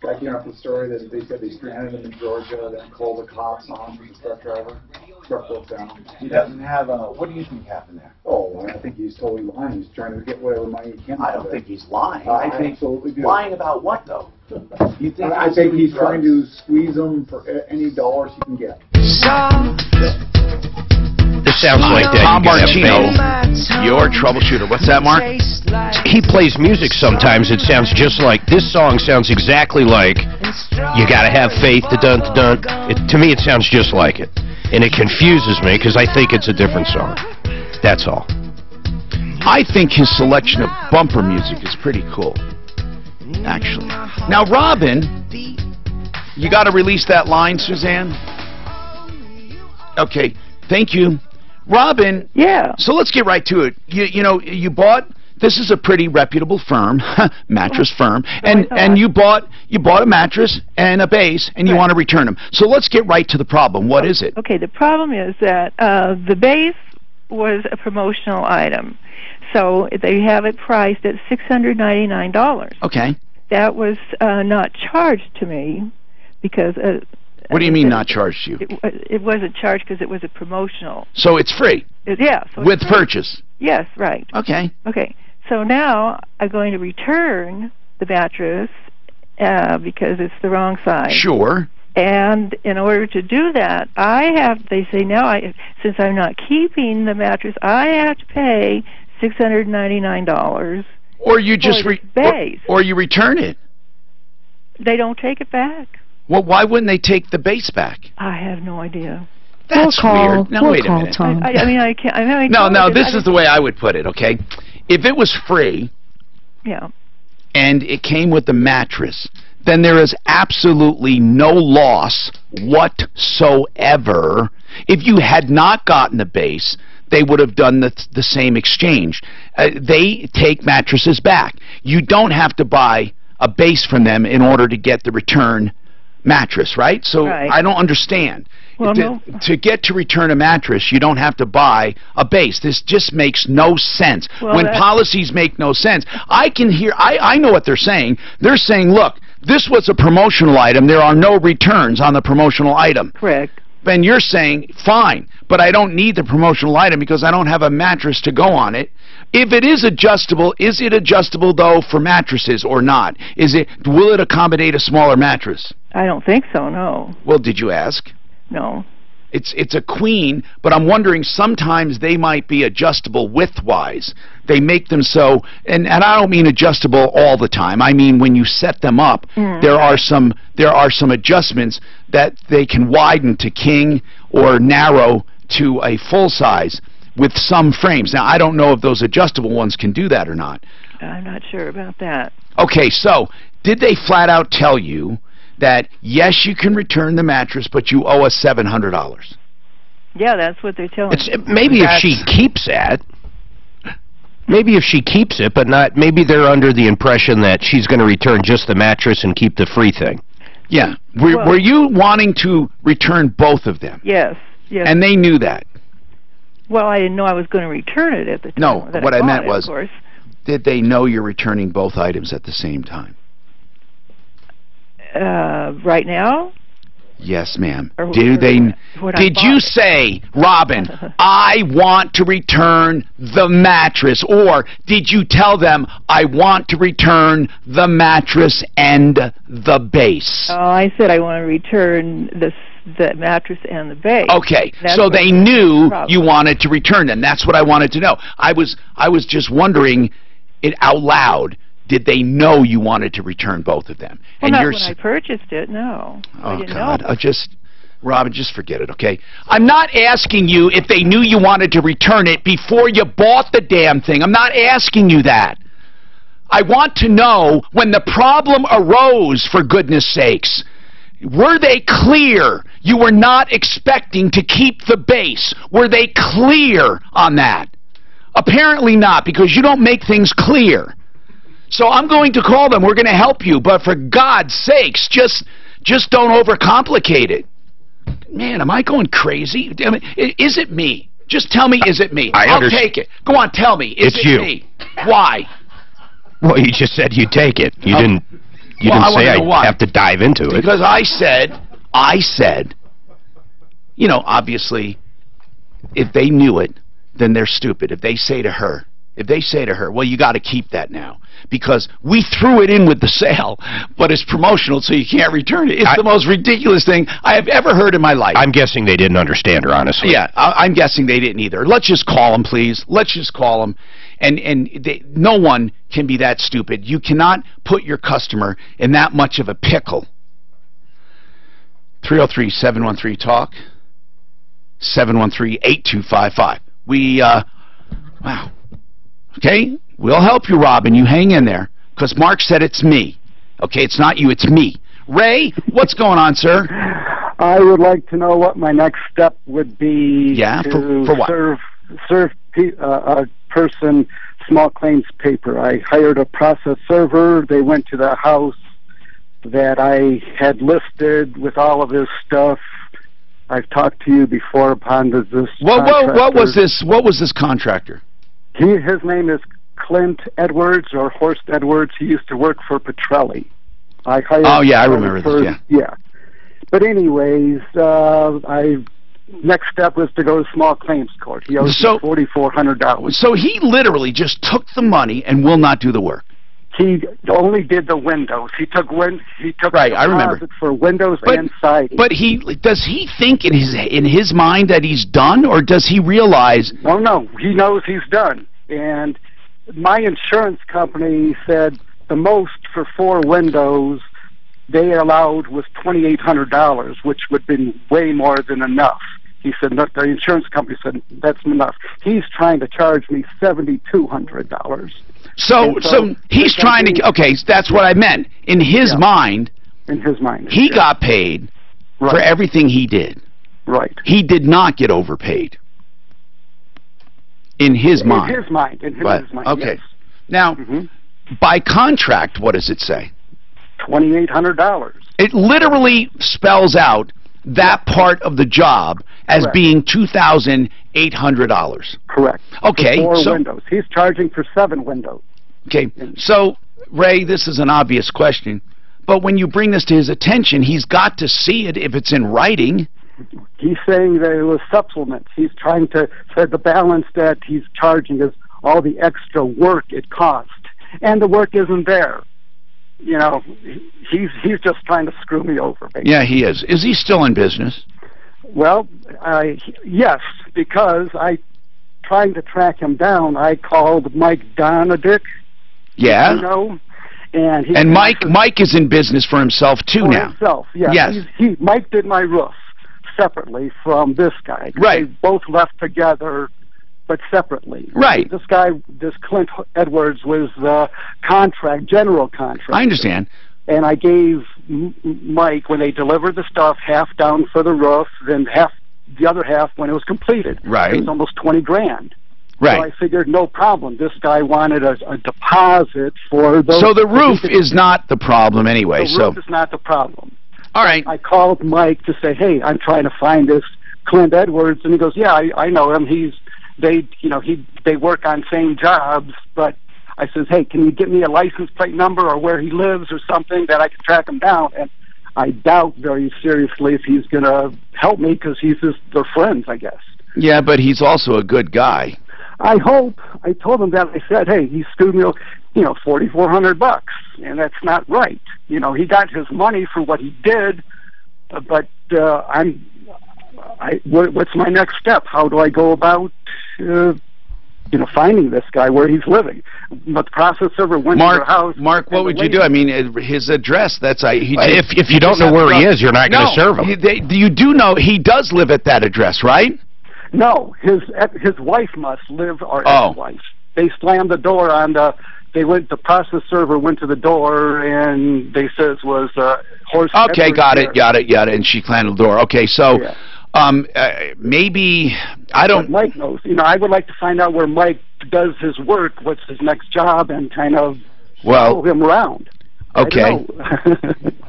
Guy came up with the story that they said they stranded him in Georgia, then called the cops on him, the truck driver. Truck broke down. He doesn't have a. What do you think happened there? Oh, I think he's totally lying. He's trying to get whatever money he can. I don't think he's lying. I think so. Lying about what, though? You think I think he's trying to squeeze them for any dollars he can get. This sounds like that. Tom Martino, your troubleshooter. What's that, Mark? He plays music sometimes. It sounds just like this song. Sounds exactly like "You Gotta Have Faith." Dun dun. To me, it sounds just like it, and it confuses me because I think it's a different song. That's all. I think his selection of bumper music is pretty cool, actually. Now, Robin, you got to release that line, Suzanne. Okay, thank you. Robin, yeah. So let's get right to it. You know, you bought, this is a pretty reputable firm, mattress firm, and you bought a mattress and a base, and you want to return them. So let's get right to the problem. What is it? Okay, the problem is that the base was a promotional item, so they have it priced at $699. Okay. That was not charged to me because. What do you mean not charged you? It wasn't charged because it was a promotional. So it's free? Yeah. So with purchase? Yes, right. Okay. Okay. So now I'm going to return the mattress because it's the wrong size. Sure. And in order to do that, they say now, since I'm not keeping the mattress, I have to pay $699. Or you just base. Or you return it. They don't take it back. Well, why wouldn't they take the base back? I have no idea. That's weird. Now, wait a minute. Tom. I mean, I can't. No, this is the way I would put it, okay? If it was free, yeah, and it came with the mattress, then there is absolutely no loss whatsoever. If you had not gotten the base, they would have done the same exchange. They take mattresses back. You don't have to buy a base from them in order to get the return mattress, right? So I don't understand. Well, to get to return a mattress, you don't have to buy a base. This just makes no sense. Well, when policies make no sense, I know what they're saying. They're saying, look, this was a promotional item. There are no returns on the promotional item. Correct. Then you're saying, fine, but I don't need the promotional item because I don't have a mattress to go on it. If it is it adjustable, though, for mattresses or not? Will it accommodate a smaller mattress? I don't think so, no. Well, did you ask? No. It's a queen, but I'm wondering sometimes they might be adjustable width-wise. They make them so, and I don't mean adjustable all the time. I mean when you set them up, there are some adjustments that they can widen to king or narrow to a full size with some frames. Now, I don't know if those adjustable ones can do that or not. I'm not sure about that. Okay, so did they flat out tell you that, yes, you can return the mattress, but you owe us $700? Yeah, that's what they're telling me. Maybe if she keeps it. Maybe if she keeps it, but not. Maybe they're under the impression that she's going to return just the mattress and keep the free thing. Yeah. Were you wanting to return both of them? Yes. Yes. And they knew that? Well, I didn't know I was going to return it at the time. No, what I meant was, of course. Did they know you're returning both items at the same time? Right now? Yes, ma'am. Did you say, Robin, I want to return the mattress? Or did you tell them, I want to return the mattress and the base? Oh, I said I want to return the mattress and the base. Okay, so they knew you wanted to return them. That's what I wanted to know. I was just wondering it out loud. Did they know you wanted to return both of them? Well, not when I purchased it, no. Oh, God. Robin, just forget it, okay? I'm not asking you if they knew you wanted to return it before you bought the damn thing. I'm not asking you that. I want to know when the problem arose, for goodness sakes. Were they clear you were not expecting to keep the base? Were they clear on that? Apparently not, because you don't make things clear. So I'm going to call them. We're going to help you. But for God's sakes, just don't overcomplicate it. Man, am I going crazy? I mean, is it me? Just tell me, is it me? I'll take it. Go on, tell me. Is it me? Why? Well, you just said you'd take it. You didn't. You Well, didn't I wanna say know I'd why. have to dive into it. Because I said, you know, obviously, if they knew it, then they're stupid. If they say to her, well, you got to keep that now because we threw it in with the sale, but it's promotional, so you can't return it. It's the most ridiculous thing I have ever heard in my life. I'm guessing they didn't understand her, honestly. Yeah, I'm guessing they didn't either. Let's just call them, please. Let's just call them. No one can be that stupid. You cannot put your customer in that much of a pickle. 303-713-TALK, 713-8255. Wow. Okay, we'll help you, Robin. You hang in there, because Mark said it's me. Okay, it's not you, it's me. Ray, what's going on, sir? I would like to know what my next step would be for what? serve a person small claims paper. I hired a process server. They went to the house that I had listed with all of his stuff. I've talked to you before upon this. What was this contractor? His name is Clint Edwards or Horst Edwards. He used to work for Petrelli. I hired. Oh yeah, I remember this. Yeah. But anyways, next step was to go to small claims court. He owes me $4,400. So he literally just took the money and will not do the work. He only did the windows. He took right. I remember for windows and siding. But does he think in his mind that he's done, or does he realize? Oh no, he knows he's done. And my insurance company said the most for 4 windows they allowed was $2,800, which would have been way more than enough. He said, no, the insurance company said, that's enough. He's trying to charge me $7,200. So he's trying to, okay, that's what I meant. In his mind, he got paid for everything he did. Right. He did not get overpaid. In his mind. In his mind. Okay. Yes. Now, by contract, what does it say? $2,800. It literally spells out that part of the job as being $2,800. Correct. Okay. For 4 windows. He's charging for 7 windows. Okay. So, Ray, this is an obvious question, but when you bring this to his attention, he's got to see it if it's in writing. He's saying that it was supplements. He's trying to say the balance that he's charging is all the extra work it cost, and the work isn't there. You know, he's just trying to screw me over, basically. Yeah, he is. Is he still in business? Well, yes, because trying to track him down, I called Mike Donadick. Yeah. You know, and Mike is in business for himself too for now. Himself, yeah. Yes. Mike did my roof separately from this guy. Right. They both left together, but separately. Right. This Clint Edwards was the general contractor. I understand. And I gave Mike, when they delivered the stuff, half down for the roof, then the other half when it was completed. Right. It was almost $20,000. Right. So I figured no problem. This guy wanted a deposit for those. So the roof is not the problem anyway. The roof is not the problem. All right. I called Mike to say, hey, I'm trying to find this Clint Edwards, and he goes, yeah, I know him. They work on same jobs, but I says, hey, can you get me a license plate number or where he lives or something that I can track him down? And I doubt very seriously if he's going to help me because they're friends, I guess. Yeah, but he's also a good guy. I hope. I told him that. I said, hey, he screwed me, $4,400, and that's not right. You know, he got his money for what he did, but what's my next step? How do I go about, finding this guy where he's living? But the process server went to their house. Mark, what would you do? I mean, his address. If you don't know where he is, you're not going to serve him. You do know he does live at that address, right? No, his wife must live, or ex-wife. They slammed the door on the process server went to the door, and they says was Horst. Okay, got it, and she slammed the door. Okay, so maybe, I don't... But Mike knows. I would like to find out where Mike does his work, what's his next job, and kind of follow him around. Okay.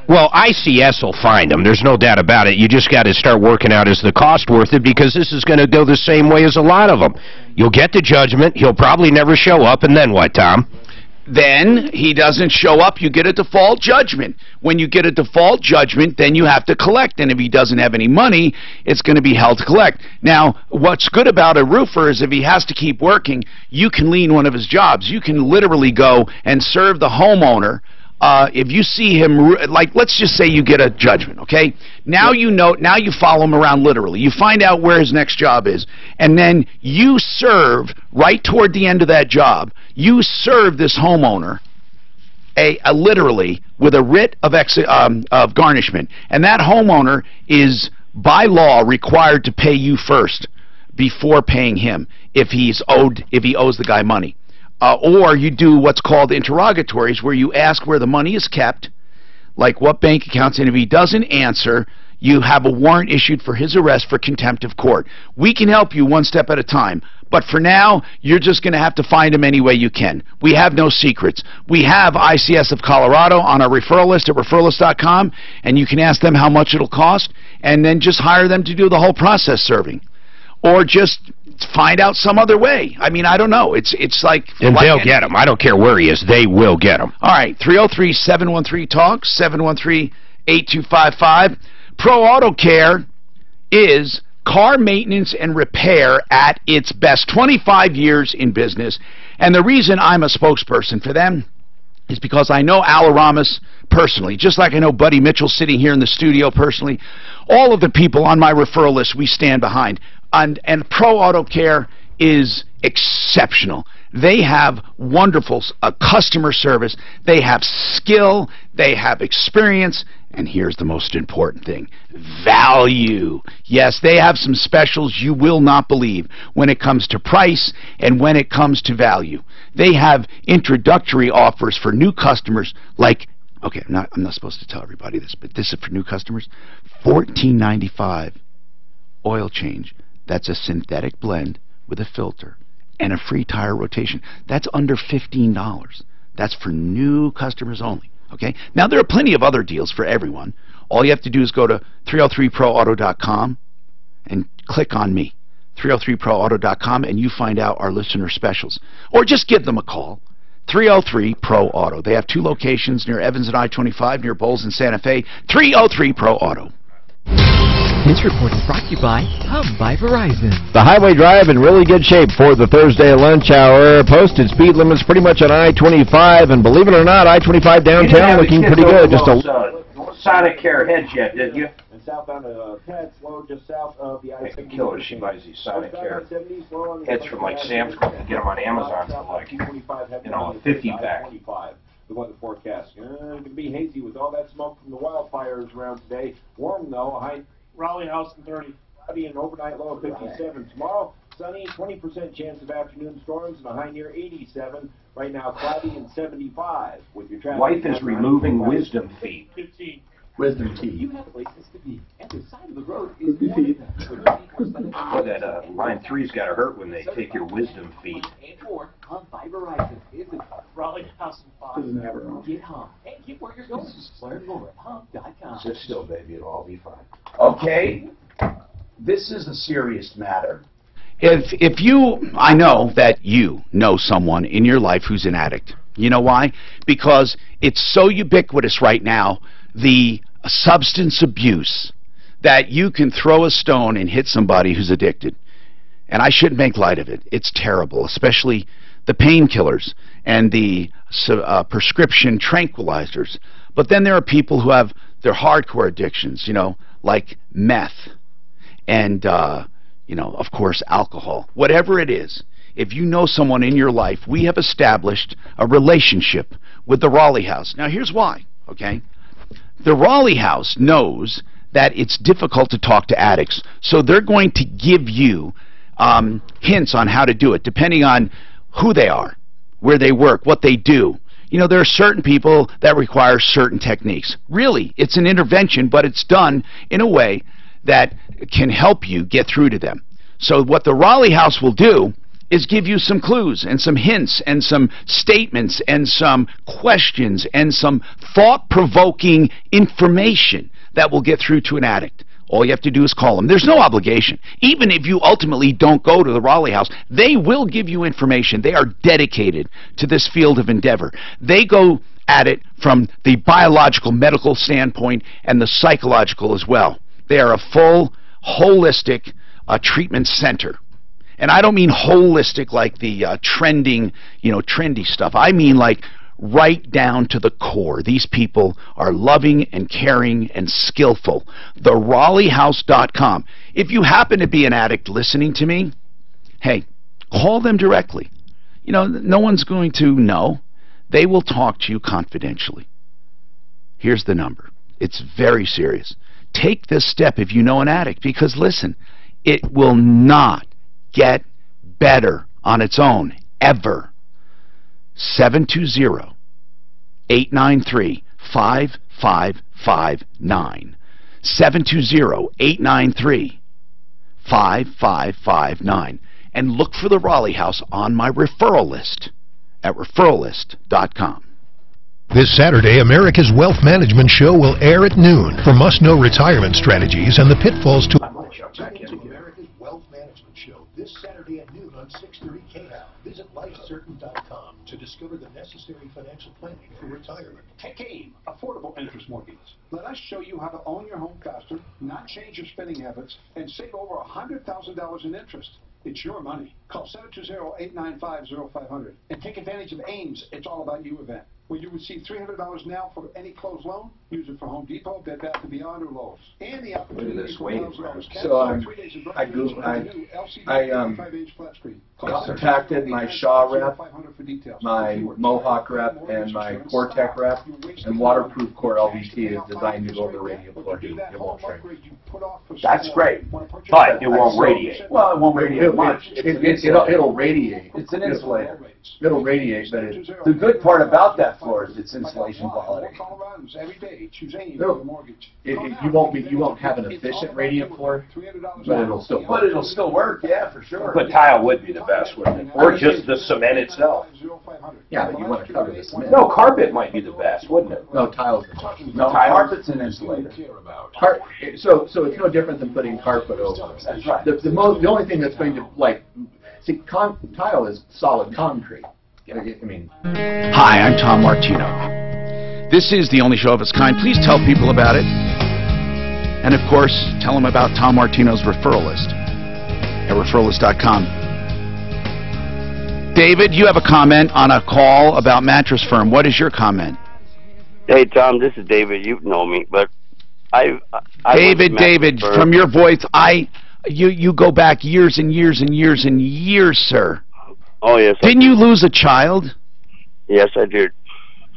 Well, ICS will find him. There's no doubt about it. You just got to start working out, is the cost worth it, because this is going to go the same way as a lot of them. You'll get the judgment. He'll probably never show up, and then what, Tom? Then he doesn't show up, you get a default judgment. When you get a default judgment, then you have to collect. And if he doesn't have any money, it's going to be held to collect. Now, what's good about a roofer is if he has to keep working, you can lien one of his jobs. You can literally go and serve the homeowner. If you see him, like, let's just say you get a judgment, okay? Now you know, now you follow him around literally. You find out where his next job is, and then you serve, right toward the end of that job, you serve this homeowner literally with a writ of garnishment. And that homeowner is, by law, required to pay you first before paying him if he owes the guy money. Or you do what's called interrogatories, where you ask where the money is kept, like what bank accounts, and if he doesn't answer, you have a warrant issued for his arrest for contempt of court. We can help you one step at a time, but for now, you're just going to have to find him any way you can. We have no secrets. We have ICS of Colorado on our referral list at referralist.com, and you can ask them how much it'll cost, and then just hire them to do the whole process serving. Or just find out some other way. I mean, I don't know. It's like... And they'll get him. I don't care where he is. They will get him. All right. 303-713-TALK, 713-8255. Pro Auto Care is car maintenance and repair at its best. 25 years in business. And the reason I'm a spokesperson for them is because I know Al Aramis personally, just like I know Buddy Mitchell sitting here in the studio personally. All of the people on my referral list we stand behind. And Pro Auto Care is exceptional. They have wonderful customer service. They have skill. They have experience. And here's the most important thing, value. Yes, they have some specials you will not believe when it comes to price and when it comes to value. They have introductory offers for new customers like, okay, I'm not supposed to tell everybody this, but this is for new customers, $14.95 oil change. That's a synthetic blend with a filter and a free tire rotation. That's under $15. That's for new customers only. Okay? Now, there are plenty of other deals for everyone. All you have to do is go to 303proauto.com and click on me. 303proauto.com, and you find out our listener specials. Or just give them a call. 303-PRO-AUTO. They have 2 locations near Evans and I-25, near Bowles and Santa Fe. 303-PRO-AUTO. This report is brought to you by Hub by Verizon. The Highway Drive in really good shape for the Thursday lunch hour. Posted speed limits pretty much on I-25, and believe it or not, I-25 downtown looking pretty good. Just a Sonic Care heads yet, did you? And southbound Ted slow just south of the I-70. Killer, she buys these Sonic Care heads from like Sam's Club. You get them on Amazon for like, you know, a 50-pack. The weather forecast. Going to be hazy with all that smoke from the wildfires around today. Warm though, high Raleigh House in 30. Cloudy and overnight low of 57. Tomorrow, sunny, 20% chance of afternoon storms and a high near 87. Right now, cloudy and 75. With your traffic. Wife is removing wisdom feet. 15. Wisdom teeth. You have places to be, and the side of the road is Boy, that line 3's got to hurt when they take your wisdom feet. And more on by Verizon. It's Raleigh House and 5. Get home and get where you're going. Learn more at hum.com. Sit still, baby. It'll all be fine. Okay, this is a serious matter. If you, I know that you know someone in your life who's an addict. You know why? Because it's so ubiquitous right now, the substance abuse, that you can throw a stone and hit somebody who's addicted. And I shouldn't make light of it. It's terrible, especially the painkillers and the prescription tranquilizers. But then there are people who have their hardcore addictions, you know, like meth and, you know, of course, alcohol. Whatever it is, if you know someone in your life, we have established a relationship with the Raleigh House. Now, here's why, okay? The Raleigh House knows that it's difficult to talk to addicts, so they're going to give you hints on how to do it, depending on who they are, where they work, what they do. You know, there are certain people that require certain techniques. Really, it's an intervention, but it's done in a way that can help you get through to them. So what the Raleigh House will do is give you some clues and some hints and some statements and some questions and some thought-provoking information that will get through to an addict. All you have to do is call them. There's no obligation. Even if you ultimately don't go to the Raleigh House, they will give you information. They are dedicated to this field of endeavor. They go at it from the biological, medical standpoint and the psychological as well. They are a full, holistic treatment center. And I don't mean holistic like the trending, trendy stuff. I mean like right down to the core. These people are loving and caring and skillful. TheRaleighHouse.com. If you happen to be an addict listening to me, hey, call them directly. No one's going to know. They will talk to you confidentially. Here's the number. It's very serious. Take this step if you know an addict, because listen, it will not get better on its own, ever. 720-893-5559. 720-893-5559. And look for the Raleigh House on my referral list at referralist.com. This Saturday, America's Wealth Management Show will air at noon for must-know retirement strategies and the pitfalls to... America's Wealth Management Show this Saturday at noon on 630 KHAL. Visit lifecertain.com to discover the necessary financial planning for retirement. Tech Aim, affordable interest mortgages. Let us show you how to own your home faster, not change your spending habits, and save over $100,000 in interest. It's your money. Call 720-895-0500 and take advantage of AIM's It's All About You event, where you receive $300 now for any closed loan. Use it for Home Depot, Bed Bath & Beyond, or Lowe's. And the opportunity for $1,000 cash. So I contacted my Shaw rep, my Mohawk rep, and my Core-Tech rep, and Waterproof Core LVT is designed to go over the radiant floor heat. It won't shrink. That's great, but it won't radiate. Well, it won't radiate much. It'll radiate. It's an insulator. It'll radiate, but the good part about that floor is its insulation quality. You won't have an efficient radiant floor, but it'll still work. But it'll still work, yeah, for sure. But tile would be the best, wouldn't it? Or just the cement itself. Yeah, but you want to cover the cement. No, carpet might be the best, wouldn't it? No, tiles. No, carpet's an insulator. So it's no different than putting carpet over. That's right. The only thing that's going to tile is solid concrete. I mean. Hi, I'm Tom Martino. This is the only show of its kind. Please tell people about it. And of course, tell them about Tom Martino's referral list at referralist.com. David, you have a comment on a call about Mattress Firm. What is your comment? Hey, Tom, this is David. You know me, but I David, from your voice, you go back years and years and years and years, sir. Oh, yes. Didn't you lose a child? Yes, I did.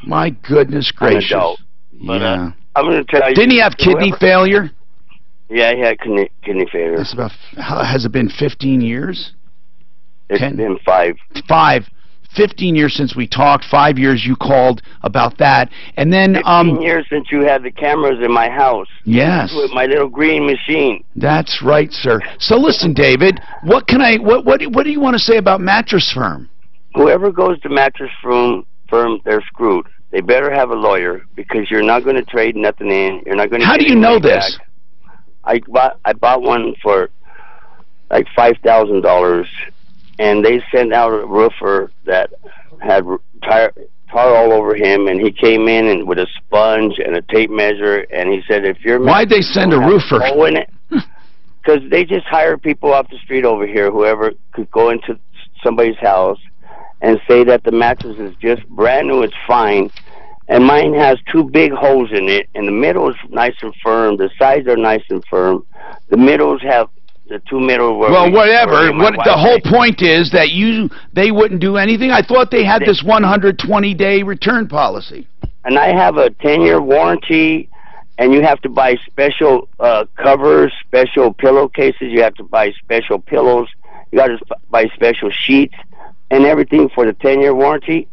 My goodness gracious. I'm an adult, but, yeah. I'm going to tell you. Didn't he have kidney failure? Yeah, he had kidney failure. That's about, has it been 15 years? It's been 5. 15 years since we talked, 5 years you called about that, and then 15 years since you had the cameras in my house. Yes. With my little green machine. That's right, sir. So listen, David, what do you want to say about Mattress Firm? Whoever goes to Mattress Firm, they're screwed. They better have a lawyer, because you're not going to trade nothing in. You're not going to. How do you know this? I bought one for like $5,000. And they sent out a roofer that had tar all over him, and he came in and with a sponge and a tape measure, and he said, "If you're why'd they send a roofer?" Because they just hire people off the street over here, whoever could go into somebody's house and say that the mattress is just brand new, it's fine, and mine has 2 big holes in it, and the middle is nice and firm, the sides are nice and firm, the middles have the 2 middle. Well, whatever. What the whole point is that they wouldn't do anything. I thought they had this 120-day return policy. And I have a 10-year warranty, and you have to buy special covers, special pillowcases. You have to buy special pillows. You got to buy special sheets and everything for the 10-year warranty.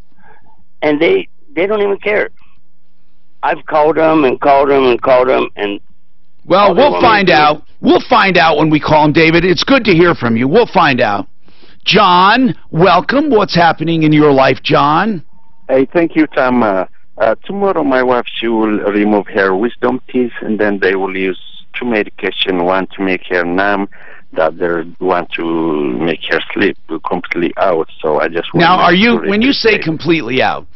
And they don't even care. I've called them and called them and called them, and well, we'll find out. We'll find out when we call him, David. It's good to hear from you. We'll find out. John, welcome. What's happening in your life, John? Hey, thank you, Tom. Tomorrow my wife, she will remove her wisdom teeth, and then they will use two medication, one to make her numb, the other one to make her sleep completely out. So I just want Now, to are make you, sure when it you is say safe. completely out,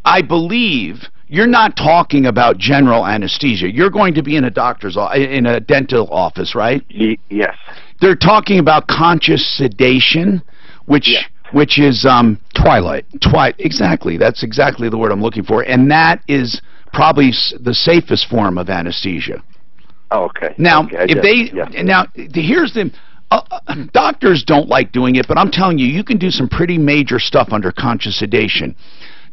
I believe you're not talking about general anesthesia. You're going to be in a in a dental office, right? Yes. They're talking about conscious sedation, which is twilight. Exactly. That's exactly the word I'm looking for, and that is probably the safest form of anesthesia. Oh, okay. Now, okay, here's the doctors don't like doing it, but I'm telling you, you can do some pretty major stuff under conscious sedation.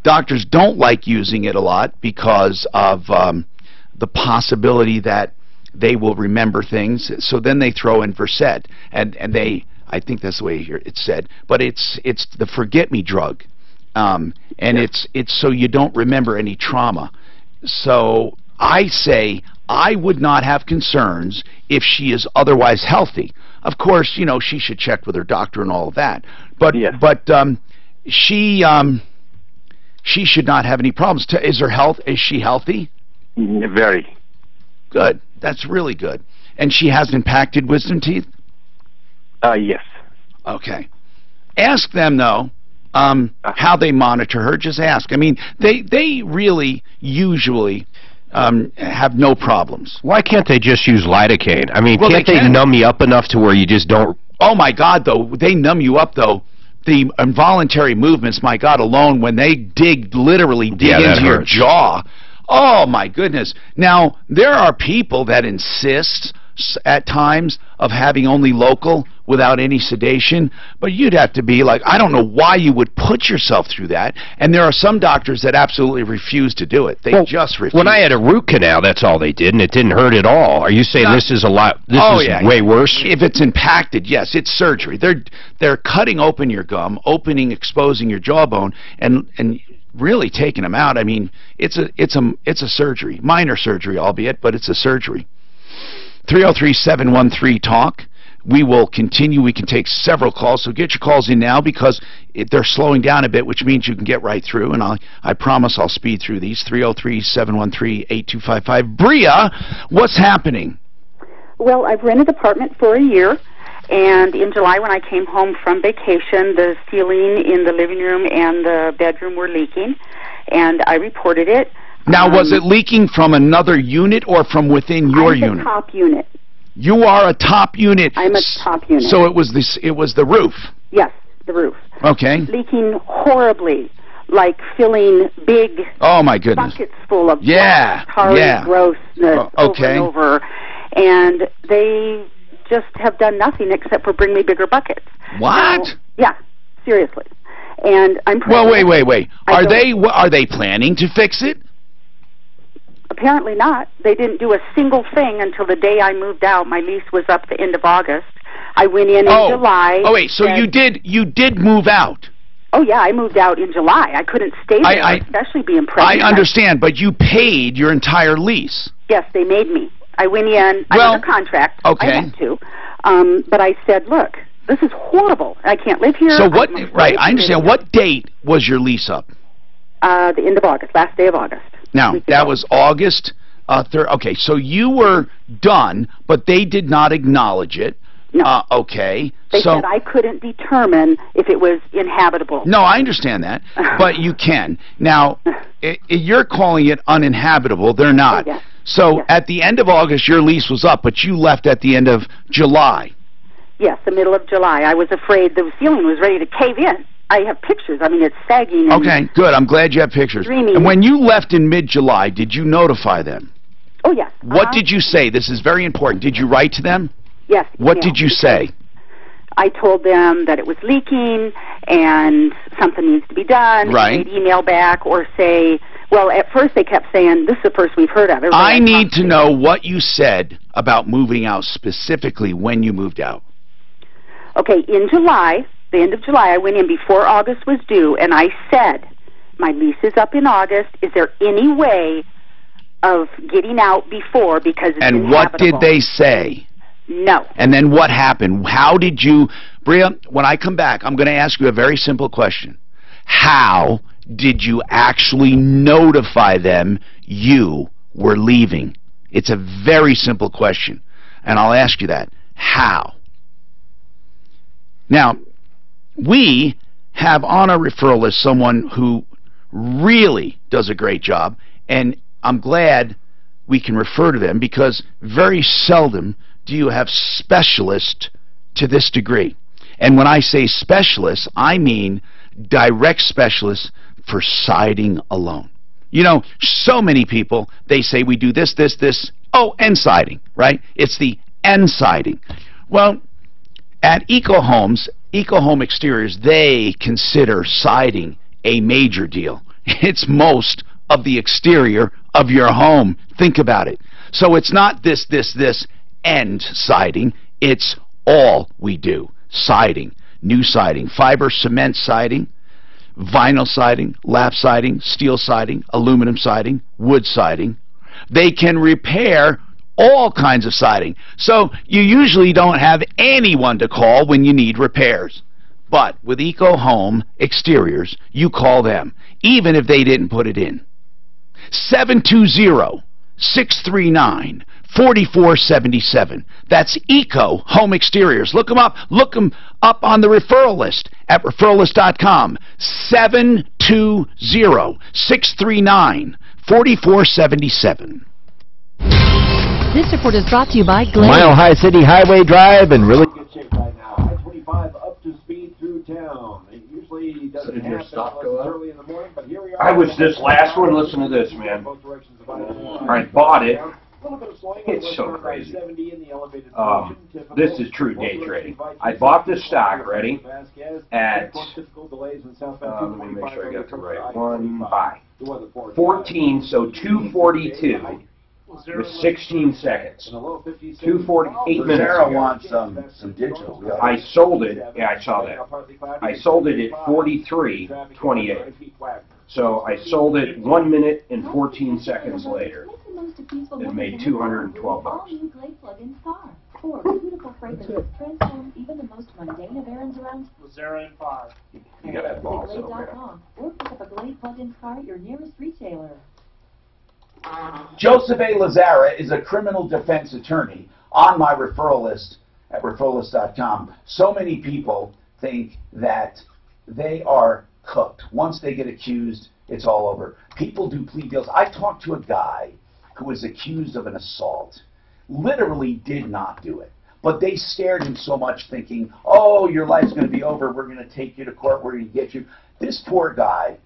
Doctors don't like using it a lot because of the possibility that they will remember things. So then they throw in Versed, and they, I think that's the way it's said, but it's the forget-me drug, and it's so you don't remember any trauma. So I say I would not have concerns if she is otherwise healthy. Of course, you know, she should check with her doctor and all of that. But she should not have any problems. Is she healthy? Very. Good. That's really good. And she has impacted wisdom teeth? Yes. Okay. Ask them, though, how they monitor her. Just ask. I mean, they really usually have no problems. Why can't they just use lidocaine? I mean, Well, can't they they can. numb you up enough to where you just don't... Oh, my God, though. They numb you up, though. The involuntary movements, my God, alone, when they literally dig Yeah, that into your hurts. jaw. Oh, my goodness. Now, there are people that insist at times of having only local without any sedation, but you'd have to be like, I don't know why you would put yourself through that, and there are some doctors that absolutely refuse to do it. They just refuse. When I had a root canal, that's all they did, and it didn't hurt at all. Are you saying this is a lot? This is way worse? If it's impacted, yes, it's surgery. They're cutting open your gum, exposing your jawbone, and really taking them out. I mean, it's a surgery, minor surgery, albeit, but it's a surgery. 303-713-TALK. We will continue. We can take several calls, so get your calls in now because they're slowing down a bit, which means you can get right through, and I promise I'll speed through these. 303-713-8255. Bria, what's happening? Well, I've rented an apartment for a year, and in July when I came home from vacation, the ceiling in the living room and the bedroom were leaking, and I reported it. Now, was it leaking from another unit or from within your unit? I'm the top unit. You are a top unit. I'm a top unit. So it was the roof. Yes, the roof. Okay. Leaking horribly, like filling big Oh my goodness. buckets full of tarry grossness over and over. And they just have done nothing except for bring me bigger buckets. What? So, yeah, seriously. And I'm Well, wait. Are they planning to fix it? Apparently not. They didn't do a single thing until the day I moved out. My lease was up the end of August. I went in July. Oh wait, so you did move out? Oh yeah, I moved out in July. I couldn't stay there, especially being pregnant. I understand, but you paid your entire lease. Yes, they made me. I went in under contract. Okay. I had to, but I said, look, this is horrible. I can't live here. So what? Right, I understand. What date was your lease up? The end of August, last day of August. Now, that was August 3rd. Okay, so you were done, but they did not acknowledge it. No. Okay. They said I couldn't determine if it was inhabitable. No, I understand that, but you can. Now, you're calling it uninhabitable. They're not. Oh, yes. So at the end of August, your lease was up, but you left at the end of July. Yes, the middle of July. I was afraid the ceiling was ready to cave in. I have pictures. I mean, it's sagging. And okay, good. I'm glad you have pictures. Dreaming. And when you left in mid-July, did you notify them? Oh, yes. What did you say? This is very important. Did you write to them? Yes. What did you say? I told them that it was leaking and something needs to be done. Right. They'd email back or say, well, at first they kept saying, this is the first we've heard of it. I need to know what you said about moving out, specifically when you moved out. Okay, in July, the end of July, I went in before August was due, and I said, my lease is up in August. Is there any way of getting out before because it's And what did inhabitable? they say? No. And then what happened? How did you... Bria, when I come back, I'm going to ask you a very simple question. How did you actually notify them you were leaving? It's a very simple question. And I'll ask you that. How? Now, we have on our referral list someone who really does a great job, and I'm glad we can refer to them because very seldom do you have specialists to this degree. And when I say specialists, I mean direct specialists for siding alone. You know, so many people, they say we do this, this, this, oh, and siding, right? It's the end siding. Well, at Eco Homes, Eco Home Exteriors, they consider siding a major deal. It's most of the exterior of your home. Think about it. So it's not this, this, this end siding. It's all we do. Siding, new siding, fiber cement siding, vinyl siding, lap siding, steel siding, aluminum siding, wood siding. They can repair all kinds of siding. So you usually don't have anyone to call when you need repairs. But with Eco Home Exteriors, you call them, even if they didn't put it in. 720-639-4477. That's Eco Home Exteriors. Look them up. Look them up on the referral list at referrallist.com. 720-639-4477. This report is brought to you by Glen. Mile High City Highway Drive and really Good shape right now. I-25 up to speed through town. It usually doesn't did your happen stock unless go it's up? early in the morning, but here we are. I was this last one. Listen to this, man. I bought it. It's so crazy. This is true day trading. I bought this stock, ready, at, let me make sure I got the right one, buy. 14, so 242 with 16 seconds. 240, 8 minutes Sarah ago. wants some digital. I sold it, yeah, I saw that. I sold it at 43.28. So I sold it 1 minute and 14 seconds later. It made $212. You got that ball, so okay. Or pick up a Glade plug-in car at your nearest retailer. Joseph A. Lazara is a criminal defense attorney on my referral list at referrallist.com. So many people think that they are cooked. Once they get accused, it's all over. People do plea deals. I talked to a guy who was accused of an assault. Literally did not do it. But they scared him so much thinking, oh, your life's going to be over. We're going to take you to court. We're going to get you. This poor guy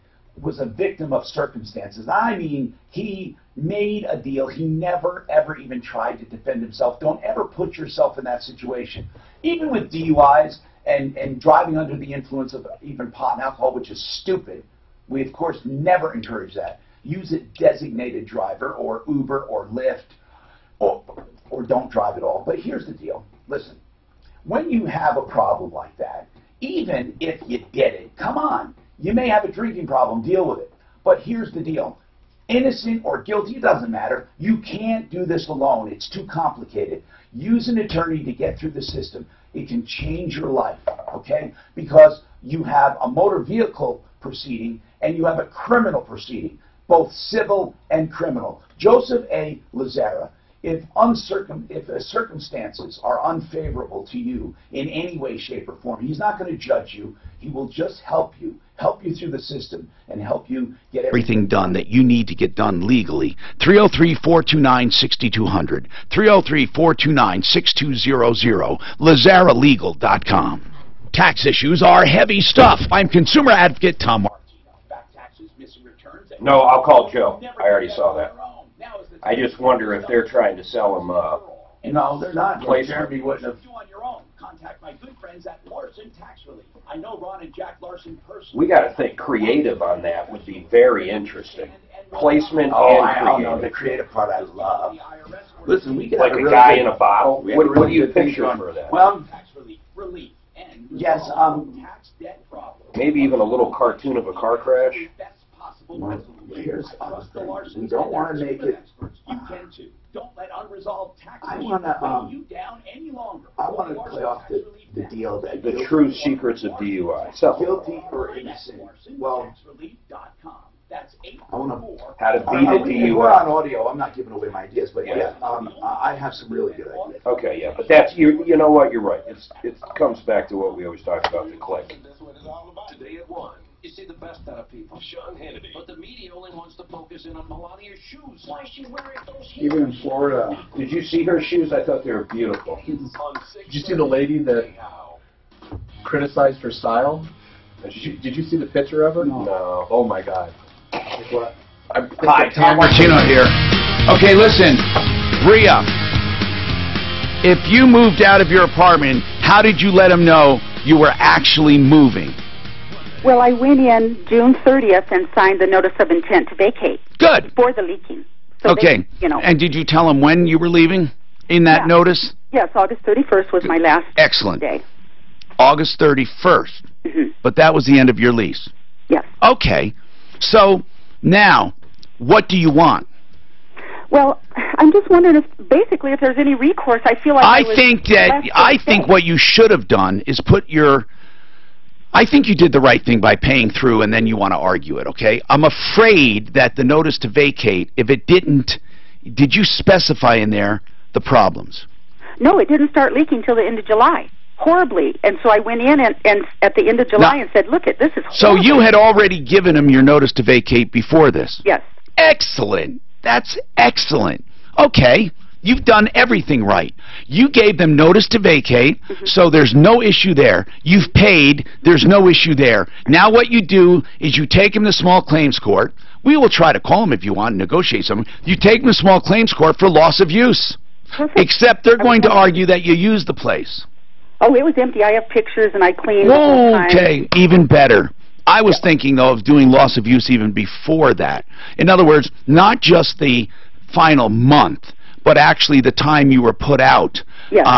was a victim of circumstances. I mean, he made a deal. He never, ever even tried to defend himself. Don't ever put yourself in that situation. Even with DUIs and driving under the influence of even pot and alcohol, which is stupid, we, of course, never encourage that. Use a designated driver or Uber or Lyft or don't drive at all. But here's the deal. Listen, when you have a problem like that, even if you did it, come on, you may have a drinking problem, deal with it. But here's the deal. Innocent or guilty, it doesn't matter. You can't do this alone. It's too complicated. Use an attorney to get through the system. It can change your life, okay? Because you have a motor vehicle proceeding and you have a criminal proceeding, both civil and criminal. Joseph A. Lazara, if circumstances are unfavorable to you in any way, shape, or form, he's not going to judge you. He will just help you through the system and help you get everything done that you need to get done legally. 303-429-6200, 303-429-6200, LazaraLegal.com. Tax issues are heavy stuff. I'm consumer advocate Tom Martin. No, I'll call Joe. I already saw that. I just wonder if they're trying to sell him no, they're not. placement. Jeremy wouldn't have. On your own. Contact my good friends at Larson Tax Relief. I know Ron and Jack Larson personally. We got to think creative on that. Would be very interesting. Placement Oh, and I creative. know the creative part I love. Listen, we could Like have a really guy good, in a bottle. we have What, a what really do you good thing picture going. for that? Well, yes, Maybe even a little cartoon of a car crash. here's we don't want to make it. Don't let unresolved tax I issues wanna, weigh you down any longer. I want to play off the deal that The true secrets of DUI. So, guilty or innocent. Well, I want to. How to beat it to you. We're on audio. I'm not giving away my ideas, but yeah, I have some really good ideas. Okay, yeah, but that's you know what? You're right. It comes back to what we always talk about, the click. Today at 1. You see the best out of people. Sean Hannity. But the media only wants to focus in on Melania's shoes. Why is she wearing those heels? Even in Florida. Did you see her shoes? I thought they were beautiful. Did you see the lady that criticized her style? Did you see the picture of her? No. Oh my God. Like what? Hi, Tom Martino here. Okay, listen, Bria, if you moved out of your apartment, how did you let them know you were actually moving? Well, I went in June 30th and signed the notice of intent to vacate. Good. For the leaking. So Okay. They, And did you tell them when you were leaving in that notice? Yes, August 31st was my last day. August 31st. But that was the end of your lease. Yes. Okay. So now, what do you want? Well, I'm just wondering if basically if there's any recourse. I feel like I think what you should have done is put your. I think you did the right thing by paying through, and then you want to argue it. Okay. I'm afraid that the notice to vacate, if it didn't, did you specify in there the problems? No, it didn't start leaking till the end of July. Horribly. And so I went in and at the end of July and said, look, this is horrible. So you had already given them your notice to vacate before this? Yes. Excellent. That's excellent. Okay. You've done everything right. You gave them notice to vacate, so there's no issue there. You've paid, there's no issue there. Now what you do is you take them to small claims court. We will try to call them if you want and negotiate something. You take them to small claims court for loss of use. Perfect. Except they're going to argue that you used the place. Oh, it was empty. I have pictures and I cleaned the whole time. Okay, even better. I was thinking, though, of doing loss of use even before that. In other words, not just the final month, but actually the time you were put out. Yes.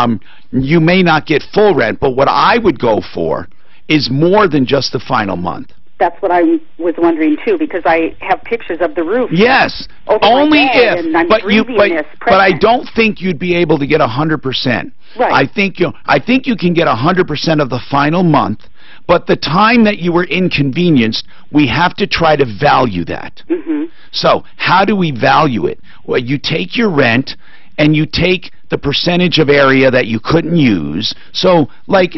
You may not get full rent, but what I would go for is more than just the final month. That's what I was wondering, too, because I have pictures of the roof. Yes, only if, but I don't think you'd be able to get 100%. Right. I think you can get 100% of the final month, but the time that you were inconvenienced, we have to try to value that. So how do we value it? Well, you take your rent and you take the percentage of area that you couldn't use. So, like,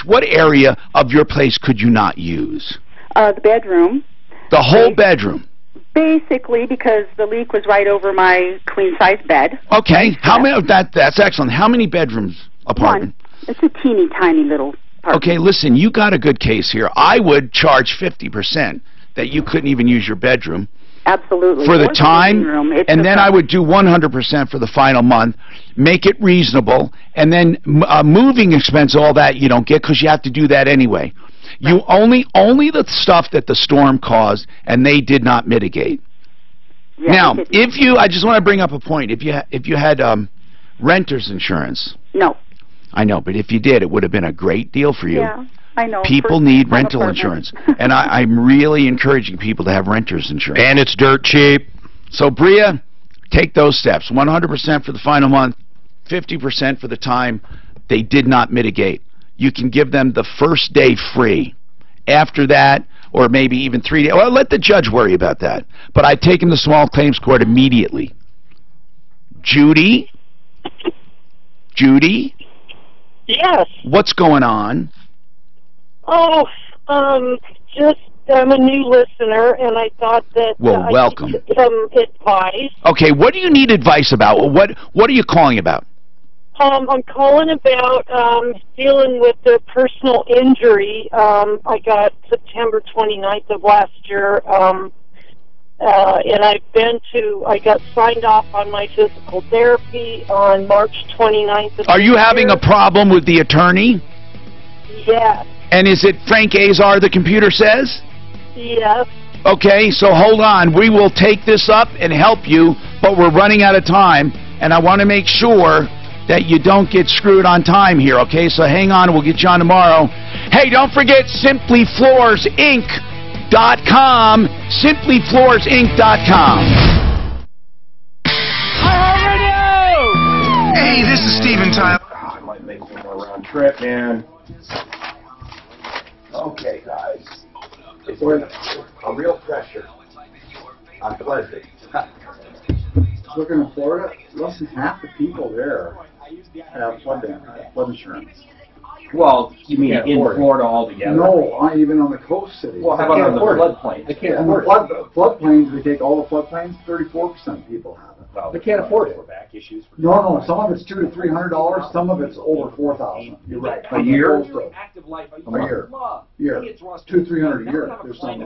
what area of your place could you not use? The bedroom. The whole bedroom? Basically, because the leak was right over my queen-size bed. Okay. How many? That's excellent. How many bedrooms apartment? One. It's a teeny tiny little apartment. Okay, listen, you got a good case here. I would charge 50% that you couldn't even use your bedroom. Absolutely. For the Or time, living room. and then I would do 100% for the final month, make it reasonable, and then moving expense, all that you don't get because you have to do that anyway. Right. You only the stuff that the storm caused, and they did not mitigate. Yeah, now, I just want to bring up a point. If you had renter's insurance. No. I know, but if you did, it would have been a great deal for you. Yeah, I know. People need rental insurance, and I'm really encouraging people to have renter's insurance. And it's dirt cheap. So, Bria, take those steps. 100% for the final month, 50% for the time they did not mitigate. You can give them the first day free. After that, or maybe even 3 days, well, let the judge worry about that. But I'd take them to small claims court immediately. Judy? Yes. What's going on? Oh, just I'm a new listener, and I thought that welcome. I could get some advice. Okay, what do you need advice about? What are you calling about? I'm calling about dealing with the personal injury. I got September 29th of last year, and I got signed off on my physical therapy on March 29th. Are you having a problem with the attorney? Yes. And is it Frank Azar, the computer says? Yes. Okay, so hold on. We will take this up and help you, but we're running out of time, and I want to make sure that you don't get screwed on time here, okay? So hang on, we'll get you on tomorrow. Hey, don't forget SimplyFloorsInc.com, SimplyFloorsInc.com. Hey, this is Steven Tyler. I might make one more round trip, man. Okay, guys. We're in a real pressure. on flood days. Looking in Florida, less than half the people there have flood insurance. Well, you mean Can't in afford it. Florida altogether? No, even on the coast cities. Well, how about on the floodplains? They can't afford it. Floodplains, we take all the floodplains, 34% of people have it. Well, They can't afford it. back issues. No, some of it's $200 to $300, some of it's over $4,000. You're right. A year? A year. $200 to $300 a year. There's some.